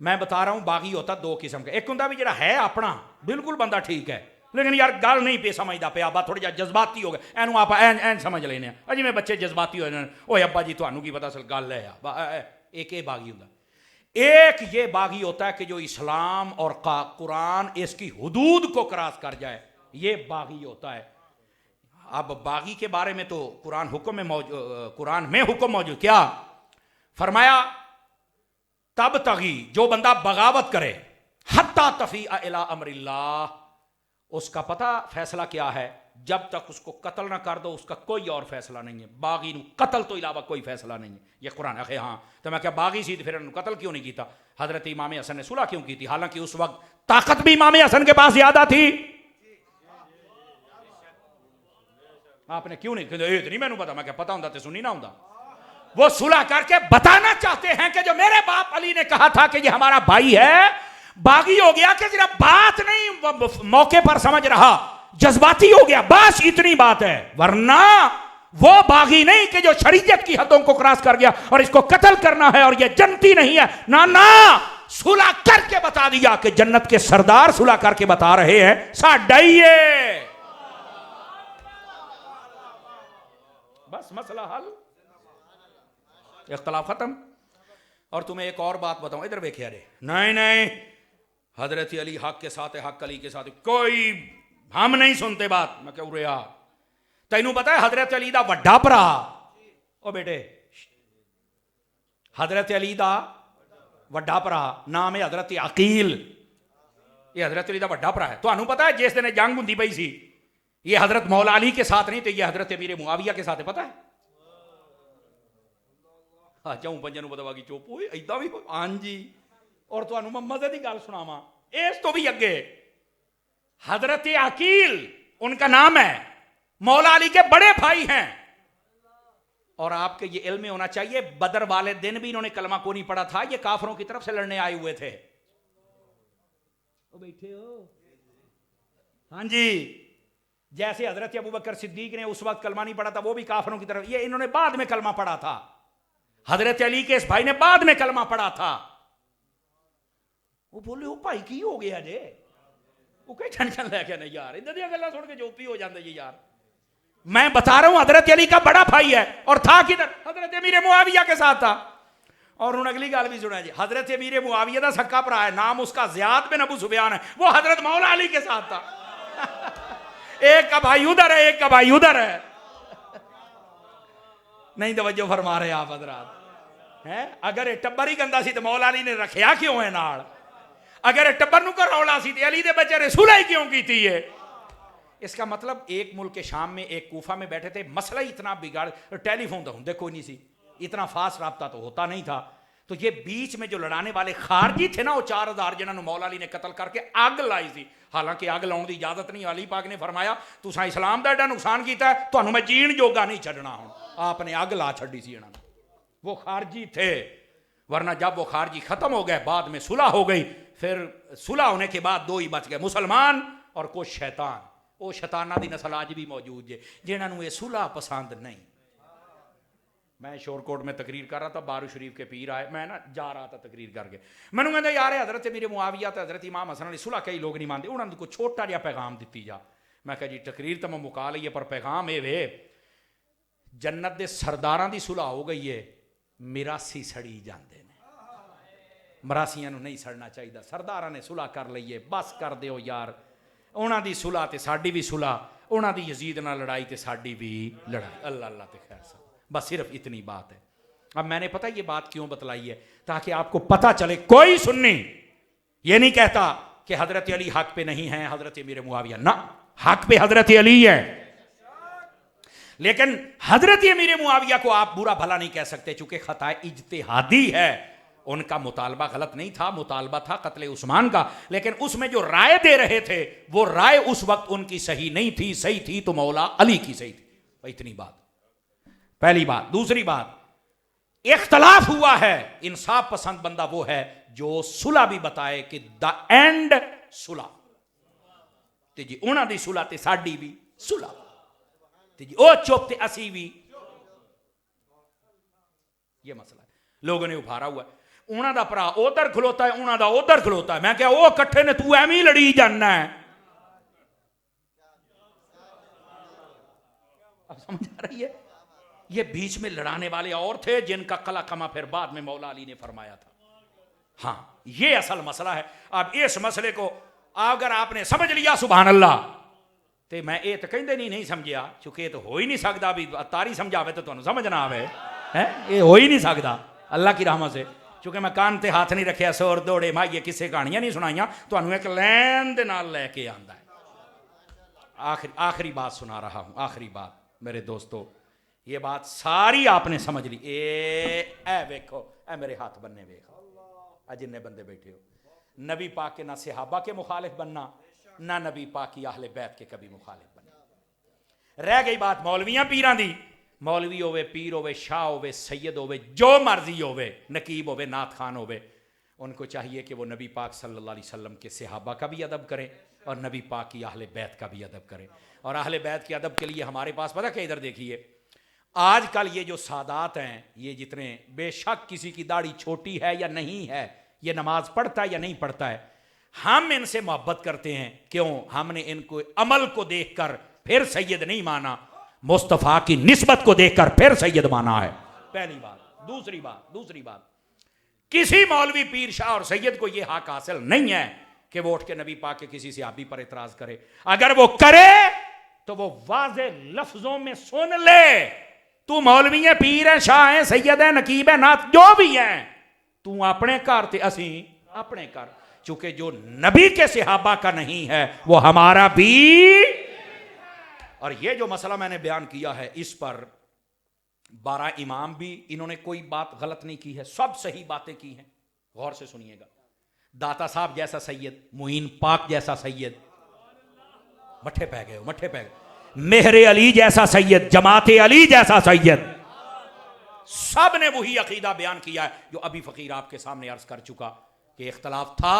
मैं बता रहा हूं बागी होता दो किस्म का। एक होता भी जरा है अपना बिल्कुल बंदा ठीक है, लेकिन यार गल नहीं पे समझदा पे, आप थोड़ा जज्बाती हो गए एनू आप एन समझ लेने अजी में बच्चे जज्बाती हो जाने। ओए अब्बा जी थानू की पता असल गल है। एक ये बागी होता, एक ये बागी होता है कि जो इस्लाम और कुरान इसकी हुदूद को क्रॉस कर जाए, ये बागी होता है। अब बागी के बारे में तो कुरान में हुक्म मौजूद क्या फरमाया? तब तगी, जो बंदा बगावत करे, हत्ता तफीअ इला अमरिल्लाह, उसका पता फैसला क्या है? जब तक उसको कत्ल ना कर दो उसका कोई और फैसला नहीं है। बागी कत्ल तो इलावा कोई फैसला नहीं है। ये कुरान है। हाँ तो मैं क्या बागी सी फिर कत्ल क्यों नहीं किया? हजरत इमाम हसन ने सुलह क्यों की थी? हालांकि उस वक्त ताकत भी इमाम हसन के पास ज्यादा थी। आपने क्यों नहीं? इतनी मैंने पता, मैं क्या पता होता तो सुनी ना होता। वो सुलह करके बताना चाहते हैं कि जो मेरे बाप अली ने कहा था कि ये हमारा भाई है, बागी हो गया कि सिर्फ बात नहीं मौके पर समझ रहा, जज्बाती हो गया, बस इतनी बात है। वरना वो बागी नहीं कि जो शरीयत की हदों को क्रॉस कर गया और इसको कत्ल करना है और ये जनती नहीं है। ना ना, सुलह करके बता दिया कि जन्नत के सरदार सुलह करके बता रहे हैं साडा ही है। बस मसला हल, इख्तलाफ खत्म। और तुम्हें एक और बात बताऊं, इधर देखिए। अरे नहीं नहीं, हजरत अली हक के साथ है, हक अली के साथ है, कोई हम नहीं सुनते बात। मैं क्या उरे यार, तैनू पता है हजरत अली दा वड्डा भरा? ओ बेटे, हजरत अली दा वड्डा भरा नाम है हजरत अकील। ये हजरत अली दा वड्डा भरा है। तुहानू पता है जिस दिन जंग हुंदी पई सी, ये हजरत मौला अली के साथ नहीं, तो ये हजरत अमीर मुआविया के साथ है। पता है? हाँ चौं पंजां नूं पता बाकी चुप होए इदां भी। हाँ जी। और तुहानू मैं मजे की गल सुनावा इस तो भी अगे। हजरत अकील उनका नाम है, मौला अली के बड़े भाई हैं। और आपके ये इल्म होना चाहिए, बदर वाले दिन भी इन्होंने कलमा को नहीं पढ़ा था। ये काफरों की तरफ से लड़ने आए हुए थे। ओ बैठे हो? हाँ जी। जैसे हजरत अबू बकर सिद्दीक ने उस वक्त कलमा नहीं पढ़ा था, वो भी काफरों की तरफ, ये इन्होंने बाद में कलमा पढ़ा था। हजरत अली के इस भाई ने बाद में कलमा पढ़ा था। वो बोले, ओ भाई की हो गया जे? वो कहीं टेंशन लेके नहीं यार, इधर दी गल्लां सुन के चुप ही हो जाते जी यार। मैं बता रहा हूं हजरत अली का बड़ा भाई है। और था किधर? हजरत अमीर मुआविया के साथ था। और उन्होंने अगली गल भी सुना जी, हजरत अमीर मुआविया का सक्का भरा है, नाम उसका ज़ियाद बिन अबू सुफियान है, वो हजरत मौला अली के साथ था। एक का भाई उधर है, एक का भाई उधर है। नहीं तवज्जो फरमा रहे आप हजरात हैं? अगर टब्बर ही गंदा सी तो मौला अली ने रखिया क्यों है नाल? अगर टब्बर नूं रौला सी तो अली दे बेचारे सुलह क्यों की थी? ये इसका मतलब एक मुल्क के शाम में एक कूफा में बैठे थे, मसला ही इतना बिगाड़, टेलीफोन तो होंदे कोई नहीं सी, इतना फास्ट रब्ता तो होता नहीं था। तो ये बीच में जो लड़ाने वाले खारजी थे ना, वो 4000 जिन्होंने मौला अली ने कत्ल करके अग लाई थी। हालांकि अग लाने की इजाजत नहीं, अली पाक ने फरमाया तुसा इस्लाम का एडा नुकसान किया, तुहानू मैं जीण जोगा नहीं छड्डना। हुण आपने अग ला छड्डी सी इन्होंने, वो खारजी थे। वरना जब वो खारजी खत्म हो गए, बाद में सुलह हो गई। फिर सुलह होने के बाद दो ही बच गए, मुसलमान और कुछ शैतान। वो शैताना की नस्ल आज भी मौजूद है जिन्होंने ये सुलह पसंद नहीं। मैं शोरकोट में तकरीर कर रहा था, बारू शरीफ के पीर आए, मैं ना जा रहा था तकरीर करके, मैंने कहते यार हज़रत मेरे मुआविया तो हज़रत इमाम हसन अली सुलह कई लोग नहीं मानते, उन्होंने कोई छोटा जहा पैगाम दिती जा। मैं कहा जी तकरीर तो मैं मुका ली है, पर पैगाम ये वे जन्नत के सरदारां की सुलह हो गई है, मिरासी सड़ी जाते हैं, मरासियां नहीं सड़ना चाहिए। सरदारां ने सुलह कर ली है, बस कर दो यार, उन्हों की सुलह तो साड़ी भी सुलह, उन्हों की यजीद नाल लड़ाई तो साड़ी भी लड़ाई। अल्लाह अल्लाह तो खैर सब, बस सिर्फ इतनी बात है। अब मैंने पता ये बात क्यों बतलाई है, ताकि आपको पता चले कोई सुन्नी ये नहीं कहता कि हजरत अली हक पे नहीं है, हजरत अमीर मुआविया ना हक पे हजरत अली है। लेकिन हजरत अमीर मुआविया को आप बुरा भला नहीं कह सकते, चूंकि खता इज्तिहादी है। उनका मुतालबा गलत नहीं था, मुतालबा था कत्ले उस्मान का, लेकिन उसमें जो राय दे रहे थे वो राय उस वक्त उनकी सही नहीं थी, सही थी तो मौला अली की सही थी। इतनी बात पहली बात। दूसरी बात, इख्तलाफ हुआ है, इंसाफ पसंद बंदा वो है जो सुलह भी बताए कि द एंड सुलह ते जी, उन्हां दी सुलह ते साडी भी सुलह ते जी, ओ चुप ते असी भी। ये मसला है, लोगों ने उभारा हुआ है। उन्हां दा भरा उधर खलोता है, उन्हां दा उधर खलोता है। मैं क्या वो इकट्ठे ने, तू एवं ही लड़ी जाना है। अब समझ आ रही है, ये बीच में लड़ाने वाले और थे जिनका कला कमा फिर बाद में मौला अली ने फरमाया था। हाँ, ये असल मसला है। अब इस मसले को अगर आपने समझ लिया सुभान अल्लाह, तो मैं ये तो कहते नहीं समझिया, चूंकि ये तो हो ही नहीं सकता भी तारी समझावे तो तुहानू समझ ना आवे है, ये हो ही नहीं सकता अल्लाह की रहमत से। चूंकि मैं कान ते हाथ नहीं रखे, सोर दौड़े माइए किसे कहानियां नहीं सुनाइया, तुहानू एक लैन दे नाल लैके आंदा है। आखिरी बात सुना रहा हूं, आखिरी बात मेरे दोस्तों, ये बात सारी आपने समझ ली। ए वेखो, ए मेरे हाथ बनने वेखो, जिन्ने बंदे बैठे हो, नबी पाक के ना सहाबा के मुखालिफ बनना, ना नबी पाक की अहले बैत के कभी मुखालिफ बनना। रह गई बात मौलवियां पीरां दी, मौलवी होवे, पीर होवे, शाह होवे, सैयद होवे, जो मर्जी होवे, नकीब होवे, नात खान होवे, उनको चाहिए कि वो नबी पाक सल्लल्लाहु अलैहि वसल्लम के सहाबा का भी अदब करें और नबी पाक की अहले बैत का भी अदब करें। और अहले बैत के अदब के लिए हमारे पास पता क्या, इधर देखिए, आजकल ये जो सादात हैं, ये जितने, बेशक किसी की दाढ़ी छोटी है या नहीं है, ये नमाज पढ़ता है या नहीं पढ़ता है, हम इनसे मोहब्बत करते हैं। क्यों? हमने इनको अमल को देखकर फिर सैयद नहीं माना, मुस्तफ़ा की निस्बत को देखकर फिर सैयद माना है। पहली बात। दूसरी बात, किसी मौलवी, पीर, शाह और सैयद को यह हक हासिल नहीं है कि वो उठ के नबी पाक के किसी सहाबी पर इतराज करे। अगर वो करे तो वो वाज़े लफ्जों में सुन ले, तू मौलवी है, पीर है, शाह है, सैयद है, नकीब है, नात जो भी है, तू अपने घर ते असी अपने घर। चूंकि जो नबी के सहाबा का नहीं है वो हमारा भी। और ये जो मसला मैंने बयान किया है, इस पर 12 इमाम भी, इन्होंने कोई बात गलत नहीं की है, सब सही बातें की हैं। गौर से सुनिएगा, दाता साहब जैसा सैयद, मुइन पाक जैसा सैयद, मट्ठे पै गए, मेहरे अली जैसा सैयद, जमाते अली जैसा सैयद, सब ने वही अकीदा बयान किया है जो अभी फकीर आपके सामने अर्ज कर चुका कि इख्तलाफ था,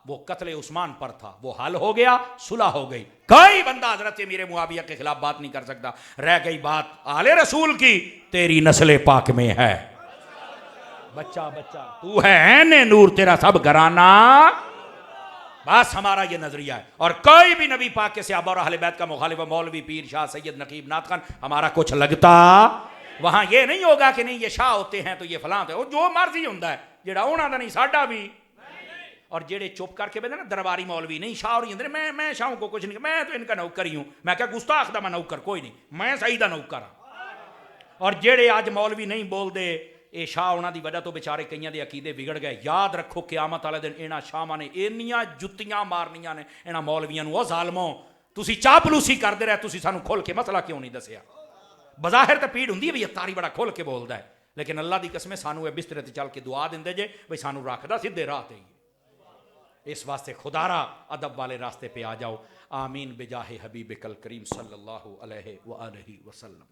वो कत्ले उस्मान पर था, वो हल हो गया, सुलह हो गई। कोई बंदा हजरत अमीर मुआविया के खिलाफ बात नहीं कर सकता। रह गई बात आले रसूल की, तेरी नस्ल पाक में है बच्चा, तू है ने नूर, तेरा सब घराना। बस हमारा ये नजरिया है। और कोई भी नबी पाक के सहाबा और अहले बैत का मुखालिफ, मौलवी, पीर, शाह, सैयद, नकीब, नात खान, हमारा कुछ लगता वहां ये नहीं होगा कि नहीं ये शाह होते हैं तो ये फलां है, जो मर्जी होता है, जेड़ा उन्हों का नहीं साडा भी। और जेड़े चुप करके बैठे ना दरबारी मौलवी, नहीं शाह और मैं शाह को कुछ नहीं, मैं तो इनका नौकर ही हूं। मैं क्या गुस्ताख दा मैं नौकर कोई नहीं, मैं सही दा नौकर हाँ। और जेड़े आज मौलवी नहीं बोलते, ये शाह उन्हों की वजह तो बेचारे कईयां दे अकीदे बिगड़ गए। याद रखो क़यामत वाले दिन इन्हां शाहां ने इन्नियां जुत्तियां मारनियां ने इन्हां मौलवियां नूं, ओ ज़ालमो तुसीं चापलूसी करदे रहे, तुसीं सानूं खुल के मसला क्यों नहीं दसिया। बज़ाहिर तो पीड़ हुंदी है भी अतारी बड़ा खुल के बोलदा है, लेकिन अल्लाह दी कसम सानू बिस्तरे ते चल के दुआ देंदे जे भाई सानू रखदा सीधे राह ते ही। इस वास्ते खुदारा अदब वाले रास्ते पे आ जाओ। आमीन बिजाहे हबीब कल करीम सल्लल्लाहु अलैहि व आलिहि वसल्लम।